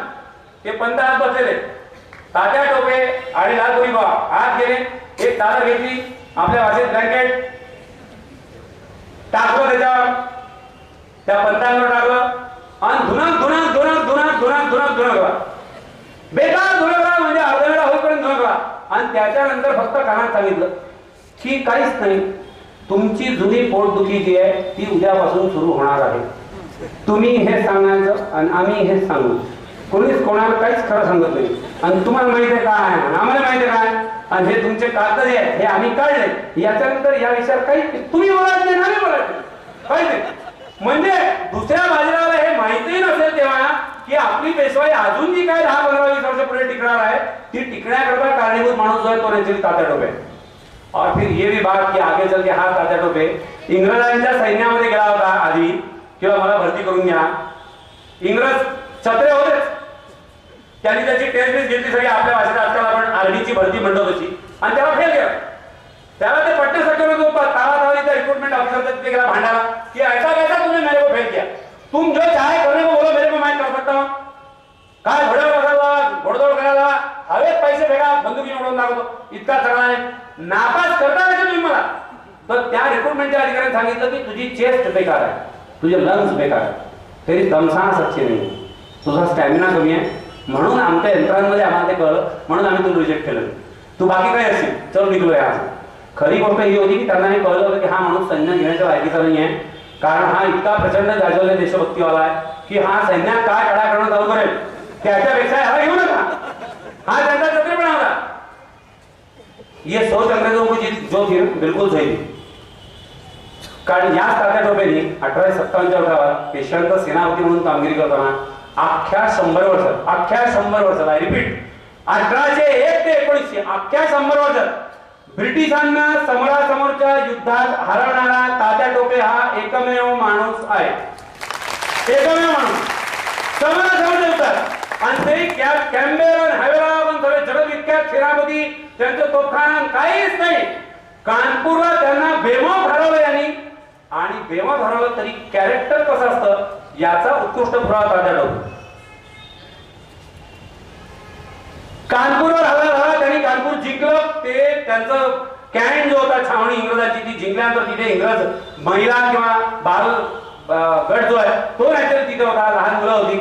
ते पंत हात बसलेले तात्या टोपे आणि लालपुरी बाबा हात गेले एक चादर घेतली आपल्या भाषेत ब्लँकेट टाकलं त्याच्यावर त्या पंतांवर टाकलं आणि धुणक धुणक धुणक धुणक धुणक धुणक धुणक बेकार धुणकला म्हणजे अर्धा वेळा होईपर्यंत धुणकला. आणि त्याच्यानंतर फक्त कानात सांगितलं की काहीच नाही, तुमची जुनी पोटदुखी जी आहे ती उद्यापासून सुरू होणार आहे. तुम्ही हे सांगायचं आणि आम्ही हे सांगू. कोणीच कोणाला काहीच खरं सांगत नाही. आणि तुम्हाला माहिती आहे काय आम्हाला माहिती आहे काय आणि हे तुमचे कागद जे आहेत हे आम्ही काढले. याच्यानंतर या विषयावर काही तुम्ही बोलायचं नाही आम्ही बोलायचं काही नाही. म्हणजे दुसऱ्या बाजूला हे माहितीही नसेल तेव्हा की आपली पेशवाई अजून जी काय 10-15-20 वर्ष पुढे टिकणार आहे ती टिकण्याकरता कारणीभूत माणूस जो आहे तो म्हणजे तात्या टोपे. और फिर ये भी बात की आगे चल के हा तात्या टोपे इंग्रजांच्या सैन्यामध्ये गेला होता आधी किंवा मला भरती करून घ्या. इंग्रज छत्रे होतेच. त्यांनी त्याची टेस्ट घेतली सगळी आपल्या भाषेत आजकाल आपण आर्मीची भरती म्हणतो तशी आणि त्याला फेल केला. त्याला ते पट्टे तावातावरीचा रिक्रूटमेंट ऑफिसर तिथे गेला भांडायला कि ऐसा कैसा तुमने मेरे को फेल किया, तुम जो चाहे करने को बोलो मेरे को मैं कर सकता हूं. काय घोड्यावर बसायला घोडदौड करायला हवेत पैसे भेगा बंदुकीने उडवून दाखवतो इतका चांगला आहे. नापास करता का तुम्ही मला. तर त्या रिक्रूटमेंटच्या अधिकाऱ्याने सांगितलं की तुझी चेस्ट बेकार आहे, तुझे लंग्स बेकार आहे, तेरी दमसाना सच्ची नाही, तुझा स्टॅमिना कमी आहे. म्हणून आमच्या यंत्रांमध्ये आम्हाला ते कळलं म्हणून आम्ही तुला रिजेक्ट केलं. तू बाकी काय असशील चल निघलो या. खरी गोष्ट ही होती की त्यांना हे कळलं होतं की हा माणूस सैन्य घेण्याच्या लायकीचा नाही आहे. कारण हा इतका प्रचंड गाजवले देशभक्तीवाला आहे की हा सैन्यात काय कडा करणं चालू करेल त्याच्यापेक्षा ह्याला घेऊ नका. हा त्यांचा छत्रीपणा होता. ये सोच अंग्रेजों को जो थी बिल्कुल सही थी. कारण याच तात्या टोपेनी 1857च्या उठावात पेशव्यांचा सेनापती म्हणून कामगिरी करताना अख्ख्या 100 वर्षात आय रिपीट 1801 ते 1900 अख्ख्या 100 वर्षात ब्रिटिशांना समोरासमोरच्या युद्धात हरवणारा तात्या टोपे हा एकमेव माणूस आहे. एकमेव माणूस समोरासमोरच्या युद्धात. आणि ते कॅम्बेल हैदराबाद सगळे जगविख्यात सेनापती त्यांचं तोफखाना काहीच नाही. कानपूरला त्यांना बेमौत हरवलं यांनी आणि बेमौत हरवलं तरी कॅरेक्टर कसं असतं याचा उत्कृष्ट पुरावा तात्या टोपे. कानपूरवर हल्ला झाला त्यांनी कानपूर जिंकलं. ते त्यांचं कॅन्ट जो होता छावणी इंग्रजांची ती जिंकल्यानंतर तिथे इंग्रज महिला किंवा बाल गट जो आहे तो नॅचरल तिथे होता. लहान मुलं होती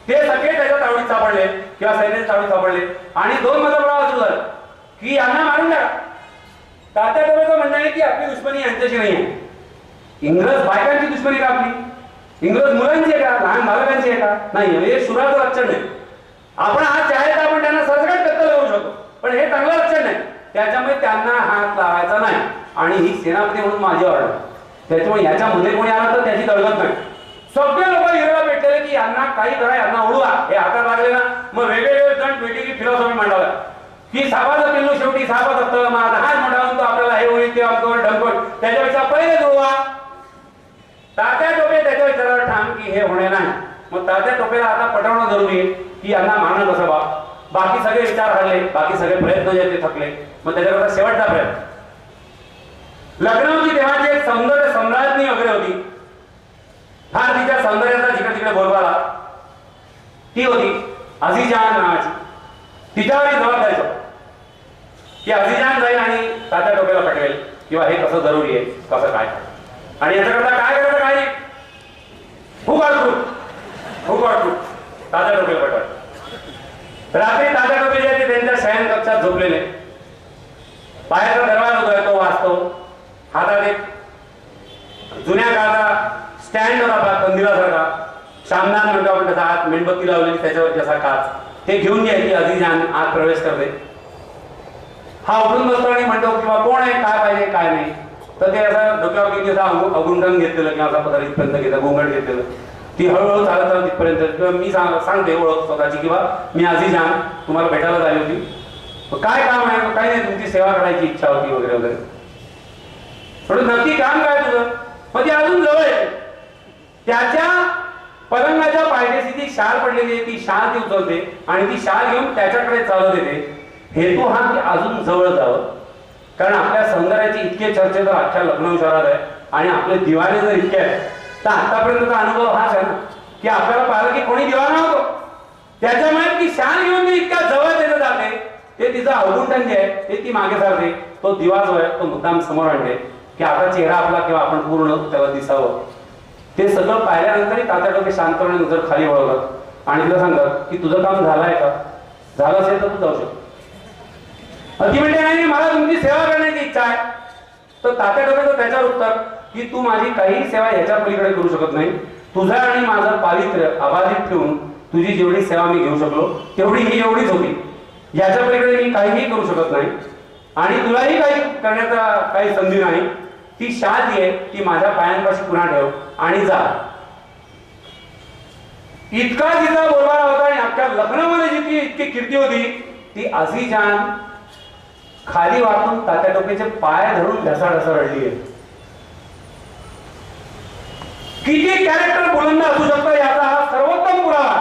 ते सगळे त्याच्या तावडीत सापडले किंवा सैन्याच्या तावडीत सापडले आणि दोन मध्ये प्रवास सुरू झाला की यांना मारून टाका. तात्या टोपेचं म्हणणं आहे की आपली दुश्मनी यांच्याशी नाही आहे. इंग्रज बायकांची दुश्मनी का आपली, इंग्रज मुलांची आहे का, लहान बालकांची आहे का नाही. हे सुराचं लक्षण नाही. आपण आज चाहे तर आपण त्यांना सरसकट कत्तल करू शकतो पण हे चांगलं लक्षण नाही. त्याच्यामुळे त्यांना हात लावायचा नाही. आणि ही सेनापती म्हणून माझी ऑर्डर. त्याच्यामुळे याच्यामध्ये कोणी आला तर त्याची तळगत नाही. सगळे लोक हिरोला भेटले की यांना काही करा यांना उडवा. हे हातात लागले ना मग वेगवेगळे जण वेगवेगळी फिलॉसॉफी मांडवला की सापाचं पिल्लू शेवटी सापच असतं. मग आता हाच मोठा म्हणतो आपल्याला हे होईल ते आमच्यावर ढंकवट त्याच्यापेक्षा पहिले उडवा. तात्या टोपे त्याच्या विचारावर ठाम की हे होणे नाही. मग तात्या टोपेला आता पटवणं जरुरी आहे की यांना मारणं कसं बा. बाकी सगळे विचार हरले, बाकी सगळे प्रयत्न जे ते थकले. मग त्याच्याकरता शेवटचा प्रयत्न लखनौची तेव्हाची एक सौंदर्य सम्राज्ञी वगैरे होती. फार तिच्या सौंदर्याचा जिकडे तिकडे बोलवाला ती होती अझीजान नावाची. तिच्यावर जबाबदारी की अझीजान जाईल आणि तात्या टोपेला पटवेल किंवा हे कसं जरुरी आहे कसं काय आणि याच्याकरता काय करायचं काय नाही. खूप अडकूट तात्या टोपेला पटवायचं. रात्री तात्या टोपे जे त्यांच्या शयन कक्षात झोपलेले बाहेरचा दरवाजा होतोय तो वाचतो. हातात एक जुन्या काळाचा स्टँड होता कंदिलासारखा शामदान म्हणतो आपण त्याचा हात मेणबत्ती लावलेली त्याच्यावर जसा काच ते घेऊन घ्यायची. अझीजान आत प्रवेश करते. हा उठून बसतो आणि म्हणतो किंवा कोण आहे काय पाहिजे काय नाही. तर ते असं डोक्यावर किती अगुंठन घेतलेलं किंवा असा पदार्थ इथपर्यंत घेतलं घोंगड घेतलेलं. ती हळूहळू चालत तिथपर्यंत किंवा मी सांगते ओळख स्वतःची किंवा मी अझीजान तुम्हाला भेटायला झाली होती. काय काम आहे काही नाही तुमची सेवा करायची इच्छा होती वगैरे वगैरे. थोडं नक्की काम काय तुझं. मग ती अजून जवळ आहे त्याच्या पलंगाच्या पायथ्याशी जी शाल पडलेली आहे ती शाल ती उचलते आणि ती शाल घेऊन त्याच्याकडे चालत येते. हेतू हा की अजून जवळ जावं, कारण आपल्या सौंदर्याची इतके चर्चे तर अख्ख्या लग्न विचारात आहे आणि आपले दिवाने जर इतके आहेत तर आतापर्यंतचा अनुभव हाच आहे ना की आपल्याला पाहिलं की कोणी दिवाना होतो. त्याच्यामुळे ती शाल घेऊन ती इतक्या जवळ त्याचं जाते, ते तिचं अवगुंठन जे आहे ते ती मागे सारते. तो दिवा जो आहे तो मुद्दाम समोर आणते की आपला चेहरा आपला किंवा आपण पूर्ण त्याला दिसावं. ते सगळं पाहिल्यानंतरही तात्या डोके शांतपणे नजर खाली वळवतात आणि तिला सांगतात की तुझं काम झालंय का, झालं असेल तर तू जाऊ शकतो. ती म्हणते नाही मला तुमची सेवा करण्याची इच्छा आहे. तर तात्या डोक्याचं त्याच्यावर उत्तर की तू माझी काही सेवा याच्या पलीकडे करू शकत नाही. तुझं आणि माझं पावित्र्य अबाधित ठेवून तुझी जेवढी सेवा मी घेऊ शकलो तेवढी ही एवढीच होती. याच्या पलीकडे मी काहीही करू शकत नाही आणि तुलाही काही करण्याचा काही संधी नाही. ती शाल जी आहे ती माझ्या पायांपाशी पुन्हा ठेव आणि जा. इतका तिचा बोलवारा होता आणि अख्ख्या लग्नामध्ये जितकी इतकी कीर्ती होती ती अझीजान खाली वाकून तात्या टोपेचे पाय धरून ढसाढसा रडली आहे. किती कॅरेक्टर बुलंद असू शकतं याचा हा सर्वोत्तम पुरावा.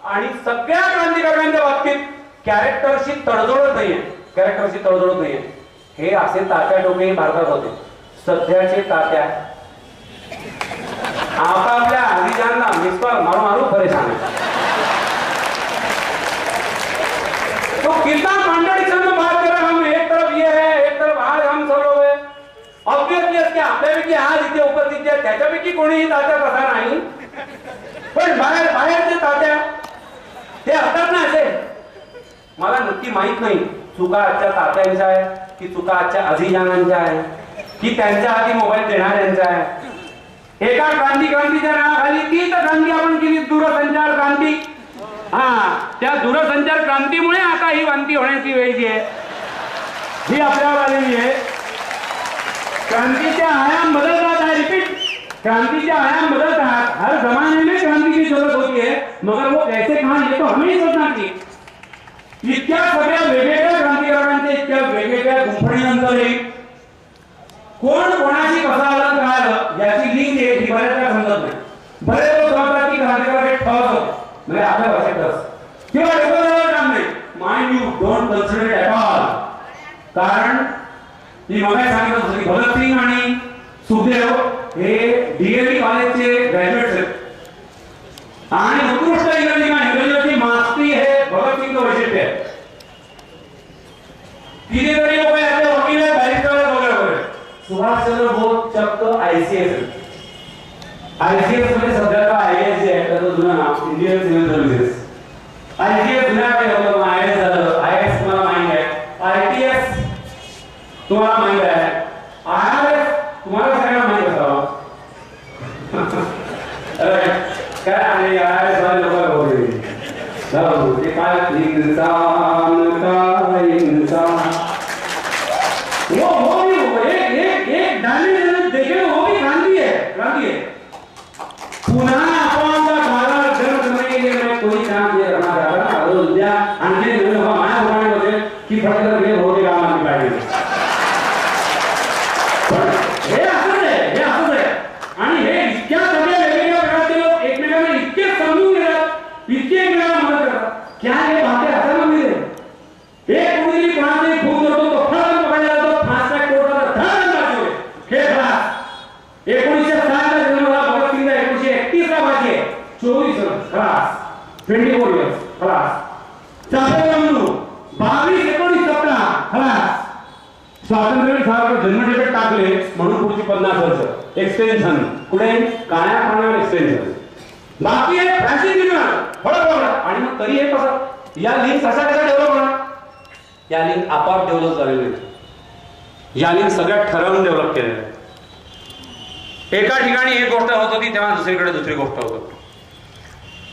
आणि सगळ्या क्रांतिकारकांच्या बाबतीत कॅरेक्टरशी तडजोडच नाहीये, कॅरेक्टरशी तडजोडच नाहीये. हे असे तात्या टोपे भारतात होते. सध्याचे तात्या आपापल्या अझीजानला मिसकॉल मारू मारू परेशान आहे. तो कितना कॉन्ट्रडिक्शन में बात कर रहा है. हम एक तरफ ये है, एक तरफ आज हम सब लोग है. ऑब्वियसली असते आपल्यापैकी आज इथे उपस्थित आहे त्याच्यापैकी कोणीही तात्या तसा नाही, पण बाहेरचे तात्या ते असतात ना असे. मला नक्की माहित नाही चुका आजच्या तात्यांच्या आहे की चुका आजच्या अझीजानांच्या आहे की त्यांच्या हाती मोबाईल देणाऱ्यांच्या आहे. एका क्रांतीच्या नावाखाली तीच क्रांती आपण केली, दूरसंचार क्रांती. हा, त्या दूरसंचार क्रांतीमुळे आता ही क्रांती होण्याची वेळ जी आहे ही आपल्यावर आलेली आहे. क्रांतीचे आयाम बदलतात आहे. रिपीट, क्रांतीचे आयाम बदलतात. हर जमाने में क्रांति की जरूरत होती है, मगर वो कैसे कहां ये तो हमें ही सोचना चाहिए. इतक्या सगळ्या वेगवेगळ्या क्रांतिकारकांचे इतक्या वेगवेगळ्या गुंफणीनंतरही कोण कोणाशी कसा अलग राहिलं याची लिंक आहे ही बऱ्याच वेळा समजत नाही. बरेच लोक समजतात की क्रांतिकारक हे ठस होते म्हणजे आपल्या भाषेत ठस किंवा डोकं काम नाही. Mind you don't consider it at all. कारण मी मगाशी सांगितलं होतं की भगतसिंग आणि सुखदेव हे डीएवी कॉलेजचे ग्रॅज्युएट्स आहेत आणि उत्कृष्ट इंग्रजी मास्ती हे भगतसिंगचं वैशिष्ट्य आहे. कितीतरी लोक याचे वकील आहेत, बॅरिस्टर वगैरे वगैरे. सुभाषचंद्र बोस चक्क आयसीएस मध्ये सध्याचा आयएएस जे आहे त्याचं जुनं नाव इंडियन सिव्हिल सर्व्हिसेस. आयसीएस जुन्या काही होतं, आयएएस झालं. आयएएस तुम्हाला माहिती आहे, आयटीएस तुम्हाला माहिती आहे, आयआरएस तुम्हाला सगळ्यांना माहित असावं. काय आहे आयआरएस वाले लोक होते ते काय इंसान का इंसान वो भी एक डायमेंशन देखे वो भी क्रांति है. पुन्हा आपण भारत जन्म करने के लिए मैं कोई काम ये करना चाह रहा हूं. अयोध्या आणखी माया प्रमाणे होते की फक्त हे होते काम आपली पाहिजे. हे असंच आहे आणि हे इतक्या सगळ्या वेगवेगळ्या प्रकारचे लोक एकमेकांना इतके समजून घेतात, इतके एकमेकांना मदत करतात. क्या हे बातें हाताला मिळते. एक मुलगी कोणाची खून करतो तो फळकन पकडला जातो, 5 लाख कोर्टाचा धन वाचवले. हे खलास. 1960 ला जन्मला भगतसिंगचा 1931 ला फाशी आहे. 24 वर्ष खलास. 24 इयर्स खलास. चापेगावनो 22/1917 खलास. स्वातंत्र्य साहेब जन्मठेपेत टाकले म्हणून पुढची 50 वर्ष एक्सटेन्शन. कुठे काळ्या पाण्यावर एक्सटेन्शन. बाकी आहे फॅशन आणि मग तरी हे कसं या लिंक कशा डेव्हलप होणार. या लिंक आपोआप डेव्हलप झालेले नाही. या लिंक सगळ्यात ठरवून डेव्हलप केलेल्या आहेत. एका ठिकाणी एक गोष्ट होत होती तेव्हा दुसरीकडे दुसरी गोष्ट होत होती.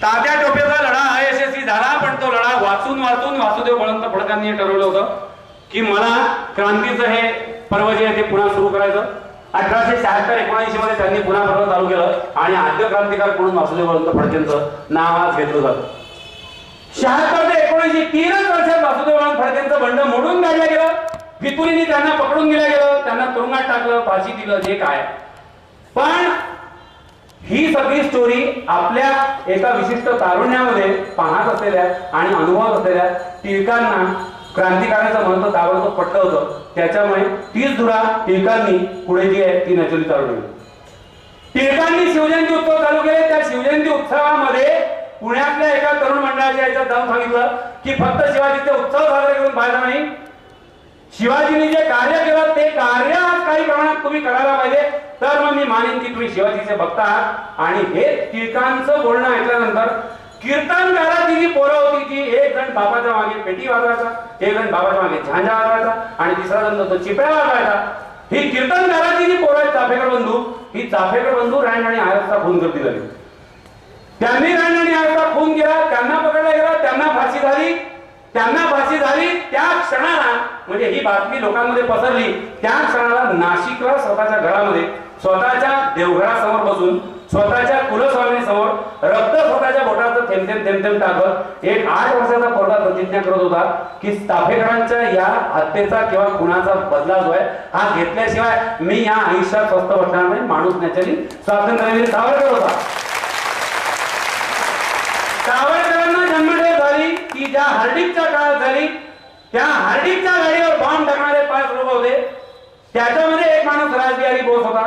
तात्या टोपेचा लढा अयशस्वी झाला, पण तो लढा वाचून वासुदेव बळवंत फडकांनी ठरवलं होतं की मला क्रांतीचं हे पर्व जे आहे ते पुन्हा सुरू करायचं. 1876-79 मध्ये त्यांनी पुन्हा पर्व चालू केलं आणि आद्य क्रांतिकार म्हणून वासुदेव बळवंत फडकेंचं नाव आज घेतलं जातं. 76 ते 79 3 वर्षात वासुदेव बळवंत फडकेंचं बंड मोडून काढलं गेलं. वितुरींनी त्यांना पकडून दिलं गेलं, त्यांना तुरुंगात टाकलं, फाशी दिलं, जे काय. पण ही सगळी स्टोरी आपल्या एका विशिष्ट तारुण्यामध्ये पाहत असलेल्या आणि अनुभवत असलेल्या टिळकांना क्रांतिकारकाचं महत्व ताबडतोब पटलं होतं. त्याच्यामुळे तीच धुरा टिळकांनी पुढे जी आहे ती नॅचरली चालू केली. टिळकांनी शिवजयंती उत्सव चालू केले. त्या शिवजयंती उत्सवामध्ये पुण्यातल्या एका तरुण मंडळाच्या याच्यात जाऊन सांगितलं की फक्त शिवाजीचे उत्सव साजरे करून फायदा नाही, शिवाजींनी जे कार्य केलं ते कार्य काही प्रमाणात तुम्ही करायला पाहिजे, तर मग मी मानेन की तुम्ही शिवाजीचे भक्त आहात. आणि हे टिळकांचं बोलणं ऐकल्यानंतर कीर्तनकाराची जी पोरं होती ती एक जण बाबाच्या मागे पेटी वाजवायचा, एक जण बाबाच्या मागे झांजा वाजवायचा आणि तिसरा जण तो चिपळ्या वाजवायचा. ही कीर्तनकाराची जी पोरं आहेत चाफेकर बंधू, ही चाफेकर बंधू रँड आणि आयसचा खून करती झाली. त्यांनी रँड आणि आयसचा खून केला, त्यांना पकडला गेला, त्यांना फाशी झाली. त्यांना फाशी झाली त्या क्षणाला म्हणजे ही बातमी लोकांमध्ये पसरली. त्या क्षणाला नाशिकला स्वतःच्या घरामध्ये स्वतःच्या देवघरासमोर बसून स्वतःच्या कुलस्वामिनीसमोर रक्त स्वतःच्या बोटाचं थेंब थेंब थेंब थेंब टाकत एक 8 वर्षाचा पोरगा प्रतिज्ञा करत होता की चाफेकरांच्या या हत्येचा किंवा खुनाचा बदला जो आहे हा घेतल्याशिवाय मी या आयुष्यात स्वस्थ बसणार नाही. माणूस नॅचरली स्वातंत्र्यवीर सावरकर होता. सावरकरांना जन्मठेप झाली ती ज्या हार्दिकच्या काळात झाली. त्या हार्दिकच्या गाडीवर बॉम्ब टाकणारे 5 लोक होते. त्याच्यामध्ये एक माणूस रासबिहारी बोस होता.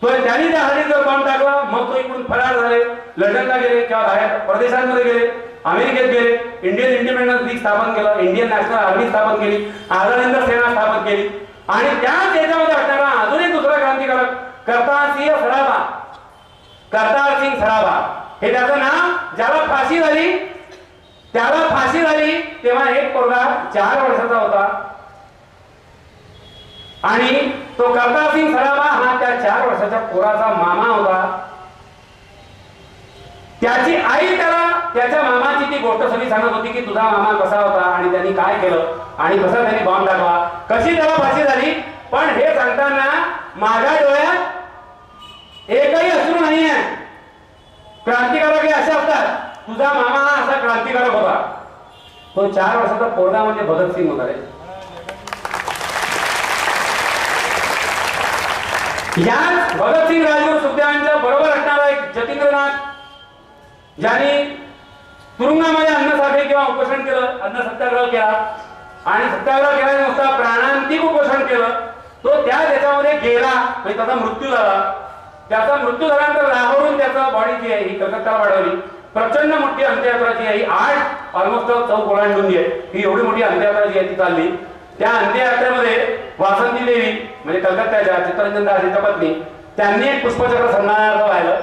तो त्यांनी त्या हार्दिकवर बॉम्ब टाकला. मग तो इकडून फरार झाले, लंडनला गेले किंवा बाहेर परदेशांमध्ये गेले, अमेरिकेत गेले, इंडियन इंडिपेंडन्स लीग स्थापन केलं, इंडियन नॅशनल आर्मी स्थापन केली, आझाद सेना स्थापन केली. आणि त्याच याच्यामध्ये असणारा अजून एक दुसरा क्रांतिकारक करतारसिंह सराभा, करतारसिंग सराभा हे त्याचं नाव. ज्याला फाशी झाली त्याला फाशी झाली तेव्हा एक पोरगा 4 वर्षाचा होता आणि तो करतारसिंग सराभा हा त्या 4 वर्षाच्या पोराचा मामा होता. त्याची आई त्याला त्याच्या मामाची ती गोष्ट सगळी सांगत होती की तुझा मामा कसा होता आणि त्यांनी काय केलं आणि कसा त्यांनी बॉम्ब टाकला, कशी त्याला फाशी झाली. पण हे सांगताना माझ्या डोळ्यात एकही अश्रू नाही आहे. क्रांतिकारक हे असे असतात. तुझा मामा हा असा क्रांतिकारक होता. तो 4 वर्षाचा पोरगा म्हणजे भगतसिंग होता रे. याच भगतसिंग राजगुरू सुखदेवांच्या बरोबर असणारा एक जतींद्रनाथ ज्यांनी तुरुंगामध्ये अन्नसाखळी किंवा उपोषण केलं, अन्न सत्याग्रह केला आणि सत्याग्रह केल्याने नुसता प्राणांतिक उपोषण केलं. तो त्या देशामध्ये गेला म्हणजे त्याचा मृत्यू झाला. त्याचा मृत्यू झाल्यानंतर लाहोरून त्याचा बॉडी जी आहे ही कलकत्ताला वाढवली. प्रचंड मोठी अंत्ययात्रा जी आहे ही 8 ऑलमोस्ट चौक ओलांडून आहे ही एवढी मोठी अंत्ययात्रा जी आहे ती चालली. त्या अंत्ययात्रेमध्ये वासंती देवी म्हणजे कलकत्त्याच्या चित्तरंजन दास यांच्या पत्नी त्यांनी एक पुष्पचक्र सन्मानार्थ वाहिलं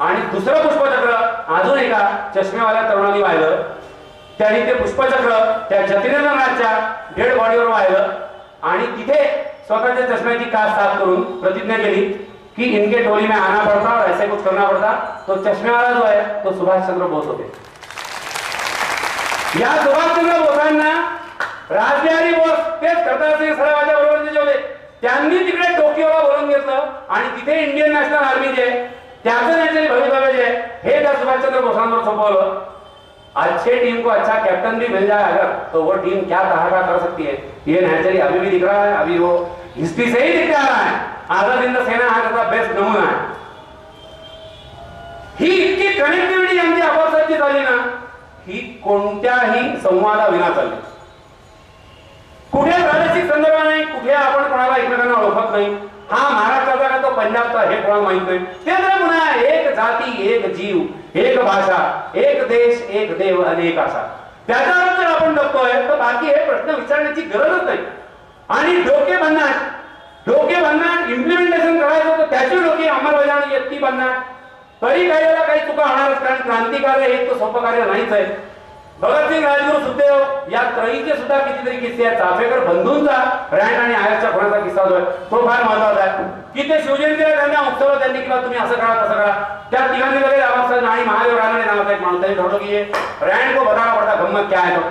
आणि दुसरं पुष्पचक्र अजून एका चष्मेवाल्या तरुणाने वाहिलं. त्यांनी ते पुष्पचक्र त्या जतींद्रनाथच्या डेड बॉडीवर वाहिलं आणि तिथे स्वतःच्या चष्म्याची काच साफ करून प्रतिज्ञा केली कि इनके टोली में आना पड़ता और ऐसे कुछ करना पड़ता. तो चष्मेवाला जो है तो सुभाषचंद्र बोस होते. या सुभाषचंद्र बोसांना रासबिहारी बोस तेच करतारसिंग सराभाच्या बरोबरचे जे होते त्यांनी तिकडे टोकियोला बोलवून घेतलं आणि तिथे इंडियन नॅशनल आर्मी जे त्याचं नॅचरली भवितव्य जे हे त्या सुभाषचंद्र बोसांवर सोपवलं. अच्छे टीम को अच्छा कैप्टन भी मिल जाए अगर तो वो टीम क्या तहलका कर सकती है. ये नॅचरली अभी भी दिख रहा है, अभी वो हिस्ट्री से ही दिखते आ रहा है. आझाद हिंद सेना हा त्याचा बेस्ट नमुना आहे. ही इतकी कनेक्टिव्हिटी यांची आपापसातची झाली ना ही कोणत्याही संवादाविना चालली. कुठे प्रादेशिक संदर्भ नाही, कुठे आपण कोणाला एकमेकांना ओळखत नाही. हा महाराष्ट्राचा का तो पंजाबचा हे कोणाला माहित नाही. ते तर पुन्हा एक जाती एक जीव एक भाषा एक देश एक देव अनेक आशा त्याच्यावर जर आपण बघतोय तर बाकी हे प्रश्न विचारण्याची गरजच नाही. आणि डोके भन्नाट इम्प्लिमेंटेशन करायचं तर त्याची डोके अंमलबजावणी येते भन्नाट तरी काही काही चुका होणारच. कारण क्रांतिकार्य हे तो सोपं कार्य नाहीच आहे. भगतसिंग राजगुरू सुखदेव या त्रयीचे सुद्धा कितीतरी किस्से आहेत. चाफेकर बंधूंचा रँड आणि आयरच्या खुनाचा किस्सा जो आहे तो फार महत्वाचा आहे की ते शिवजयंतीला त्यांना उत्सव त्यांनी किंवा तुम्ही असं करा तसं करा. त्या तिघांनी लगेच आवाज आणि महादेव रानडे नावाचा एक माणूस त्यांनी ठरवलं की रँड को बताना पडता गंमत क्या आहे. तो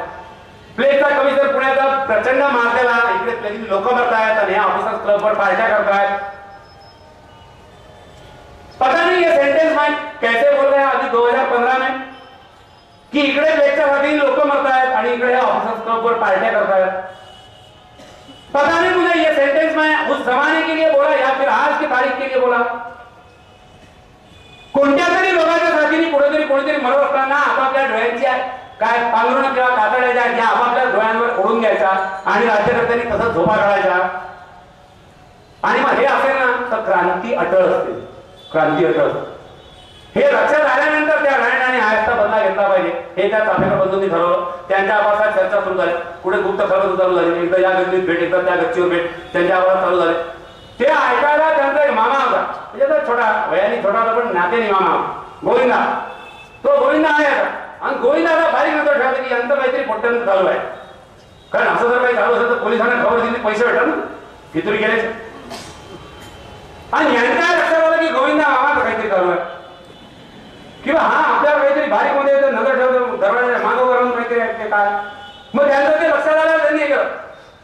प्लेचा कमिशनर पुण्याचा प्रचंड मारलेला इकडे प्लेची लोक मरतायत आणि ऑफिसर्स क्लबवर पार्ट्या करतायत. पता नहीं ये सेंटेंस मैं कैसे बोल रहे हैं अभी 2015 में कि इकडे प्लेच्या साठी लोक मरतायत आणि इकडे ऑफिसर्स क्लबवर पार्ट्या करतायत. पता नहीं मुझे ये सेंटेंस मैं उस जमाने के लिए बोला या फिर आज की तारीख के लिए बोला. कोणीतरी मरत असताना आपापल्या डोळ्यांची काय पांघरुण किंवा कातड्याच्या ज्या आपापल्या डोळ्यांवर ओढून घ्यायच्या आणि राज्यकर्त्यांनी तसंच झोपा काढायच्या. आणि मग हे असेल ना तर क्रांती अटळ असते, क्रांती अटळ. हे लक्षात आल्यानंतर त्या रँड आणि आयस्ता बदला घेतला पाहिजे हे त्या चाफेकर बंधूंनी ठरवलं. त्यांच्या आपासात चर्चा सुरू झाली, पुढे गुप्त खरं चालू झाली. एकदा या गल्लीत भेट, एकदा त्या गच्चीवर भेट, त्यांच्या आवाजात चालू झाले. ते ऐकायला त्यांचा एक मामा होता, म्हणजे छोटा वयाने छोटा होता पण नात्याने मामा होता, गोविंदा. तो गोविंदा आहे आता. आणि गोविंदाला बारीक नंतर ठरवलं की यांचं काहीतरी पोट्ट्यांचं चालू आहे. कारण असं जर काही चालू असेल तर पोलिसांना खबर दिली, पैसे भेटतात ना फितुरी गेले. आणि यांच्या लक्षात आलं की गोविंदा मामाचं काहीतरी चालू आहे किंवा हा आपल्याला काहीतरी बारीक मध्ये नजर ठेवतो, दरवाजा मागं करून काहीतरी ऐकते काय. मग त्यांचं ते लक्षात आलं, त्यांनी केलं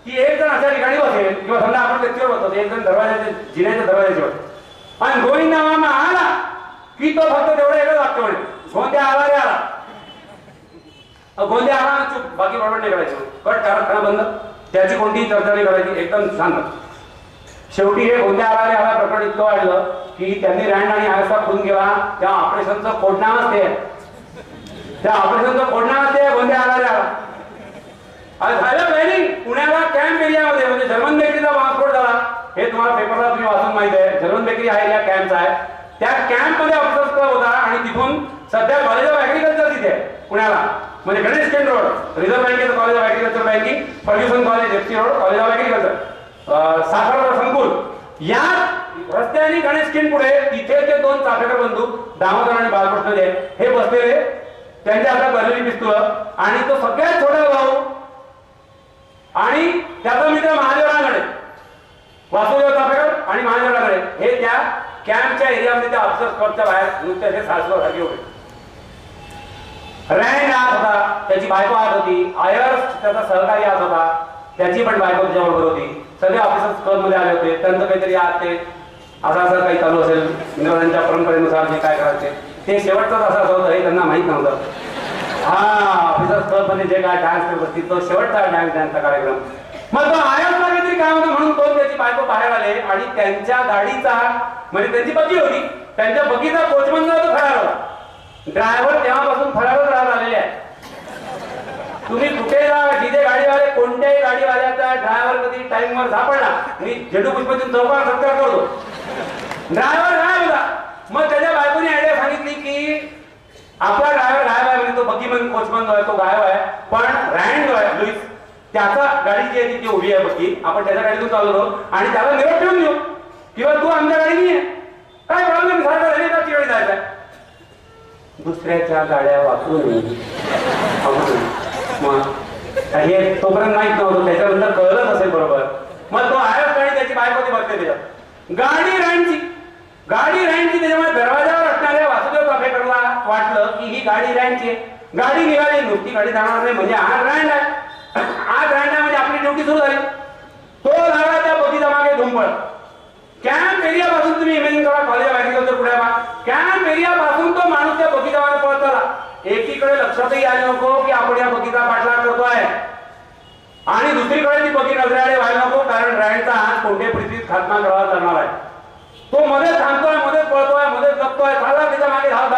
की एक जण अशा ठिकाणी बसेल किंवा समजा आपण गच्चीवर बसतो, एक जण दरवाजाच्या जिन्याच्या दरवाजाच्या बसतो. आणि गोविंदा मामा आला की तो फक्त तेवढं एकच वाक्य म्हणे, गोंद्या आला रे आला. गोंद्या आला चूप, बाकी बरोबर नाही करायचं, कट करा बंद, त्याची कोणतीही चर्चा नाही करायची, एकदम शांत. शेवटी हे गोंद्या आला रे आला प्रकरण इतकं वाढलं की त्यांनी रँड आणि आयसा खोदून गेला. त्या ऑपरेशनचं खोडणारच ते, त्या ऑपरेशनचं खोडणारच ते गोंद्या आला रे आला. झालं प्लॅनिंग पुण्याला कॅम्प एरियामध्ये, म्हणजे जर्मन बेकरीचा बॉम्बस्फोट झाला. हे तुम्हाला पेपरला तुम्ही वाचून माहिती आहे. जर्मन बेकरी आहे या कॅम्पचा आहे. त्या कॅम्प मध्ये ऑफिसर्स क्लब होता आणि तिथून सध्या कॉलेज ऑफ ऍग्रिकल्चर तिथे पुण्याला, म्हणजे गणेश केंद्र रोड, रिझर्व्ह बँकेचं college of agriculture banking, Fergusson college FC road, college of agriculture, Sakhar Sankul, या रस्त्याने गणेश केंद्र पुढे तिथे ते दोन चाफेकर बंधू दामोदर आणि बालकृष्ण हे बसलेले, त्यांच्या हातात भरलेली पिस्तूल आणि तो सगळ्यात छोटा भाऊ आणि त्याचा मित्र महादेव रानडे, वासुदेव चाफेकर आणि महादेव रानडे हे त्या कॅम्पच्या एरियामध्ये त्या ऑफिसर्स क्लबच्या बाहेर नुसते सासवसाठी होते. रँड आत होता, त्याची बायको आत होती, आयर्स त्याचा सहकारी आत होता, त्याची पण बायको त्याच्याबरोबर होती. सगळे ऑफिसर्स क्लब मध्ये आले होते. त्यांचं काहीतरी आत ते असं काही चालू असेल, इंग्रजांच्या परंपरेनुसार जे काय करायचे ते शेवटचंच असं होतं हे त्यांना माहित नव्हतं. हा ऑफिसर्स क्लब मध्ये जे काय डान्स करत असतील तो शेवटचा डान्सचा कार्यक्रम. मग तो आयर्सला काहीतरी काय होतं म्हणून तो त्याची बायको बाहेर आले आणि त्यांच्या गाडीचा, म्हणजे त्यांची बग्गी होती, त्यांच्या बग्गीचा कोचमन जो फरार होता. ड्रायव्हर तेव्हापासून फरारच राहत आलेले आहे. तुम्ही कुठे जा, जिथे गाडीवाले, कोणत्याही गाडीवाल्याचा ड्रायव्हर कधी टाइमवर सापडला, मी झेंडू पुष्पातून चौकात सत्कार करतो, ड्रायव्हर गायब होता. मग त्याच्या बायकोने आयडिया सांगितली की आपला ड्रायव्हर गायब आहे, म्हणजे तो बग्गीमन कोचमन जो आहे तो गायब आहे, पण रँड जो आहे लुईस त्याचा गाडी जी आहे ती उभी आहे बग्गी, आपण त्याच्या गाडीतून चाललो आणि त्याला निरोप ठेवून देऊ किंवा तू आमच्या गाडी आहे, काय प्रॉब्लेम सारखा वेळी जायचा. दुसऱ्याच्या गाड्या वापरून हे तोपर्यंत माहित नव्हतं, त्याच्यानंतर कळलंच असेल बरोबर. मग तो आयर्स गाडी त्याची बायको ती बघते त्याच्यात गाडी रँडची त्याच्यामुळे दरवाजावर असणाऱ्या वासुदेव चाफेकरला वाटलं की ही गाडी रँडची आहे. गाडी निघाली, नुसती गाडी जाणार नाही म्हणजे आज रँड आहे, आज रँड आहे म्हणजे आपली ड्युटी सुरू झाली. तो लागला त्या बगीच्या मागे धुंपळ. कॅम्प एरिया पासून तुम्ही इमेजिन करा, कॉलेज ऑफ ऍग्रिकल्चर पुढे कॅम्प एरिया पासून तो माणूस त्या बगीच्या मागे पळत आला. एकीकडे लक्षातही आले नको की आपण या बगीचा पाठलाग करतोय आणि दुसरीकडे ती बगी नजरेआडे व्हायला नको, कारण रँडचा आज कोणत्याही परिस्थितीत खात्मा करावा लागणार आहे. तो मध्ये थांबतोय, मध्ये पळतोय, मध्ये जपतोय, चालला त्याच्या मागे धाव.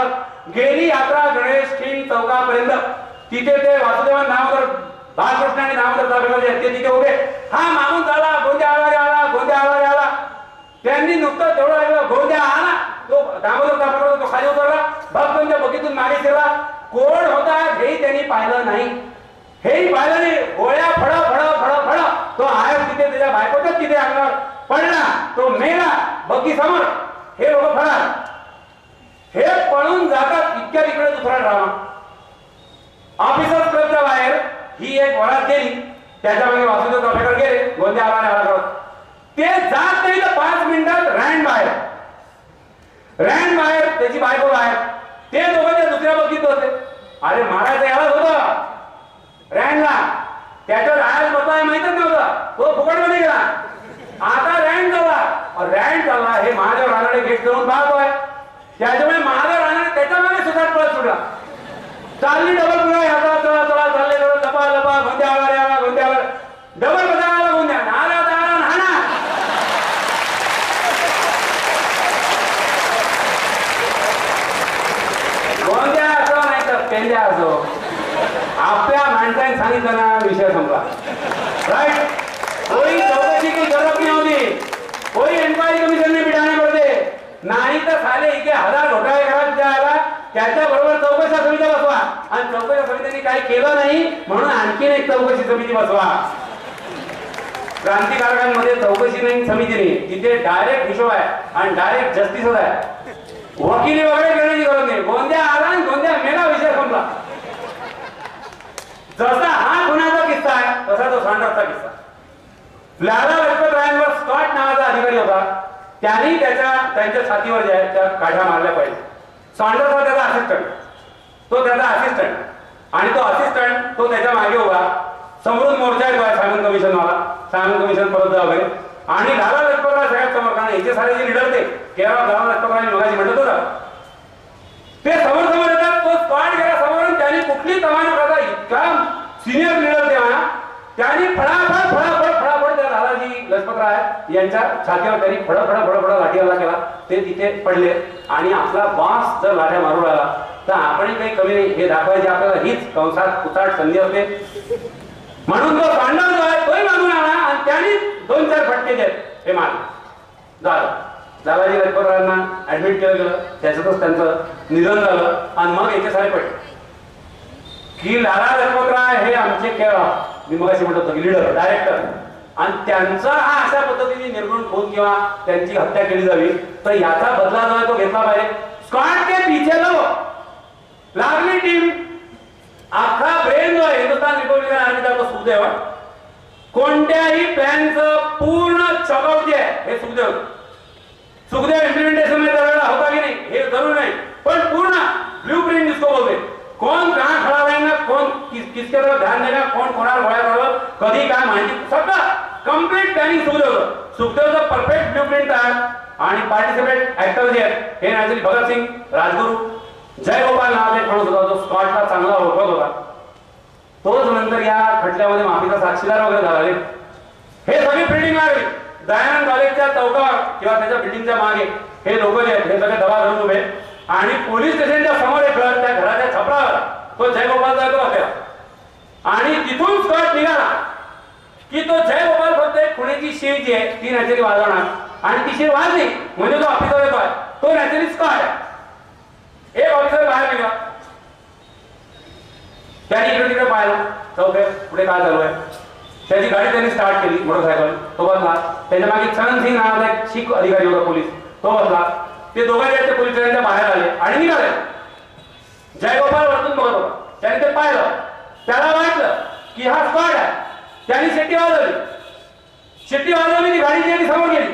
गेली यात्रा गणेश खिंड चौकापर्यंत. तिथे ते वासुदेवन दामोदर, बालकृष्ण आणि दामोदर चाफेकर ते तिथे उभे. हा मागून झाला, गोंद्या आला रे आला, गोंद्या आला रे आला. त्यांनी नुकतं तेवढं ऐकलं, गोंद्या आला. तो दामोदर चाफेकर तो खाली उतरला, भक्तांच्या बगीतून मागे शिरला. कोण होता हेही त्यांनी पाहिलं नाही, हेही पाहिलं नाही. गोळ्या फड फड फड फड तो आयर्स तिथे त्याच्या बायकोच्याच तिथे अंगावर पडला, तो मेला बग्गी समोर. हे लोक फरार, हे पळून जातात. इतक्या तिकडे दुसरा ड्रामा. ऑफिसर्स क्लबच्या बाहेर ही एक वरात गेली, त्याच्या मागे वासुदेव चाफेकर गेले, गोंद्या आला करत. ते जात नाही तर 5 मिनिटात रँड बाहेर, त्याची बायको बाहेर. ते दोघं त्या दुसऱ्या बघित होते. अरे मारायचं यालाच होतं रँडला, त्याच्यावर आयर्स बसलाय माहितच नव्हतं, तो फुकटमध्ये गेला. आता रँड चालला, हे महादेव रानडे गेट करून पाहतोय. त्याच्यामुळे महादेव रानडे त्याच्यामध्ये सुधार पळत सुटला. चालली डबल पुन्हा याचा चला चला चालले लपा लपा, गोंद्या आला रे आला, गोंद्या आला, डबल कसा आला गोंद्या, नाला तारा नाना. गोंद्या मेंढ्या असो, आपल्या माणसाने सांगितलं ना विषय संपला. राइट. कोई चौकशी की जरूरत नहीं होती, कोई इंक्वायरी कमीशन में बिठाने पड़ते नाही. तर साले इथे हजार घोटाळे करत जायला त्याच्या बरोबर चौकशा समिती बसवा आणि चौकशा समितीने काही केलं नाही म्हणून आणखीन एक चौकशी समिती बसवा. क्रांतिकारकांमध्ये चौकशी नाही, समिती नाही, तिथे डायरेक्ट हिशोब आहे आणि डायरेक्ट जस्टिस आहे. वकिली वगैरे करण्याची गरज नाही. गोंद्या आला आणि गोंद्या मेला, विषय संपला. जसा हा गुन्ह्याचा किस्सा आहे तसा तो सँडर्सचा किस्सा. लाला लजपत रायांवर स्कॉट नावाचा अधिकारी होता. त्यांनी त्यांच्या छातीवर ज्या त्या काठ्या मारल्या पाहिजे. सँडर्स हा त्याचा असिस्टंट, तो त्याचा असिस्टंट आणि तो असिस्टंट तो त्याच्या मागे उभा. समोरून मोर्चा येतो आहे सायमन कमिशन वाला, सायमन कमिशन परत जा वगैरे. आणि लाला लजपत राय सगळ्यात समोर, कारण याचे सारे जे लीडर ते केरळ लाला लजपत राय मगाशी म्हणत होता ते समोर समोर येतात. तो स्कॉट गेला समोरून, त्यांनी कुठली कमानी करता इतका सिनियर लीडर तेव्हा त्यांनी फळाफळ फळाफळ फळाफळ त्या लालाजी लजपत राय यांच्या छातीवर त्यांनी फळफळ लाठी हल्ला केला. ते तिथे पडले आणि आपला बॉस जर लाठ्या मारू लागला तर आपण काही कमी नाही हे दाखवायची आपल्याला हीच कंसात कुचाट संधी असते. म्हणून तो पांडव जो आहे तोही मागून आला आणि त्यांनी 2-4 फटके देत हे मारले. झालं. लालाजी लजपत रायांना ऍडमिट केलं गेलं, त्याच्यातच त्यांचं निधन झालं. आणि मग याचे सारे पडले की लाला लजपत राय हे आमचे केरळ, मी मगाशी म्हणत होतो की लीडर, डायरेक्टर, आणि त्यांचा हा अशा पद्धतीने निर्गुण खून किंवा त्यांची हत्या केली जावी तर याचा बदला जो आहे तो घेतला पाहिजे. स्कॉट के पीछे लो लागली टीम, अख्खा ब्रेन जो आहे हिंदुस्थान रिपब्लिकन आर्मीचा तो सुखदेव, कोणत्याही प्लॅनचं पूर्ण चॉकआउट जे आहे हे सुखदेव. सुखदेव इम्प्लिमेंटेशन मध्ये दरवेळेला होता की नाही हे जरूर नाही, पण पूर्ण ब्लूप्रिंट जिसको बोलते, कौन कहां खड़ा रहेगा, कौन किसके तरफ ध्यान देगा, कौन कोणाला गोळ्या करावं, कधी काय माहिती, सगळं कंप्लीट प्लॅनिंग सुखदेवचं. सुखदेवचं परफेक्ट ब्लूप्रिंट आहे. आणि पार्टिसिपेट ऍक्टर जे आहेत हे नॅचरली भगतसिंग, राजगुरू, जयगोपाल नावाचा एक माणूस होता, तो स्कॉटला चांगला ओळखत होता. तोच नंतर या खटल्यामध्ये माफीचा साक्षीदार वगैरे झाला. हे सगळी बिल्डिंग लागली. दयानंद कॉलेजच्या चौकावर किंवा त्याच्या बिल्डिंगच्या मागे हे लोक जे आहेत हे सगळे दबा धरून उभे आणि पोलीस स्टेशनच्या समोर एक घर, त्या घराच्या छपरावर तो जयगोपाल जातो होता. आणि तिथून स्कॉट निघाला की तो जयगोपाल फक्त एक खुणेची शीळ जी आहे ती नॅचरली वाजवणार आणि ती शीळ वाजली म्हणजे तो ऑफिसर येतोय, तो नॅचरली स्कॉट आहे. एक ऑफिसर बाहेर निघाला, त्याने इकडे तिकडे पाहिलं चौकात पुढे काय चालू आहे. त्याची गाडी त्यांनी स्टार्ट केली, मोटरसायकल, तो बसला. त्याच्या मागे चरण सिंग नावाचा एक शीख अधिकारी होता पोलीस, तो बसला. ते दोघांचे पोलीस स्टेशनच्या बाहेर आले आणि निघाले. जयगोपाल वरतून बघत होता, त्याने ते पाहिलं, त्याला वाटलं की हा स्कॉट आहे. त्यांनी शिट्टी वाजवली, शिट्टी वाजवली ती गाडी त्यांनी समोर गेली.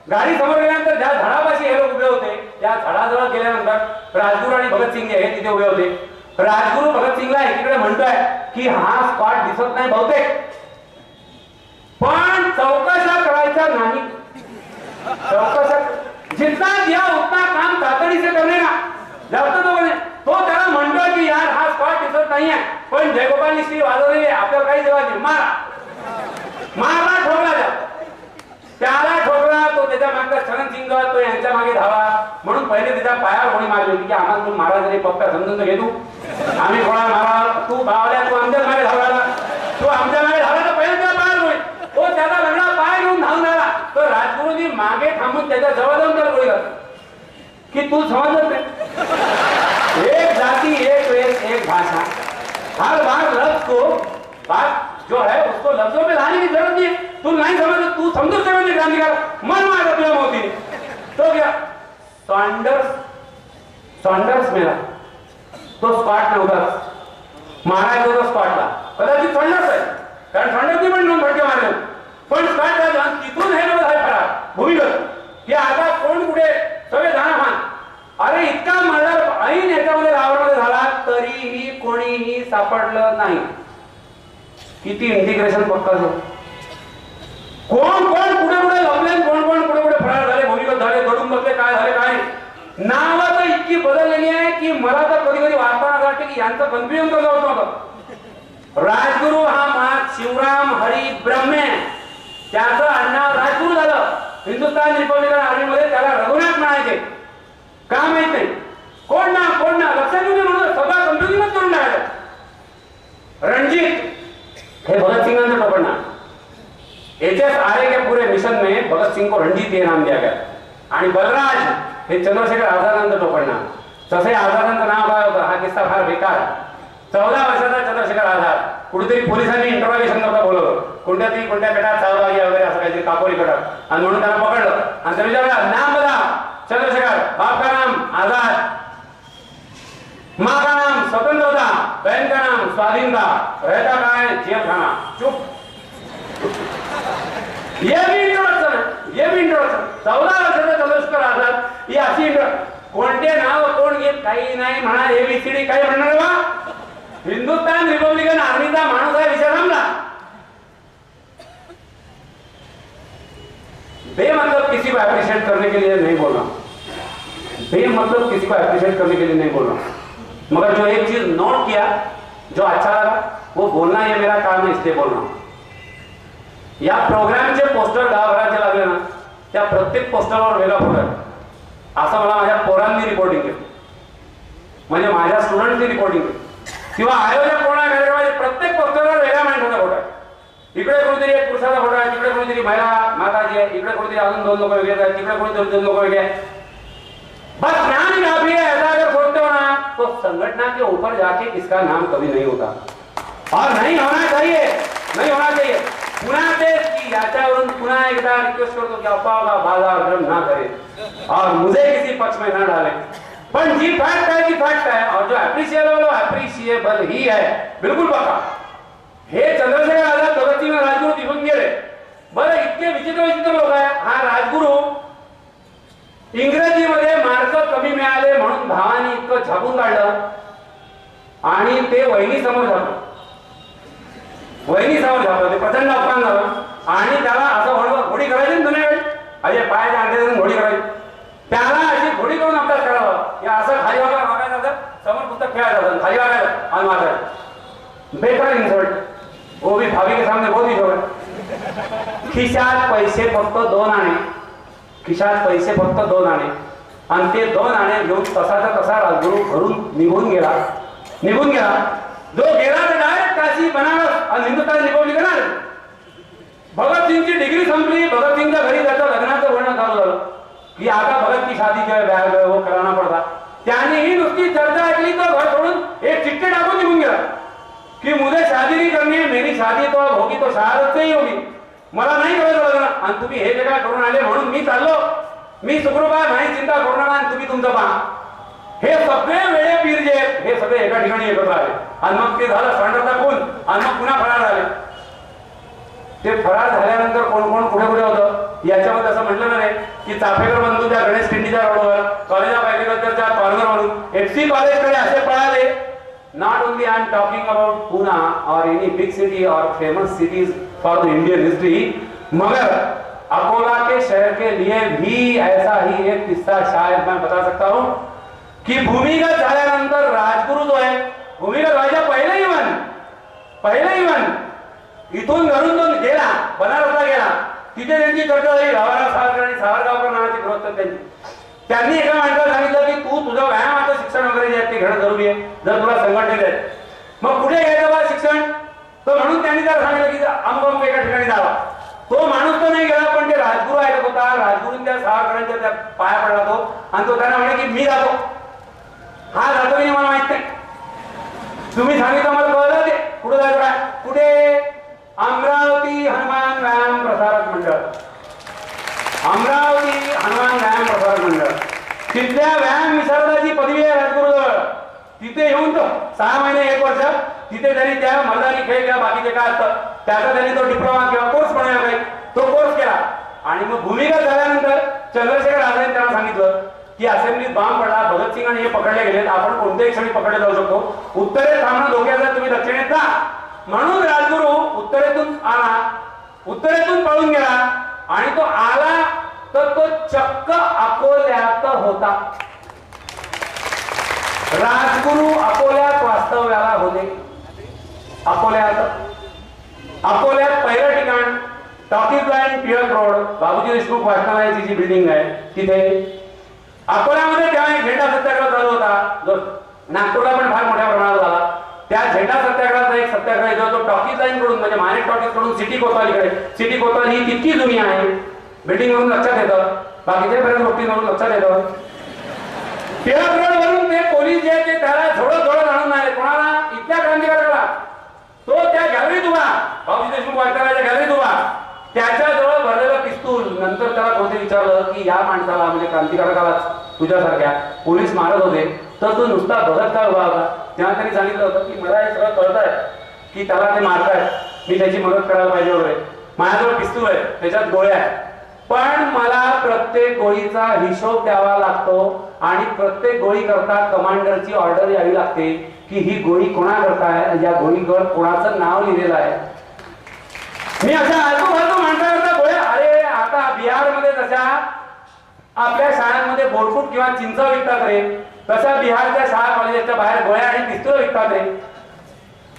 गाडी समोर गेल्यानंतर ज्या झाडापाशी हे लोक उभे होते त्या झाडाजवळ गेल्यानंतर राजगुरू आणि भगतसिंग हे तिथे उभे होते. राजगुरू भगतसिंगला एकीकडे म्हणतोय की हा स्कॉट दिसत नाही बहुतेक, पण चौकशा करायचा नाही. चौकशा जितना दिया उतना काम तातडी से करणे ना, जास्त तो त्याला म्हणतोय की यार हा स्कॉट दिसत नाहीये, पण जयगोपालनी श्री वाजवलेली आपल्याला काही देवाची मारा मारला, ठोकला. त्याला ठोकला. तो त्याच्या मागचा चरण सिंग तो यांच्या मागे धावला. म्हणून पहिले त्याच्या पायावर गोळी मारली होती की आम्हाला तू महाराज रे पप्पा समजून घे, तू आम्ही गोळा मारा, तू बावल्या, तू आमच्या मागे धावला, तू आमच्या मागे धावला. तर पहिले त्याला पायावर गोळी, तो त्याचा वेगळा पाय घेऊन धावून आला. तर राजगुरूंनी मागे थांबून त्याच्या जवळ जाऊन त्याला गोळी घातली की तू समजत नाही. एक जाति एक वेश एक भाषा, हर बार लफ्ज को बात जो है उसको लफ्जों में लाने की जरूरत नहीं है. तू नहीं समझ, तू समझो समझ क्रांतिकार मन मार तुझ्या मोदी तो क्या सॉन्डर्स मेला, तो स्कॉट नव्हता, मारायचा होता स्कॉटला. कदाचित सॉन्डर्स आहे, कारण सॉन्डर्सनी पण 2 फटके मारले, पण स्कॉट झाला. तिथून हे नव्हतं आहे फरार भूमिगत की आता कोण कुठे सगळे जाणामान. अरे इतका मर्डर ऐन याच्यामध्ये गावामध्ये झाला तरीही कोणीही सापडलं नाही. किती इंटिग्रेशन पक्का झालं, कोण कोण कुठे कुठे लपले, कोण कोण कुठे कुठे फरार झाले, भूमिगत झाले, दडून बसले, काय झाले काय. नावं तर इतकी बदललेली आहे की मला तर कधी कधी वाचताना वाटते की यांचं कन्फ्युजन कसं होत नव्हतं. राजगुरू हा महात शिवराम हरी ब्रह्मे, त्याचं आडनाव राजगुरू झालं. हिंदुस्थान रिपब्लिकन आर्मीमध्ये त्याला रघुनाथ म्हणायचे, का माहित नाही. कोण ना लक्षात येऊ म्हणून सगळं कन्फ्युजनच करून टाकलं. हे भगत सिंह का पढ़ना। HSRA के पूरे मिशन में भगत सिंह को रणजीत ये नाम दिया गया आणि बलराज हे चंद्रशेखर आझादांचा टोपणनाव। तसे आझादांचं नाव काय होतं हा किस्सा फार बेकार। 14 वर्षाचा चंद्रशेखर आझाद कुठेतरी पोलिसांनी इंटरोगेशन करता बोलवलं, कोणत्या गटात सहभागी वगैरे असं काहीतरी कापोरी गटात, आणि म्हणून त्याला पकडलं आणि त्याने विचारलं नाम बता चंद्रशेखर, बाप का नाम आझाद, माँ का नाम स्वतंत्रता, बहन का नाम स्वाधीनता, रहता कहाँ है जेल खाना। चुप। ये भी इंट्रोडक्शन है, ये भी इंट्रोडक्शन। 14 वर्षाचा चंद्रशेखर आझाद ही अशी कोणते नाव कोण घेत काही नाही म्हणा, ABCD काय म्हणणार बा, हिंदुस्तान रिपब्लिकन आर्मीचा माणूस आहे विषय समजा। बेमतलब किसी को अप्रिशिएट करने के लिए नहीं बोल रहा, बेमतलब किसी को अप्रिशिएट करने के लिए नहीं बोल रहा, मगर जो एक चीज नोट किया जो अच्छा लगा वो बोलना ये मेरा काम है, इसलिए बोल रहा हूं। या प्रोग्रामचे पोस्टर गावभराचे लागले ना, त्या प्रत्येक पोस्टरवर वेगळा फोटो आहे असं मला माझ्या पोरांनी रिपोर्टिंग केलं, म्हणजे माझ्या स्टुडंटनी रिपोर्टिंग केली किंवा आयोजक कोण आहे कार्यक्रमाचे प्रत्येक पोस्टरवर वेगळ्या माणसाचा फोटो आहे। इकडे कोणीतरी एक पुरुषाचा फोटो आहे, तिकडे कोणीतरी महिला माताजी आहे, इकडे कोणीतरी अजून 2 लोक वेगळे आहेत, तिकडे कोणीतरी 2 लोक वेगळे आहेत। बस नाम काफी है, ऐसा अगर सोचते हो ना तो संगठन के ऊपर जाके इसका नाम कभी नहीं होता और नहीं होना चाहिए, नहीं होना चाहिए। पुन्हा तेच की याच्यावरून पुन्हा एकदा रिक्वेस्ट करतो की अफवाओं का बाजार गर्म ना करे और मुझे किसी पक्ष में ना डाले, पण जी फैक्ट है की फैक्ट है और जो अप्रिशिएबल ही है बिल्कुल पक्का। हे चंद्रशेखर आझाद, भगत सिंह राजगुरू दिसून गेले। बरं इतके विचित्र लोक आहे, हा राजगुरू इंग्रजीमध्ये मार्क कमी मिळाले म्हणून भावानी इतकं छापून काढलं आणि ते वहिनी समोर झालं, वहिनी समोर झालं, ते प्रचंड अपमान झालं आणि त्याला असं म्हणलं घोडी करायची ना जुन्या वेळी, अरे पायाच्या अंड्यातून घोडी करायची, त्याला अशी घोडी करून अभ्यास करावा की असं खाली वागा मागायचं असं, समोर पुस्तक खेळायचं खाली वागायचं आणि मागायचं। बेकार इन्सल्ट, वो भी भाभी के सामने बहुत ही जोर। खिशात पैसे फक्त 2 आणे, खिशात पैसे फक्त 2 आणे आणि ते 2 आणे घेऊन तसाचा तसा राजगुरू घरून निघून गेला। जो गेला तर डायरेक्ट काशी बनारस आणि हिंदुस्थान रिपब्लिकन आले। भगत सिंगची डिग्री संपली, भगत सिंगच्या घरी त्याचं लग्नाचं वर्णन चालू झालं की आता भगत की शादी जो है वो कराना पडता। त्याने ही नुसती चर्चा ऐकली तर घर सोडून एक चिठ्ठी टाकून निघून गेला की मुझे शादी नहीं करनी है, मेरी शादी तो अब होगी तो शहादत से ही होगी, मला नाही करायचं लग्न आणि तुम्ही हे जे काय करून आले म्हणून मी चाललो, मी सुखरूप आहे, माझी चिंता करू नका आणि तुम्ही तुमचं पहा। हे सगळे वेळे पीर जे हे सगळे एका ठिकाणी एकत्र आले आणि मग ते झालं सांडता खून आणि मग पुन्हा फरार झाले। ते फरार झाल्यानंतर कोण कोण कुठे कुठे होतं याच्यामध्ये असं म्हटलं नाही की चाफेकर बंधू त्या गणेश खिंडीच्या रोडवर कॉलेज ऑफ ऍग्रीकल्चरच्या कॉर्नर वरून FC कॉलेजकडे असे पळाले। Not only I am talking about Pune or any big city or famous cities for the Indian history, मगर अकोला के शहर के लिए भी ऐसा ही एक किस्सा शायद मैं बता सकता हूँ कि भूमिगत झाल्यानंतर राजगुरू जो है भूमिगत व्हायच्या पहिले इवन इथून घरून तो गेला बनारसला गेला, तिथे त्यांची चर्चा झाली रावराव सावरकर आणि सावरगावकर नावाचे गृहस्थ त्यांनी एका माणसाला सांगितलं की तू तुझं व्यायामाचं शिक्षण वगैरे जे आहे ते घेणं जरुरी आहे जर तुला संघटनेत आहे, मग कुठे घ्यायचं बा शिक्षण, तर म्हणून त्यांनी त्याला सांगितलं की अमुक एका ठिकाणी जावा। तो माणूस तो नाही गेला पण ते राजगुरू ऐकत होता, राजगुरून त्या सावरकरांच्या त्या पाया पडला तो आणि तो त्यांना म्हणे की मी जातो, हा जातो की मला माहित नाही, तुम्ही सांगितलं मला कळलं ते कुठे जायचं काय, कुठे अमरावती हनुमान व्यायाम प्रसारक मंडळ, अमरावती हनुमान व्यायाम प्रसारक मंडळ, तिथल्या व्यायाम विशारदाची पदवी आहे राजगुरूजवळ, तिथे येऊन तो 6 महिने 1 वर्ष तिथे त्यांनी त्या मर्दानी खेळ किंवा बाकीचे काय असतं त्याचा त्यांनी तो डिप्लोमा किंवा कोर्स बनवला काही तो कोर्स केला आणि मग भूमिगत झाल्यानंतर चंद्रशेखर आझाद त्यांना सांगितलं की असेंब्लीत बॉम्ब पडला, भगत सिंग आणि हे पकडले गेलेत, आपण कोणत्याही क्षणी पकडले जाऊ शकतो, उत्तरेत थांबणं धोक्याचं, तुम्ही दक्षिणेत जा। म्हणून राजगुरू उत्तरेतून आला, उत्तरेतून पळून गेला आणि तो आला तर तो चक्क अकोल्यात होता। राजगुरू अकोल्यात वास्तव्याला होते, अकोल्यात पहिलं ठिकाण टॉकीज लाईन टिळक रोड, बाबूजी देशमुख वाचनालयाची जी बिल्डिंग आहे तिथे। अकोल्यामध्ये तेव्हा एक झेंडा सत्याग्रह चालू होता जो नागपूरला पण फार मोठ्या प्रमाणात झाला, त्या झेंडा सत्याग्रहाचा एक सत्याग्रह आहे तो टॉकीज लाईन कडून म्हणजे मानेक टॉकीज कडून सिटी कोतवालीकडे. सिटी कोतवाली ही तितकी जुनी आहे, बिल्डिंग वरून लक्षात येतं, बाकीच्या बऱ्याच गोष्टींवरून लक्षात येतं. टिळक रोड वरून ते पोलीस जे ते त्याला झोडत आणून आले कोणाला, इथल्या क्रांतिकारकाला. तो त्या गॅलरीत उभा, भाऊजी देशमुख वार्ताहराच्या गॅलरीत उभा, त्याच्याजवळ भरलेलं पिस्तूल. नंतर त्याला कोणी विचारलं की या माणसाला म्हणजे क्रांतिकारकाला तुझ्यासारख्या पोलीस मारत होते तर तू नुसता बघत का उभा होता. तेव्हा त्यांनी सांगितलं होतं की मला हे सगळं कळत आहे की त्याला ते मारतायत, मी त्याची मदत करायला पाहिजे वगैरे. माझ्याजवळ पिस्तूल आहे, त्याच्यात गोळ्या आहेत, पण मला प्रत्येक गोळीचा हिशोब द्यावा लागतो आणि प्रत्येक गोळी करता कमांडरची ऑर्डर यावी लागते की ही गोळी कोणा करताय, या गोळीवर कोणाचं नाव लिहिलेलं आहे. मी अशा आजूबाजू माणसाकरता गोळ्या. अरे आता बिहारमध्ये जशा आपल्या शाळांमध्ये बोरफूट किंवा चिंच विकतात रे, तशा बिहारच्या शाळा कॉलेजच्या बाहेर गोळ्या आणि पिस्तूल विकतात रे.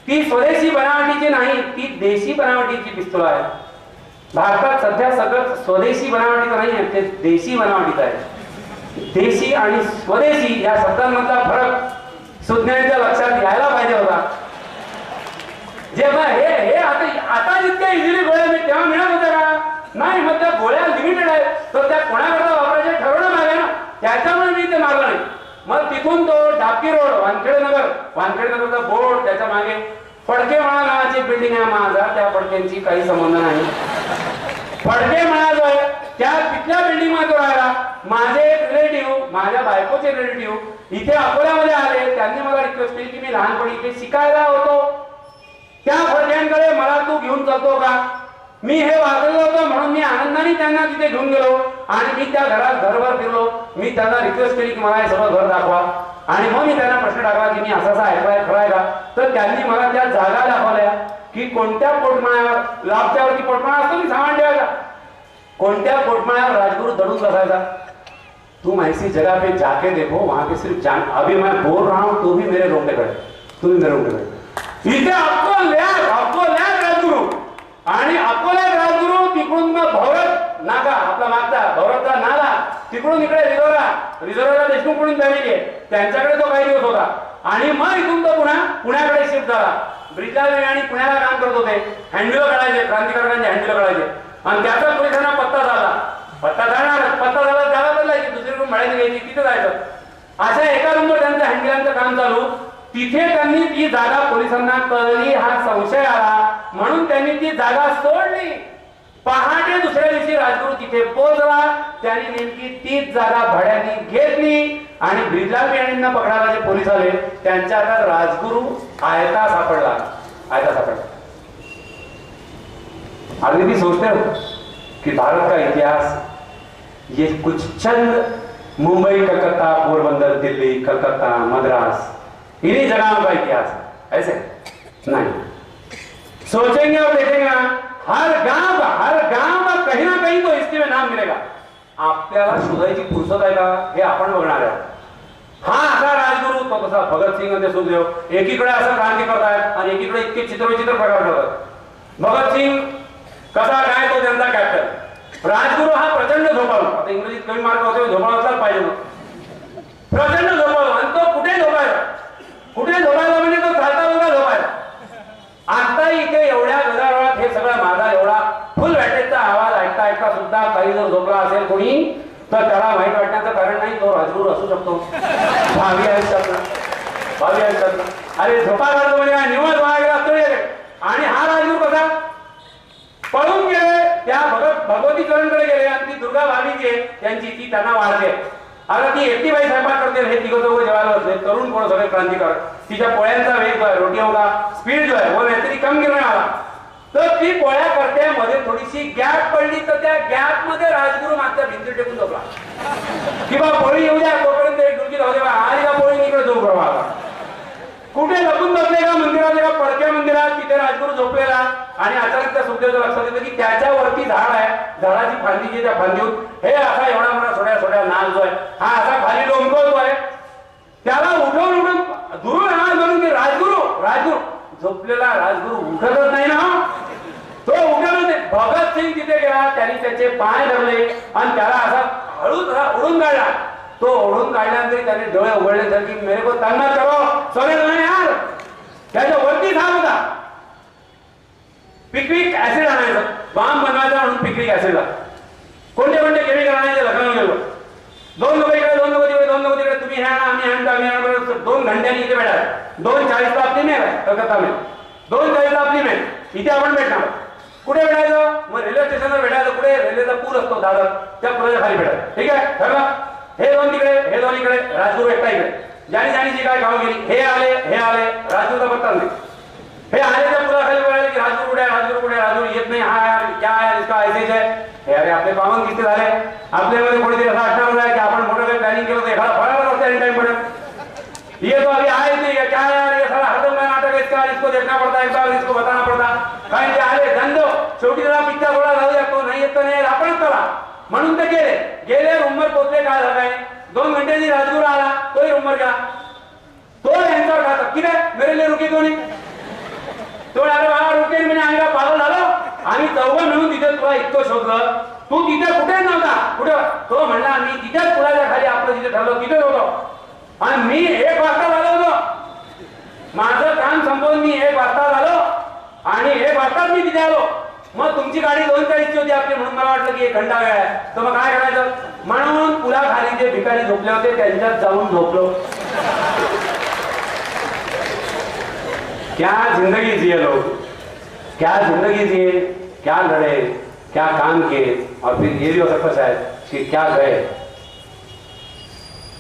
ती स्वदेशी बनावटीची नाही, ती देशी बनावटीची पिस्तूल आहे. भारतात सध्या सगळं स्वदेशी बनावटीचं नाही आहे, ते देशी बनावटीचं आहे. देशी आणि स्वदेशी या शब्दांमधला फरक सुज्ञांच्या लक्षात यायला पाहिजे होता. जेव्हा हे आता जितक्या इझिली गोळ्या मी तेव्हा मिळत होत्या का? नाही. मग त्या गोळ्या लिमिटेड आहेत, तर त्या कोणाकरता वापरायचे ठरवणं मागे ना, त्याच्यामुळे मी ते मारलं नाही. मग तिथून तो डाबकी रोड वानखेडेनगरचा बोर्ड, त्याच्या मागे फडके म्हणा नावाची बिल्डिंग आहे माझा, त्या फडकेंची काही संबंध नाही. फडके म्हणा जो आहे त्या तिथल्या बिल्डिंग मध्ये राहिला. माझे एक रिलेटिव्ह, माझ्या बायकोचे रिलेटिव्ह इथे अकोल्यामध्ये आले. त्यांनी मला रिक्वेस्ट केली की मी लहानपणी इथे शिकायला होतो, त्या फडक्यांकडे मला तू घेऊन जातो का? मी हे वाचलं होतं म्हणून मी आनंदाने त्यांना तिथे घेऊन गेलो आणि मी त्या घरात घरभर फिरलो. मी त्यांना रिक्वेस्ट केली की मला हे सगळं घर दाखवा आणि मग मी त्यांना प्रश्न टाकला की मी असं ऐकलाय खरं आहे का? तर त्यांनी मला त्या जागा दाखवल्या की कोणत्या पोटमाळ्यावर, लाभच्यावरती पोटमाळा असतो की सामान ठेवायचा, कोणत्या पोटमाळ्यावर राजगुरु दडून बसायचा. तुम ऐसी जगह पे जाके देखो, वहां पे सिर्फ जान, अभी मैं बोल रहा हूं तो भी मेरे रोंगटे खड़े, तू भी मेरे रोंगटे खड़े. इथे अकोला राजगुरु आणि अकोला राजगुरु तिकडून मग भौरत नाका, आपला मागचा भौरतचा नाला, तिकडून इकडे रिझर्वला देशमुख म्हणून फॅमिली आहे, त्यांच्याकडे तो काही दिवस होता आणि मग इथून तो पुण्याकडे शिफ्ट झाला. ब्रिजला आणि पुण्याला काम करत होते. हँडबिलो काढायचे, क्रांतिकारकांचे हँडबिलो काढायचे आणि त्याचा पोलिसांना पत्ता झाला त्याला बदलायची, दुसरीकडून भाड्याने घ्यायची, तिथे जायचं. अशा एका रूमवर त्यांचं हँडबिलांचं काम चालू. तिथे त्यांनी ती जागा पोलिसांना कळली, हा संशय आला म्हणून त्यांनी ती जागा सोडली. पहाटे दुसऱ्या दिवशी राजगुरु तिथे पोहोचला. त्यांनी नेमकी तीच जागा भाड्याने घेतली आणि ब्रिजलाल बियाणींना पकडायला जे पोलीस आले त्यांच्या हातात राजगुरु आयता सापडला. आगे भी सोचते हो कि भारत का इतिहास ये कुछ चंद मुंबई, कलकत्ता, पोरबंदर, दिल्ली, कलकत्ता, मद्रास, इन्हीं जगहों का इतिहास है, ऐसे नहीं. सोचेंगे और देखेंगे ना, हर गांव का कहीं ना कहीं तो हिस्ट्री में नाम मिलेगा. आपल्याला शोधायची फुरसत आहे का हे आपण बघणार आहे. हा असा राजगुरु, तो कसा भगतसिंग आणि सुखदेव एकीकडे असं क्रांती करतायत आणि एकीकडे इतके चित्रविचित्र प्रकार करतात. भगतसिंग कसा काय, तो त्यांचा कॅप्टन. राजगुरु हा प्रचंड झोपाळू, आता इंग्रजीत कमी मार्क होते, झोपाळू असलाच पाहिजे मग. प्रचंड झोपाळू आणि तो कुठे झोपायला म्हणजे तो चालता बोलता झोपायला. आता इथे एवढ्या गदारोळात हे सगळं माझा एवढा फुल व्हॅटेजचा आवाज ऐकता सुद्धा काही जर झोपला असेल कोणी तर त्याला वाईट वाटण्याचं कारण नाही, तो राजगुरू असू शकतो. भावी आयुष्यात अरे झोपा काढतो म्हणजे काय निवड व्हायला असतो. आणि हा राजगुरू कसा पळून गेले, त्या भगवती चरणकडे गेले आणि ती दुर्गा भाभी जी आहे त्यांची ती त्यांना वाढते. आता ती एकटी बाई स्वयंपाक करते, हे तिघं चौघं जेवायला बसले, तरुण कोण सगळे क्रांतिकारक. तिच्या पोळ्यांचा वेग जो आहे, रोटियों का स्पीड जो आहे वो नाहीतरी कम गिरणे आला. तर ती पोळ्या करते, मध्ये थोडीशी गॅप पडली तर त्या गॅप मध्ये राजगुरू मागच्या भिंती टेकून झोपला की बा पोळी येऊ द्या, तोपर्यंत एक डुलकी राहू दे, आली का पोळी इकडे झोप प्रवाह. कुठे लपून बसले का मंदिरात, एका पडक्या मंदिरात, तिथे राजगुरू झोपलेला आणि अचानक त्या सुखदेवचं लक्षात येतं की त्याच्यावरती झाड आहे, झाडाची फांदी जी त्या फांदीवर हे असा एवढा मोठा छोट्या नाल जो आहे हा असा खाली डोंबतो आहे. त्याला उठवून दुरून आवाज म्हणून की राजगुरू झोपलेला राजगुरू उठतच नाही ना, तो उठत नाही. भगतसिंग तिथे गेला, त्यांनी त्याचे पाय धरले आणि त्याला असा हळूच उडून काढला. तो ओढून काढल्यानंतर त्याने डोळे उघडले तर की मेरे को तंग मत करो, सोने दो यार. त्याच्या वरती झाड होता. पिकविक ऍसिड आणायचं, बाम बनवायचा म्हणून पिकविक ऍसिडला कोणते कोणते केमिकल आणायचे लग्न गेलो. 2 लोक इकडे 2 लोक तिकडे 2 लोक तिकडे, तुम्ही ह्या आम्ही आणतो 2 घंट्यांनी इथे भेटा. 2:40 आपली मेल आहे कलकत्ता मेल, 2:40 आपली मेल इथे आपण भेटणार. कुठे भेटायचं? मग रेल्वे स्टेशनवर भेटायचं. कुठे? रेल्वेचा पूल असतो दादर, त्या पुलाच्या खाली भेटायचं. ठीक आहे ठरलं. हे 2 तिकडे, हे 2 इकडे, राजगुरू एकटा इकडे. ज्यानी ज्यानी जी काय गाव गेली, हे आले राजगुरूचा पत्ता नाही. हे आले त्या पुलाखाली बोलायला की राजगुरू कुठे राजगुरू येत नाही. हा यार क्या है इसका ऐसेच है. हे अरे आपले पावन किती झाले. आपल्यामध्ये कोणीतरी असं असणार आहे की आपण मोठं काही प्लॅनिंग केलं तर एखादा फळाला रस्ता एनी टाइम पडेल. ये तो अभी आए नहीं है, क्या यार ये सारा हरदम नया नाटक है इसका, इसको देखना पड़ता है, एक बार इसको बताना पड़ता. काय ते आले धंदो शेवटी त्याला पिक्चर थोडा जाऊ द्या, तो नाही येत नाही आपणच चला म्हणून ते गेले रूमवर पोहोचले. काय झालं काय 2 घंट्याची राजगुरू आला, तोही रूमवर गेला. तो यांच्यावर खातात की रे मेरे लिए रुकी कोणी. तो अरे बाबा रुके म्हणजे आम्ही का पागल झालो. आम्ही 4 मिळून तिथे तुला इतकं शोधलं, तू तिथे कुठे नव्हता. कुठे? तो म्हणला मी तिथेच पुलाच्या खाली आपलं जिथे ठरलं तिथेच होतो आणि मी 1 वाजता झालो होतो. माझं काम संपवून मी 1 वाजता झालो आणि 1 वाजताच मी तिथे आलो. मग तुमची गाडी 2:40 होती आपली, म्हणून मला वाटलं की 1 घंटा वेळ आहे. तर मग काय करायचं म्हणून पुलाखाली जे भिकारी झोपले होते त्यांच्यात जाऊन झोपलो. क्या जिंदगी जिए लोग, क्या जिंदगी जिए, क्या लड़े, क्या काम किए और फिर ये भी हो सकता शायद कि क्या गए.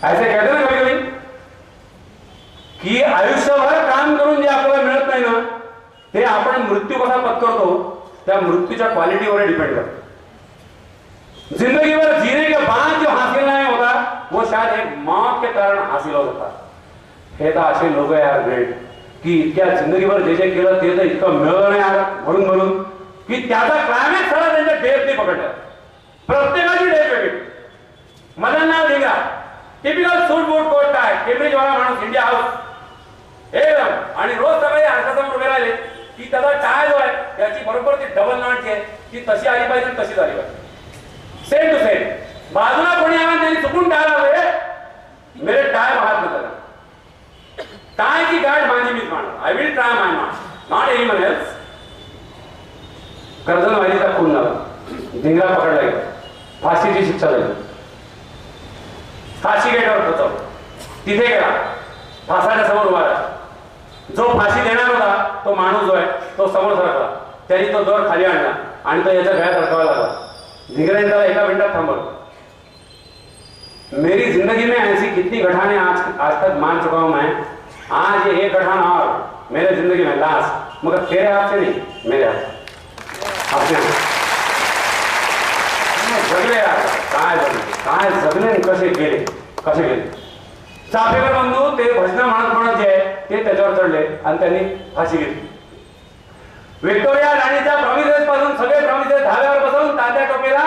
ऐसे कहते ना कभी कभी की आयुष्यभर काम करून जे आपल्याला मिळत नाही ना ते आपण मृत्यू कसा पत्करतो त्या मृत्यूच्या क्वालिटीवर डिपेंड करतो. जिंदगी भर जीने के बाद जो हासिल नहीं होता वो शायद एक मौत के कारण हासिल हो सकता. हे तर असे लोक यार ग्रेट की इतक्या जिंदगीभर जे जे केलं ते तर इतकं मिळवलं नाही आलं म्हणून की त्याचा क्लायमॅक्स सगळा त्यांच्या डेथ नाही पकडला. प्रत्येकाची डेथ वेगळी. मदन नाव ढिंगा टिपिकल सूट बूट कोट टाय केम्ब्रिज वाला माणूस इंडिया हाऊस एकदम आणि रोज सकाळी आरशासमोर उभे राहिले की त्याचा टाय जो आहे त्याची बरोबर ती डबल नॉटची आहे ती तशी आली पाहिजे तशीच आली पाहिजे. Same to same. बाजूला कोणी आला त्यांनी चुकून टाय लावले मेरे टाय हात में लगा. टाय की गाठ माझी मीच मांडणार. I will try my not anyone else. कर्जनवाडीचा खून झाला, धिंगरा पकडला गेला, फाशीची शिक्षा झाली. फाशी गेटवर पोहोचवलं, तिथे गेला, फासाच्या समोर उभा राहिला. जो फाशी देणार होता तो माणूस जो आहे तो समोर सरकला. त्यांनी तो दोर खाली आणला आणि तो याच्या गळ्यात अडकवायला लागला. धिंगराने त्याला 1 मिनिटात थांबवलं. मेरी जिंदगी में ऐसी कितनी घटनाएं आज तक मान चुका हूं मैं. आज ये 1 घटना और मेरे जिंदगी में लास्ट, मगर तेरे हाथ से नहीं मेरे हाथ आपने जगले यार. काय जगले कसे गेले. चाफेकर बंधू ते भजनं म्हणत जे आहे ते त्याच्यावर चढले आणि त्यांनी फाशी घेतली. व्हिक्टोरिया राणीच्या प्रॉमिसेस पासून सगळे प्रॉमिसेस धाब्यावर बसवून तात्या टोपेला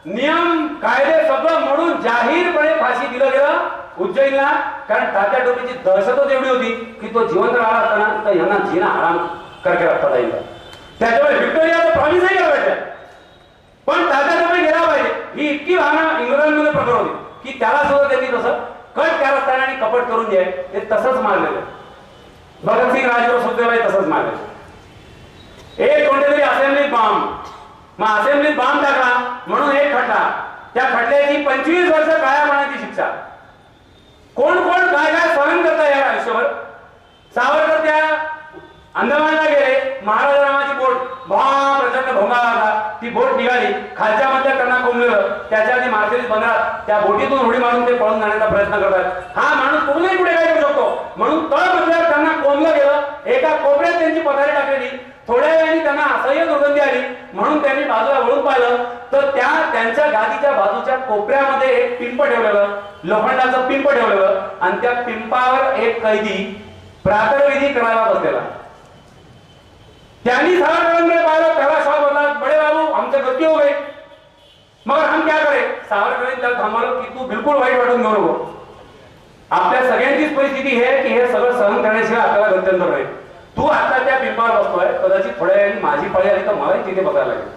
नियम कायदे सगळं म्हणून जाहीरपणे फाशी दिलं गेलं उज्जैनला. कारण तात्या टोपेची दहशतच एवढी होती की तो जिवंत राहिला असताना तर यांना जीना आराम करके रखता जाईल. त्याच्यामुळे व्हिक्टोरियाचं प्रॉमिसही केलं पाहिजे पण तात्या टोपे गेला पाहिजे ही इतकी भावना इंग्रजांमध्ये प्रकट होती की त्याला सुद्धा त्यांनी तसं कट कारस्थान आणि कपट करून जे ते तसंच मारलेलं. भगतसिंग राजगुरू सुखदेवराय तसंच मारलेलं. एक कोणतेतरी असेंब्लीत बॉम्ब, मग असेंब्लीत बॉम्ब टाकला म्हणून एक खटला, त्या खटल्याची 25 वर्ष काळ्या पाण्याची शिक्षा. कोण कोण काय काय सहन करता यार आयुष्यभर. सावरकर त्या अंदमानला गेले, महाराज रामाची बोट प्रचंड भोंगा लागला, ती बोट निघाली, खालच्या मध्ये त्यांना कोंबलेलं, त्याच्या आधी मार्शेलीस बंदरात त्या बोटीतून उडी मारून ते पळून जाण्याचा प्रयत्न करतात. हा माणूस कुठूनही पुढे काय करू शकतो म्हणून तळ बंदरात त्यांना कोंबलं गेलं. एका कोपऱ्यात त्यांची पथारी टाकलेली. थोड्या वेळाने त्यांना असह्य दुर्गंधी आली म्हणून त्यांनी बाजूला वळून पाहिलं तर त्यांच्या गादीच्या बाजूच्या कोपऱ्यामध्ये एक पिंप ठेवलेलं, लोखंडाचं पिंप ठेवलेलं आणि त्या पिंपावर एक कैदी प्रातर्विधी करायला बसलेला. त्यांनी सावरकरांकडे पाहिलं, त्याला शॉक होता, बडे बाबू हमसे गलती हो गई मगर हम क्या करे. सावरकरांनी त्याला थांबवलं की तू बिलकुल वाईट वाटून घेऊ नको. आपल्या सगळ्यांचीच परिस्थिती हे की हे सगळं सहन करण्याशिवाय आपल्याला गत्यंतर नाही. तू आता त्या पिंपावर बसतोय, कदाचित थोड्या वेळाने माझी पाळी आली तर मलाही तिथे बसायला लागेल.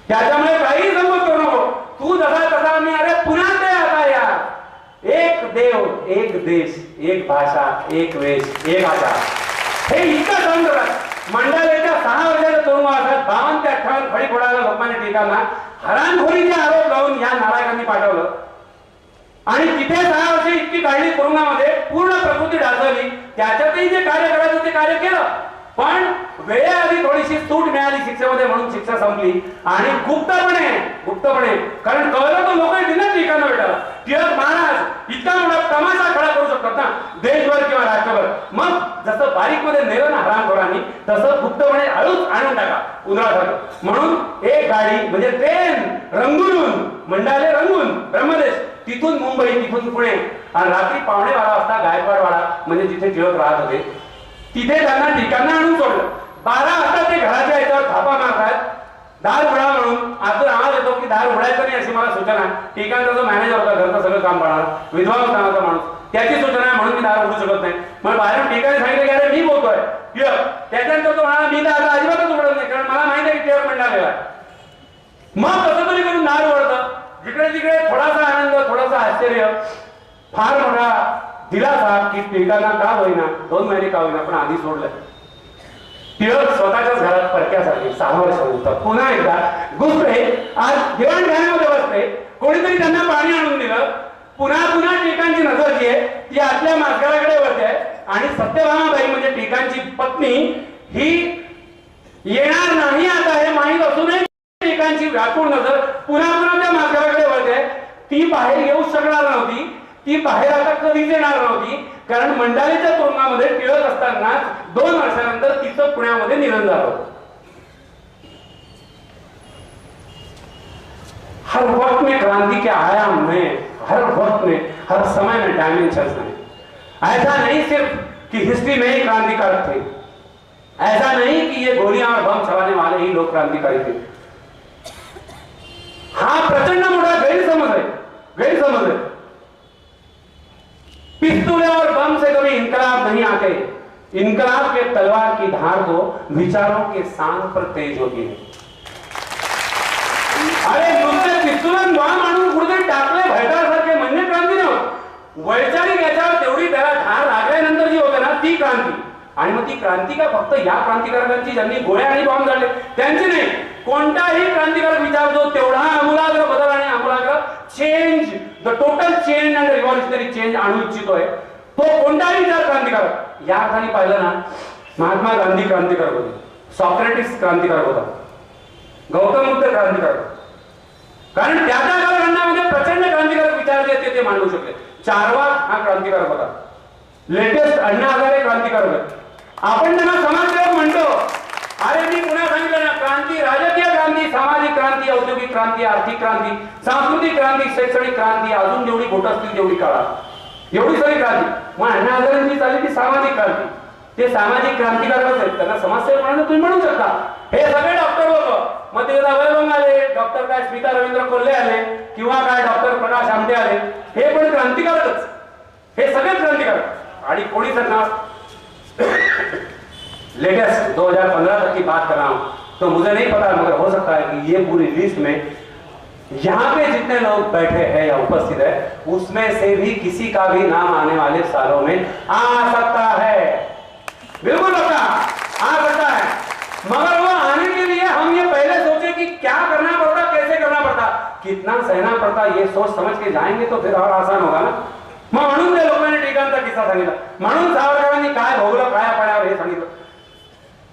त्याच्यामुळे काही संकोच करू नको. तू जसा तसा मी अरे पुन्हा ते आता यार एक देव, एक देश, एक भाषा, एक वेश, एक आचार. हे इतकं सहन करतात. मंडालेच्या 6 वर्षाच्या तुरुंगवासात 52 ते 58 फळी फोडायला लोकमान्य टिळकांना हरामखोरीचे आरोप लावून या नालायकांनी पाठवलं आणि तिथे 6 वर्ष इतकी काढली तुरुंगामध्ये, पूर्ण प्रकृती ढासळली. त्याच्यातही जे कार्य करायचं ते कार्य केलं, पण वेळेआधी थोडीशी सूट मिळाली शिक्षेमध्ये म्हणून शिक्षा संपली. आणि गुप्तपणे कारण कळलं तर लोक दिलं टिळकांना भेटायला. टिळक महाराज इतका मोठा तमाशा खडा करू शकतात ना देशभर किंवा राज्यभर. मग जसं बारीक मध्ये नेलं ना हरामखोरांनी, तसं गुप्तपणे हळूच आणून टाका उंदरासारखं. म्हणून एक गाडी म्हणजे ट्रेन रंगून मंडाले रंगून ब्रह्मदेश, तिथून मुंबई, तिथून पुणे, आणि रात्री 11:15 वाजता गायकवाडवाडा म्हणजे जिथे टिळक राहत होते तिथे त्यांना टिळकांना आणून सोडलं. 12 वाजता ते घराच्या याच्यावर थापा मारतात, दार उघडा म्हणून. आतून आवाज येतो की दार उघडायचं नाही अशी मला सूचना. टिळकांचा जो मॅनेजर होता, घरचं सगळं काम पाहणार, विद्वान नावाचा माणूस, त्याची सूचना आहे म्हणून मी दार उघडू शकत नाही. मग बाहेरून टिळकाने सांगितलं की अरे मी बोलतोय टिळक. त्याच्यानंतर तो म्हणाला मी तर आता अजिबातच उघडत नाही, कारण मला माहिती आहे की टिळक मंडालेला आहे. मग कसं तरी करून दार उघडतं. जिकडे तिकडे थोडासा आनंद, थोडासा आश्चर्य, फार मोठा दिलासा की टिळकांना का होईना, 2 महिने का होईना, पण आधी सोडलं. टिळक स्वतःच्याच घरात परक्यासारखे 6 वर्ष होतं. पुन्हा एकदा घुसले, आज देवाणघेवाणीमध्ये बसले, कोणीतरी त्यांना पाणी आणून दिलं. पुन्हा टिळकांची नजर जी आहे ती आतल्या मास्कराकडे वळते आणि सत्यभामाबाई म्हणजे टिळकांची पत्नी ही येणार नाही आता हे माहीत असूनही टिळकांची व्याकुळ नजर पुन्हा त्या मास्कराकडे वळते. ती बाहेर येऊ शकणार नव्हती, ती बाहेर आता कधीच येणार नव्हती, कारण मंडालेच्या तुरुंगामध्ये टिळक असताना 2 वर्षानंतर तिचं पुण्यामध्ये निधन झालं होतं. हर वक्त में क्रांति के आयाम में, हर वक्त में, हर समय में डायमेंशंस हैं. ऐसा नहीं सिर्फ कि हिस्ट्री में ही क्रांतिकारक थे, ऐसा नहीं कि ये गोलियां और बम चलाने वाले ही लोग क्रांतिकारी थे. हा प्रचंड मोठा गैरसमझ है. पिस्तौल और बम से कभी इनकलाब नहीं आते. इनकलाब के तलवार की धार तो विचारों के सांग पर तेज होती है. अरे नुसते पिस्तूलन बॉम्ब आणून कुठेतरी टाकले भयटासारखे म्हणजे क्रांती नव्हती. वैचारिक याच्यावर तेवढी त्याला धार लागल्यानंतर जी होते ना ती क्रांती. आणि मग ती क्रांती का फक्त या क्रांतिकारकांची ज्यांनी गोळ्या आणि बॉम्ब झाडले त्यांची नाही. कोणताही क्रांतिकारक विचार जो तेवढा आमूलाग्र बदल आणि आमूलाग्र change, the total change and revolutionary change आणू इच्छितोय तो कोणताही विचार क्रांतिकारक. या अर्थाने पाहिलं ना, महात्मा गांधी क्रांतिकारक होते, सॉक्रेटिस क्रांतिकारक होता, गौतम बुद्ध क्रांतिकारक, कारण त्या कालखंडामध्ये प्रचंड क्रांतिकारक विचार जे ते मांडू शकले. चार्वाक हा क्रांतिकारक होता. लेटेस्ट अण्णा हजारे क्रांतिकारक आहेत. आपण त्यांना समाजसेवक म्हणतो. अरे मी पुन्हा सांगितलं ना, क्रांती, राजकीय क्रांती, सामाजिक क्रांती, औद्योगिक क्रांती, आर्थिक क्रांती, सांस्कृतिक क्रांती, शैक्षणिक क्रांती, अजून जेवढी बोट असतील तेवढी काळा, एवढी सगळी क्रांती. मग अण्णा हजारेंची चालली ती सामाजिक क्रांती. ते सामाजिक क्रांतिकारकच आहेत, त्यांना समाजसेवक म्हणून तुम्ही म्हणू शकता. हे सगळे डॉक्टर लोक, मग ते वैभव आले, डॉक्टर काय स्मिता रवींद्र कोल्हे आले, किंवा काय डॉक्टर प्रकाश आमटे आले, हे पण क्रांतिकारकच. हे सगळे क्रांतिकारक. आणि कोणी त्यांना लेटेस्ट 2015 तक की बात कर रहा हूं, तो मुझे नहीं पता, मगर हो सकता है कि ये पूरी लिस्ट में यहाँ पे जितने लोग बैठे हैं या उपस्थित है उसमें से भी किसी का भी नाम आने वाले सालों में आ सकता है. बिल्कुल आ सकता है. मगर वो आने के लिए हम ये पहले सोचे कि क्या करना पड़ता, कैसे करना पड़ता, कितना सहना पड़ता, ये सोच समझ के जाएंगे तो फिर और आसान होगा ना. मग म्हणून त्या लोकांनी टिळकांचा किस्सा सांगितला, म्हणून सावरकरांनी काय भोगलं, काय पाण्यावर हे सांगितलं.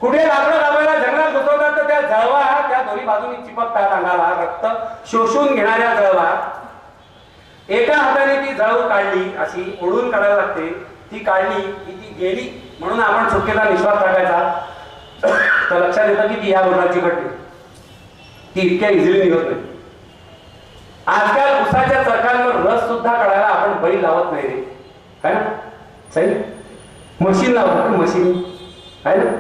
कुठे लाकडं दाबायला जंगलात घुसवतात तर त्या जळवा, त्या दोन्ही बाजूनी चिपकतात अंगाला, रक्त शोषून घेणाऱ्या जळवा. एका हाताने ती जळव काढली, अशी ओढून काढायला लागते, ती काढली की ती गेली म्हणून आपण चुकीचा निश्वास टाकायचा तर लक्षात येतं की ती या बोटाची कटली, ती इतक्या इझिली निघत नाही. आजकाल उसाच्या चरखांवर रस सुद्धा काढायला आपण बैल लावत नाही रे, है ना, सही मशीन लावतात, मशीन आहे ना,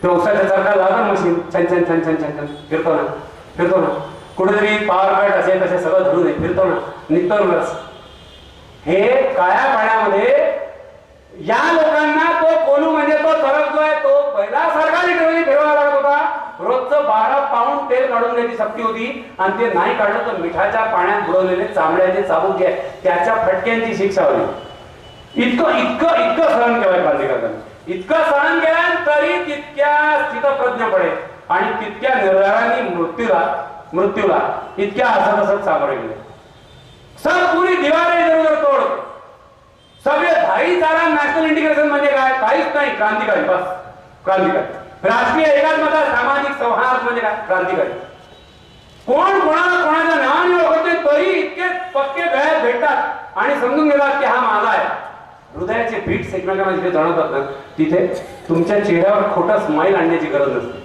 ते उसाच्या चरखा लावतात मशीन, छन छन छन छन छन छन फिरतो ना, कुठेतरी पॉवर कट असेल तसे सगळं धरून फिरतो ना, निघतो ना रस. हे काळ्या पाण्यामध्ये या लोकांना तो कोलू म्हणजे तो चरक जो आहे तो बैलासारखा लिटरली फिरवायला लागत होता. रोजचं 12 पाऊंड तेल काढून घ्यायची सक्ती होती आणि ते नाही काढलं तर मिठाच्या पाण्यात बुडवलेले चामड्याचे चाबूक जे त्याच्या फटक्यांची शिक्षा होती. इतकं सहन केलंय क्रांतिकारकांनी. इतकं सहन केलं तरी तितक्या स्थितप्रज्ञपणे आणि तितक्या निर्धाराने मृत्यूला इतक्या हसत सामोरे गेले. सब पुरी दीवारें इधर उधर तोड़ सगळे धाई चारा. नॅशनल इंटिग्रेशन म्हणजे काय? काहीच नाही. क्रांतिकारी. बस क्रांतिकारी. राष्ट्रीय एकात्मता, सामाजिक सौहार्द म्हणजे काय? क्रांतिकारी. कोण कोणाला कोणाच्या नावाने ओळखते तरी इतके पक्के गळ्यात भेटतात आणि समजून घेतात की हा माझा आहे. हृदयाचे बीट्स एकमेकांना जिथे जाणवतात ना तिथे तुमच्या चेहऱ्यावर खोटा स्माईल आणण्याची गरज नसते.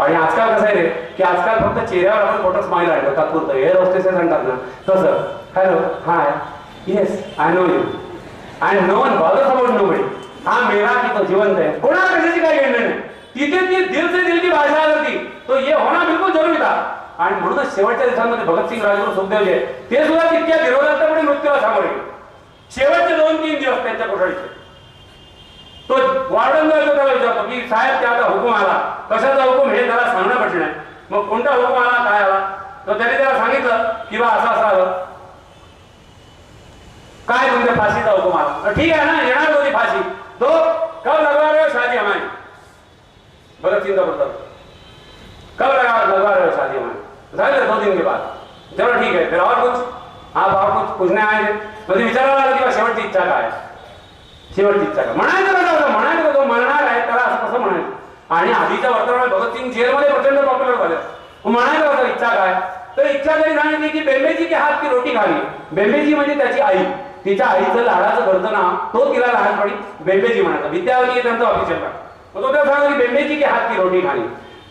आणि आजकाल कसं आहे रे की आजकाल फक्त चेहऱ्यावर आपण खोटा स्माईल आणतो तात्पुरतं. एअर होस्टेसेस म्हणतात ना तसं. Hello, hi, yes, I know you and no one bothers about nobody. हा मेरा की तो जिवंत है, कोणाला कशाची काही घेणं नाही. तिथे ती दिल से दिल की भाषा करती तो ये होना बिलकुल जरूरी था. आणि म्हणूनच शेवटच्या दिवसांमध्ये भगतसिंग, राजगुरू, सुखदेव जे ते सुद्धा तितक्या धीरोदात्तपणे मृत्यूला सामोरे गेले. शेवटचे 2-3 दिवस त्यांच्या कोठडीचे. तो वार्डन जो आहे त्याला विचारतो की साहेब त्या आता हुकूम आला. कशाचा हुकूम हे त्याला सांगणं कठीण आहे. मग कोणता हुकूम आला, काय आला? तर त्याने त्याला सांगितलं की बा असं आलं. काय तुमच्या फाशीचा हुकूम आला? ठीक आहे ना, येणार होती फाशी. तो कब लगवा रहे हो शादी हमारी? भगतसिंग का बोलता कब लगवा रहे हो शादी हमारी? 2 दिन के बाद. चलो ठीक है, फिर और कुछ? आप और कुछ पूछने आए थे? म्हणजे विचारायला लागला की शेवटची इच्छा काय? शेवटची इच्छा काय म्हणायचं? म्हणायचं तो मरणार आहे त्याला असं कसं म्हणायचं? आणि आधीच्या वर्तमानात भगतसिंग जेलमध्ये प्रचंड पॉप्युलर झाले. म्हणायचं कसं इच्छा काय? तर इच्छा तरी सांगितली की बेंबेजी के हात की रोटी खाली. बेंबेजी म्हणजे त्याची आई. तिच्या आईचं लाडाचं घरचं नाव तो तिला लहानपणी बेंबेजी म्हणायचा. विद्यावती हे त्यांचं ऑफिशियल नाव. मग तो त्याला सांगितलं की बेंबेजी की हात की रोटी खाली.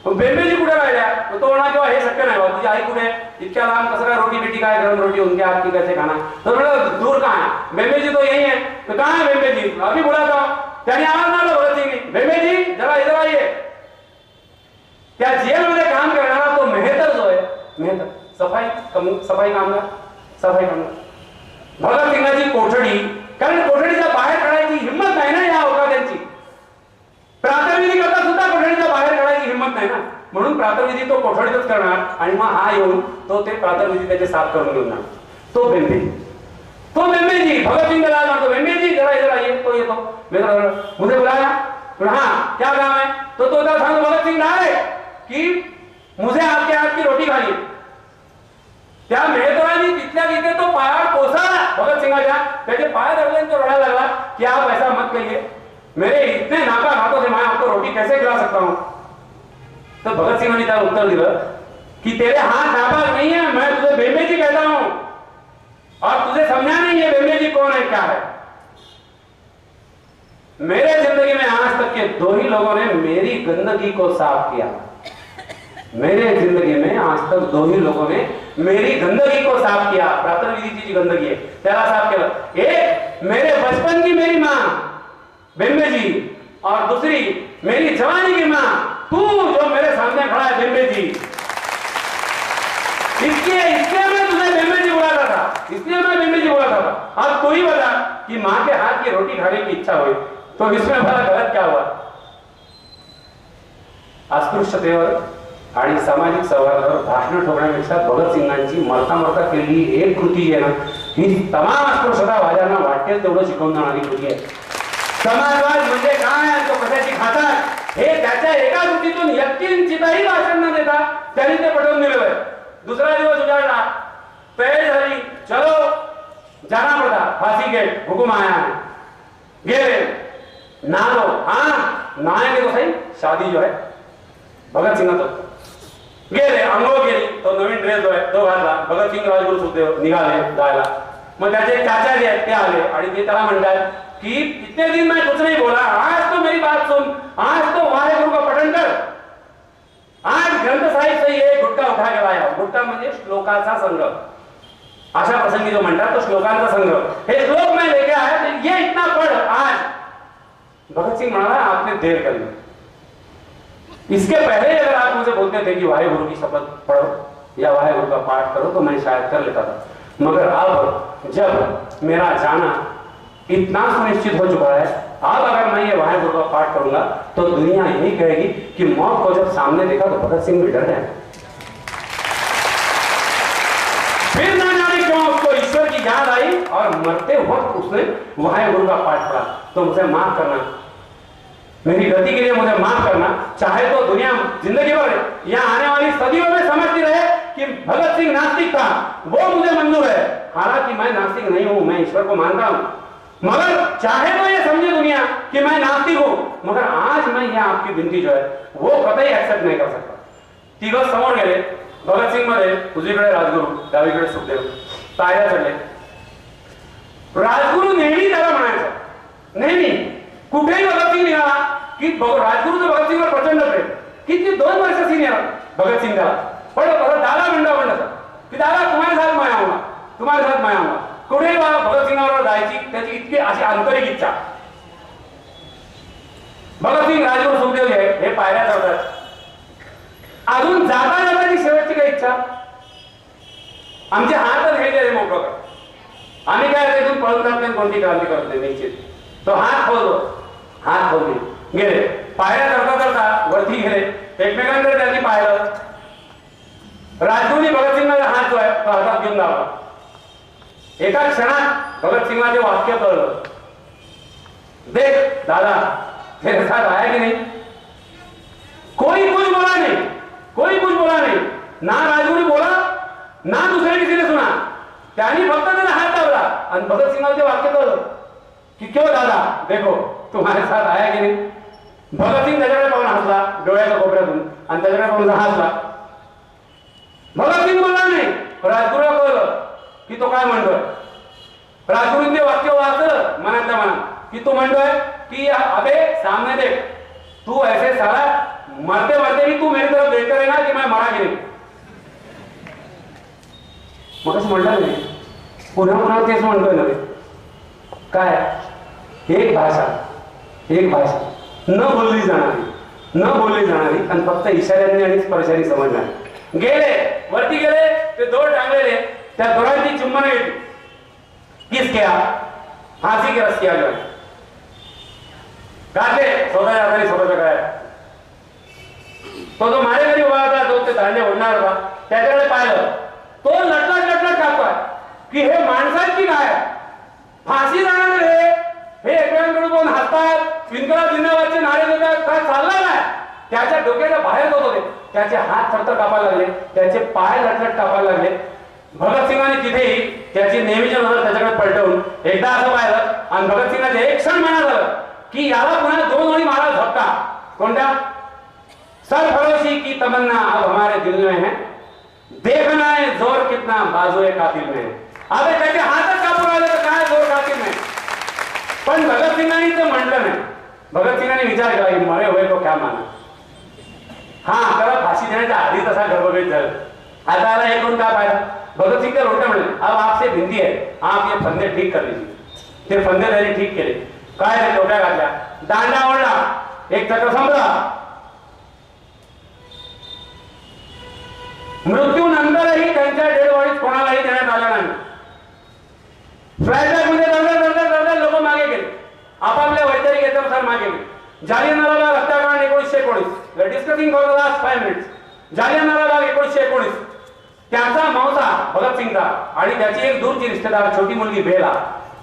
बेंबेजी कुठे राहिल्या? तो म्हणा किंवा हे शक्य नाही बाबा, तुझी आई कुठे? इतक्या लांब कसं काय रोटी बिटी काय गरम रोटी उनके हाथ की कैसे खाना? तो म्हणलं दूर कहाँ है? बेंबेजी तो यही है. तो कहाँ है बेंबेजी? अभी बुला था. त्याने आवाज मारला भगतसिंगने, बेंबेजी जरा इधर आइए. त्या जेलमध्ये काम करणारा तो मेहतर जो आहे, मेहतर सफाई कामगार. भगतसिंगाची कोठडी, कारण कोठडीच्या बाहेर काढायची हिंमत नाही ना या अवकाशांची. प्रातर्विधी करता सुद्धा कोठडीच्या बाहेर काढायची हिंमत नाही ना. म्हणून प्रातर्विधी तो कोठडीतच करणार आणि मग हा येऊन तो ते प्रातर्विधी त्याचे साफ करून घेऊन जाणार. तो बेंबेजी भगतसिंग का मारतो. बेंबेजी जरा इधर आइए. तो येतो. मुझे बुलाया. हाँ क्या काम है? तो त्याला सांगतो भगतसिंग डायरेक्ट की मुझे आपके हाथ की रोटी खानी. त्या मेहतरांनी तिथल्या तिथे तो पायावर कोसळला भगतसिंगाच्या. त्याचे पाय धरले तो रडायला लागला की आप ऐसा मत कहिए, मेरे इतने नापाक हाथों से मैं आपको रोटी कैसे खिला सकता हूं? तो भगतसिंगांनी त्याला उत्तर दिलं कि तेरे हाथ नापाक नहीं है, मैं तुझे बेंबेजी कहता हूं और तुझे समझा नहीं है बेंबेजी कौन है क्या है. मेरे जिंदगी में आज तक के 2 ही लोगों ने मेरी गंदगी को साफ किया. मेरे जिंदगी में आज तक 2 ही लोगों ने मेरी गंदगी को साफ किया. प्रातर्विधीची जी गंदगी आहे त्याला साफ केलं. एक मेरे बचपन की मेरी माँ बेंबेजी और दूसरी मेरी जवानी की माँ तू जो मेरे सामने खड़ा है बेंबेजी. इसलिए मैं तुझे बेंबेजी बुलाता था. अब तू ही बता कि माँ के हाथ की रोटी खाने की इच्छा हुई तो इसमें बड़ा गलत क्या हुआ? अस्पृश्यतेवर आणि सामाजिक सौहार्दावर भाषण ठोकण्यापेक्षा भगतसिंगांची मरता केलेली एक कृती आहे ना, ही तमाम अस्पृश्यतावाद्यांना वाटेल तेवढं शिकवून जाणारी कृती आहे. समाजवाद म्हणजे काय, तो कशाची खातात हे त्याच्या एका कृतीतून यत्किंचितही भाषण न देता त्यांनी ते पटवून दिलं आहे. दुसरा दिवस उजाडला, पेड़ झाली, चलो जाना पड़ा, फांसी गेट हुकुम आया है. गेले नहा लो. हाँ नहाएंगे तो सही, शादी जो है भगतसिंग तो गेले, अंघोळ केली, तो नवीन ड्रेस जो आहे तो घातला. भगतसिंग, राजगुरू, सुखदेव निघाले जायला. मग त्याचे चाचा जे आहेत ते आले आणि ते त्याला म्हणतात कि इतने दिन मैं कुछ नहीं बोला, आज तो मेरी बात सुन, आज तो वाहेगुरु का पठन कर. आज ग्रंथ साहिब से ये गुटका उठा के लाया. गुटका म्हणजे श्लोकाचा संग्रह. अशा प्रसंगी जो म्हणतात तो श्लोकांचा संग्रह. हे श्लोक मैं लेके आया, ये इतना पढ़ आज. भगत सिंह म्हणाला आपने देर कर ली. इसके पहले अगर आप मुझे बोलते थे कि वाहेगुरु की शपथ पढ़ो या वाहेगुरु का पाठ करो तो मैं शायद कर लेता था. मगर अब जब मेरा जाना इतना सुनिश्चित हो चुका है, अब अगर मैं ये वाहेगुरु का पाठ करूंगा तो दुनिया यही कहेगी कि मौत को जब सामने देखा तो भगत सिंह भी डर गए. फिर ना जाने क्यों उसको ईश्वर की याद आई और मरते वक्त उसने वाहेगुरु का पाठ पढ़ा. तो मुझे माफ करना, मेरी गलती के लिए मुझे माफ करना, चाहे तो दुनिया जिंदगी भर या आने वाली सदियों में समझती रहे कि भगत सिंह नास्तिक था, वो मुझे मंजूर है। हालांकि मैं नास्तिक नहीं हूं, मैं ईश्वर को मानता हूं, मगर चाहे तो ये समझे दुनिया कि मैं नास्तिक हूं, मगर आज मैं ये आपकी विनती जो है वो कतई एक्सेप्ट नाही कर सकता। तिघं समोर गेले, भगत सिंग मध्ये उजवीकडे राजगुरू, डावीकडे सुखदेव, पायऱ्या चढले। राजगुरू नेहमी त्याला म्हणायचं, नेहमी कुठेही भगत सिंग निघाला की राजगुरूचं भगत सिंगवर प्रचंड प्रेम, किती 2 वर्ष सिनियर भगत सिंग त्याला पण दादा म्हणलं की दादा तुम्हारे साथ मैं आऊंगा, तुम्हारे साथ मैं आऊंगा। कुठेही भगत सिंगावर जायची त्याची इतकी अशी आंतरिक इच्छा। भगत सिंग, राजगुरू, सुखदेव हे पायऱ्या चढतात, अजून जाता जाताची शेवटची काही इच्छा, आमचे हातच घ्यायचे मोकळं कर, आम्ही काय तिथून पळून जात नाही, कोणती क्रांती करत नाही निश्चित। तो हात खोलले गेले, पायऱ्या चढता चढता वरती गेले, एकमेकांकडे त्यांनी पाहिलं। राजगुरूने भगत सिंगला हात जो आहे तो हातात घेऊन लावला। एका क्षणात भगत सिंगला ते वाक्य कळलं, देख दादा तेरे साथ आया कि नहीं। कोई कुछ बोला नहीं, कोई कुछ बोला नहीं, ना राजगुरू बोला ना दुसरे किसी ने सुना, त्यांनी फक्त त्याला हात लावला आणि भगत सिंगला ते वाक्य कळलं की क्यों दादा देखो तुम्हारे साथ आया कि नहीं। भगत सिंग त्याच्याकडे पाहून हसला डोळ्याच्या कोपऱ्यातून आणि त्याच्याकडे पाहून हसला। भगत सिंग बोलला नाही, राजगुरूला कळलं की तो काय म्हणतोय। राजगुरूने ते वाक्य वाचलं मनातल्या मनात की तो म्हणतोय कि अबे सामने देख, तू ऐसे साला मरते मरते भी तू मेरी तरफ देखकर है ना कि मैं मरा कि नहीं। मग कसं म्हणलं नाही, पुन्हा पुन्हा तेच म्हणतोय ना, काय एक भाषा न बोलली जाणारी आणि फक्त इशाऱ्यांनी आणि स्पर्शाने समजणार। गेले वरती गेले, ते दोर टांगलेले, त्या दोरांची चुंबन घेतली, किस किया, फांसी के रस्सिया जो गाठले स्वतःच्या हाताने स्वतःच्या गळ्यात। तो जो मारेकरी उभा होता, जो ते धान्य ओढणार होता, त्याच्याकडे पाहिलं, तो लटलट कापतोय की हे माणसाची काय फाशी जाणार हे एकमेकांकडून कोण हसतात, इन्कलाब जिंदाबादचे नारे देतात, काय चाललं नाही। त्याच्या डोक्याच्या बाहेर होत होते, त्याचे हात थरथर कापायला लागले, त्याचे पाय लटलट कापायला लागले। भगत सिंगाने तिथेही त्याची नेहमीची नजर त्याच्याकडे पलटवून एकदा असं पाहिलं आणि भगत सिंगाचे एक क्षण म्हणत झालं की याला पुन्हा 2 ओळी मारा झपका। कोणत्या, सरफरोशी की तमन्ना अब हमारे दिल में है, देखना है जोर कितना बाजुए कातिल में है। अबे त्याचे हातच कापून आले तर काय जोर कातिल में। पण भगत सिंगांनी ते म्हणलं नाही। भगत सिंगांनी विचार केला की मरे हुए तो क्या माना। हाँ, त्याला फाशी देण्याच्या आधी तसा गडबडीत झालं। आता आला हे कोण काय पाहिलं, भगत सिंग रोटे म्हणले, अब आपसे विनती है आप ये फंदे ठीक कर लीजिए। ते फंदे त्यांनी ठीक केले, काय ते टोट्या घातल्या, दांडा ओढला, एक चक्र संपला। मृत्यूनंतरही त्यांच्या डेड बॉडीज कोणालाही देण्यात आल्या नाही। फ्लॅशबॅक मध्ये दरदर लोक मागे गेले, आपापल्या वैचारिक हेतूनुसार मागे गेले। जालियनवाला बाग हत्याकांड 1919, discussing for the last 5 minutes. Jallianwala Bagh 1919, त्याचा मौसा भगत सिंगचा आणि त्याची एक दूरची रिश्तेदार छोटी मुलगी बेला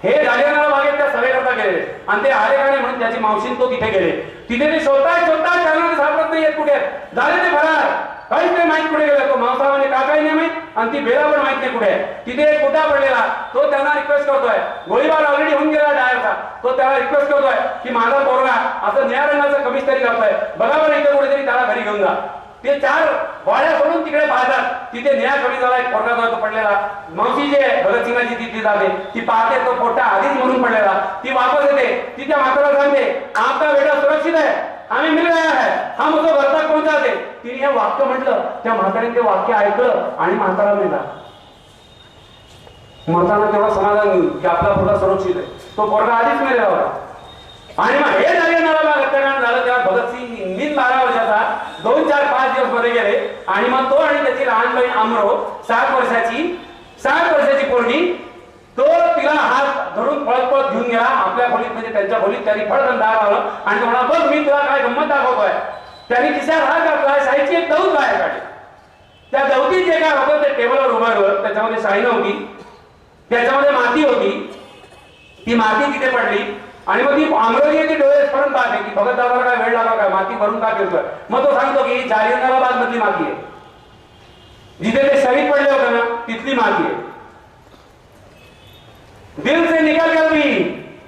हे जालियनवाला बागेत त्या सभेकरता गेले आणि ते आले का नाही म्हणून त्याची मावशीन तो तिथे गेले। तिथे ते शोधताय त्यांना सापडत नाही, कुठे झाले ते फरार, काहीच नाही माहित कुठे गेला। तो मावसावाने काकाही नाही माहित आणि ती बेला पण माहित नाही कुठे। तिथे एक कुठा पडलेला, तो त्यांना रिक्वेस्ट करतोय, गोळीबार ऑलरेडी होऊन गेला डायरचा, तो त्याला रिक्वेस्ट करतोय की माझा पोरगा असं निळ्या रंगाचं कमीज तरी घालतोय, बघा बरं इथे कुठेतरी त्याला घरी घेऊन जा। ते 4 वाड्या सोडून तिकडे पाहतात, तिथे निळ्या कमीजाला एक पोरगा जो पडलेला। मावशी जे भगत सिंगाची तिथे जाते, ती पाहते तो पोटा आधीच मरून पडलेला, ती वापस येते, ती त्या म्हाताऱ्याला सांगते आपका बेटा सुरक्षित है, हमें मिल गया है, हम उसको घर तक पहुंचा दे। तिने हे वाक्य म्हटलं, त्या म्हाताऱ्याने ते वाक्य ऐकलं आणि म्हातारा मेला। म्हातारा तेवढा समाधान की आपला पोरगा सुरक्षित आहे, तो पोरगा आधीच मेलेला होता। आणि मग हे जालियनवाला बाग हत्याकांड झालं तेव्हा भगत सिंग 12 वर्षाचा 2, 4, 5 दिवस मध्ये गेले आणि मग तो आणि त्याची लहान बहीण अमरो 7 वर्षाची पोरगी, तो तिला हात धरून पळत घेऊन गेला आपल्या खोलीत, म्हणजे त्यांच्या खोलीत। त्यांनी फळकन दार लावलं आणि तो म्हणा बघ मी तुला काय गंमत दाखवतोय। त्यांनी खिशात हात घातला, शाईची एक दौत बाहेर काढली, त्या दौतीत जे काय होतं ते टेबलवर उभारलं, त्याच्यामध्ये शाई नव्हती, त्याच्यामध्ये माती होती, ती माती तिथे पडली आणि मग ती आमरोजी ती डोळेपर्यंत पाहते की भगत दादाला काय वेळ लागला काय, माती भरून का फिरतोय. मग तो सांगतो की ही जालियनवाला बाग मधली माती आहे, जिथे ते शहीद पडले होते ना तिथली माती आहे. दिल से निकल कर भी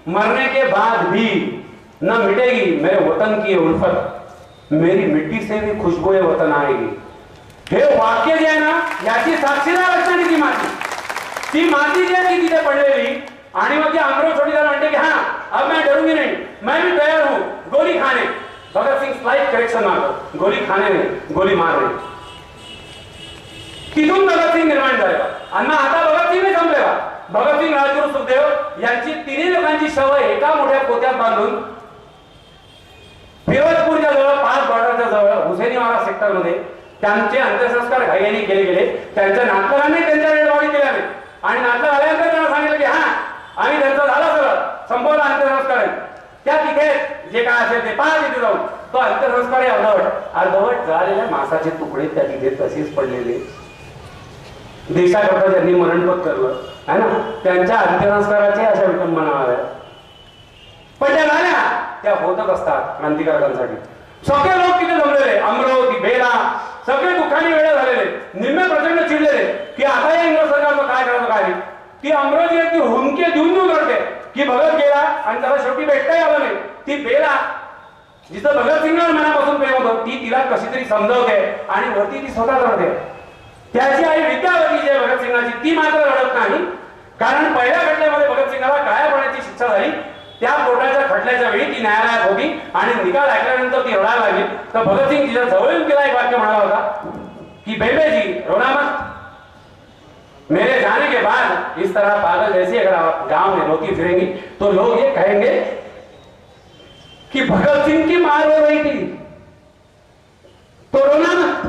मरने के बाद भी न मिटेगी मेरे वतन की उल्फत, मेरी मिट्टी से भी खुशबू वतन आएगी. हे वाक्य जे आहे ना याची साक्षीदार असणारी ती माती, ती माती जी आहे ती तिथे पडलेली. आणि मग ती आमरो छोटीदार म्हणते की हा अब मैं डरूंगी नहीं, मैं भी तैयार हूं गोली खाने. भगत सिंग स्लाइट करेक्शन मारतो, गोली खाने नाही गोली मारणे. तिथून भगत सिंग निर्माण झालेला. आणि मग आता भगत सिंग संपलेला. भगत सिंग, राजगुरू, सुखदेव यांची तिन्ही लोकांची शव एका मोठ्या पोत्यात बांधून फिरोजपूरच्या जवळ 5 बॉर्डरच्या जवळ हुसेनीवाला सेक्टर मध्ये त्यांचे अंत्यसंस्कार घाईने केले गेले. त्यांच्या नातलगांनी त्यांच्या डेड बॉडी केल्या नाही. आणि नातलग आल्यानंतर त्यांना सांगितलं की हा आम्ही त्यांचं झालं सगळं संपवला अंत्यसंस्कार. त्या तिथे जे काय असेल ते पहा तिथे जाऊन. तो अंत्यसंस्कार अर्धवट झालेल्या मांसाचे तुकडे त्या तिथे तसेच पडलेले. देशाकरता ज्यांनी मरण पत्करलं है ना त्यांच्या अंत्यसंस्काराचे अशा विटंबना आल्या. पण त्या झाल्या त्या होतच असतात क्रांतिकारकांसाठी. सगळे लोक तिथे जमलेले, अमरावती, बेला सगळे दुःखाने वेळे झालेले, निम्मे प्रचंड चिडलेले की आता या इंग्रज सरकारचं काय करायचं काय नाही. ती अमरावती आहे ती हुंके देऊन देऊन करते की भगत गेला आणि त्याला शेवटी भेटताही आलं नाही. ती बेला जिथं भगत सिंगला मनापासून प्रेम होतं ती तिला कशी तरी समजवते आणि वरती ती स्वतः करते. त्याची आई विद्यावती जी आहे भगत सिंगाची ती मात्र रडत नाही. कारण पहिल्या खटल्यामध्ये भगत सिंगाला काळ्या पाण्याची शिक्षा झाली. त्या कोर्टाच्या खटल्याच्या वेळी ती न्यायालयात होती आणि निकाल ऐकल्यानंतर ती रडायला लागली. तर भगत सिंग तिच्या जवळ येऊन तिला एक वाक्य म्हणाला होता की बेबे जी रोना मत, मेरे जाने के बाद इस तरह पागल जैसी अगर आप गांव में रोती फिरेंगी तो लोग ये कहेंगे कि भगत सिंह की मार हो रही थी, तो रोना मत.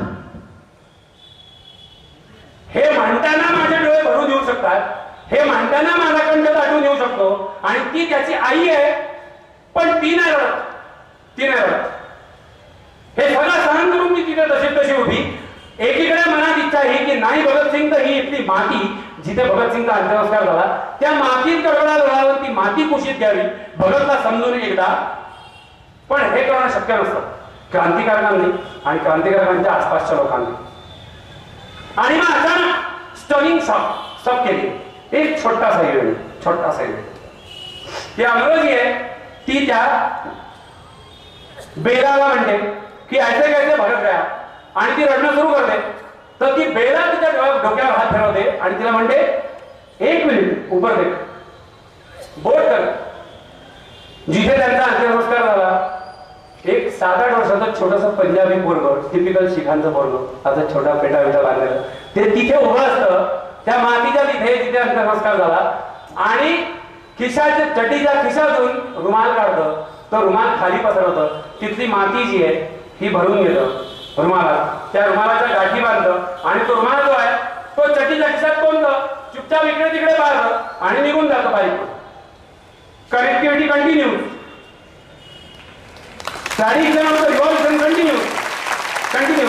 हे म्हणताना माझे डोळे भरून येऊ शकतात, हे म्हणताना माझा कंठ दाटून येऊ शकतो. आणि ती त्याची आई आहे पण ती नाही रडत, ती नाही रडत. हे सगळं सहन करून ती तिथे तशी होती. एकीकडे मनात इच्छा ही की नाही भगत सिंग तर ही इथली माती जिथे भगत सिंगचा अंत्यसंस्कार झाला त्या मातीत कडकडा झाल्यावर ती माती कुशीत घ्यावी भगतला समजून एकदा. पण हे करणं शक्य नसतं क्रांतिकारकांनी आणि क्रांतिकारकांच्या आसपासच्या लोकांनी. आणि मग अचानक स्टनिंग सब केली. एक छोटासा इव्हेंट, छोटासा इव्हेंट. ती अमरोजी आहे ती त्या बेलाला म्हणते की ऐसे कैसे भगत गया आणि ती रडणं सुरू करते. तर ती बेला तिच्या डोक्यावर हात फिरवते आणि तिला म्हणते एक मिनिट उपर दे, बोट कर. जिथे त्यांचा अंत्यसंस्कार झाला एक 7-8 वर्षाचं छोटस पंजाबी पोरग, टिपिकल शिखांचं पोरग, आता छोटा पेटा बिटा बांधलेला, ते तिथे उभं असतं त्या मातीच्या तिथे जिथे अंत्यसंस्कार झाला. आणि खिशाच्या चटीच्या खिशातून रुमाल काढतं, तो रुमाल खाली पसरवतं. तिथली माती जी आहे ही भरून घेतं रुमालात, त्या रुमालाच्या गाठी बांधतं आणि तो रुमाल जो आहे तो चटीच्या खिशात कोणतं चुपचाप इकडे तिकडे पाहतं आणि निघून जातो bike. Connectivity continue, sari continue.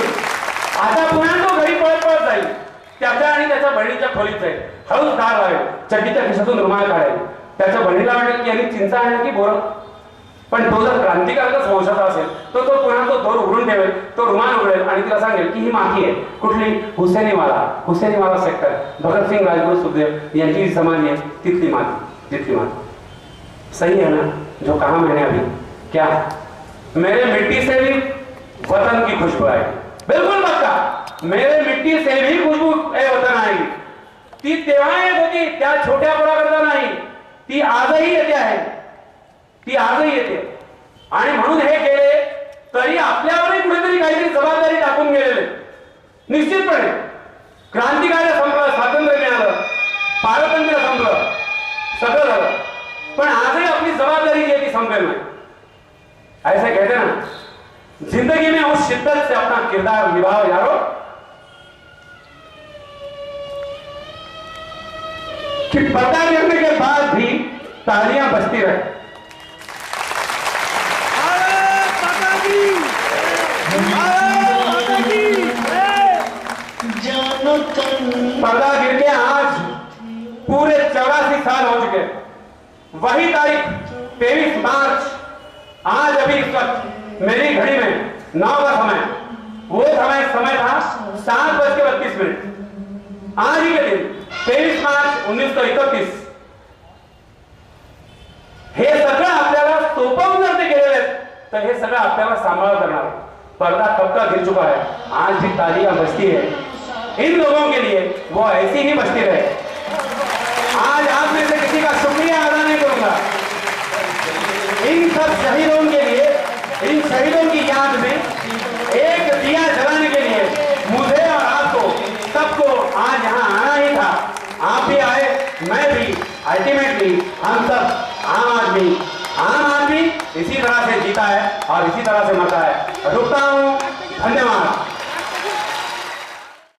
आता पुन्हा तो घरी पळत पळत जाईल, त्याच्या आणि त्याच्या बहिणीच्या खोलीत जाईल. हळूच दार लावेल, चड्डीच्या खिशातून रुमाल काढेल. त्याच्या बहिणीला वाटेल की यांनी चिंचा आणल्या की बोरं. पण तो जर क्रांतिकारकच वंशाचा असेल तर तो पुन्हा तो दोर उघडून ठेवेल, तो रुमाल उघडेल आणि तिला सांगेल की ही माती आहे कुठली, हुसेनीवाला सेक्टर, भगतसिंग, राजगुरू, सुखदेव यांची जी समाधी आहे तिथली माती, तिथली माती. सही है ना जो कहा मैंने अभी, क्या मेरे मिट्टी से भी वतन की खुशबू आएगी. बिल्कुल पक्का, मेरे मिट्टी से भी खुशबू वतन आएगी. ती तेव्हा येत होती त्या छोट्या पोराकरता नाही, ती आजही येते आहे, ती आजही येते. आणि म्हणून हे केले तरी आपल्यावरही कुठेतरी काहीतरी जबाबदारी टाकून गेलेले. निश्चितपणे क्रांतिकार्य संपलं, स्वातंत्र्य मिळालं, पारतंत्र्य संपलं, सगळं झालं. पण आजही आपली जबाबदारी जी आहे ती संपेल नाही. ऐसे कहते ना जिंदगी में उस शिद्दत से अपना किरदार निभाओ यारो कि पर्दा गिरने के बाद भी तालियां बजती रहे. पर्दा गिर के आज पूरे 84 साल हो चुके. वही तारीख 23 मार्च, आज अभी इस वक्त मेरी घड़ी में 9 का समय, वो समय था 7:32। आज ही के दिन 23 मार्च 1931 हे सगळं आपल्याला सोपवून जर ते गेलेले तर हे सगळं आपल्याला सांभाळ करणार। पर्दा कब का गिर चुका है, आज भी तालियां बजती है इन लोगों के लिए, वो ऐसी ही बजती रहे। आज आप में से किसी का शुक्रिया अदा नहीं करूंगा। इन सब शहीदों के लिए, इन शहीदों की याद में एक दिया जलाने के लिए मुझे और आपको सबको आज यहाँ आना ही था। आप भी आए, मैं भी, अल्टीमेटली हम सब आम आदमी इसी तरह से जीता है और इसी तरह से मरता है। रुकता हूं, धन्यवाद।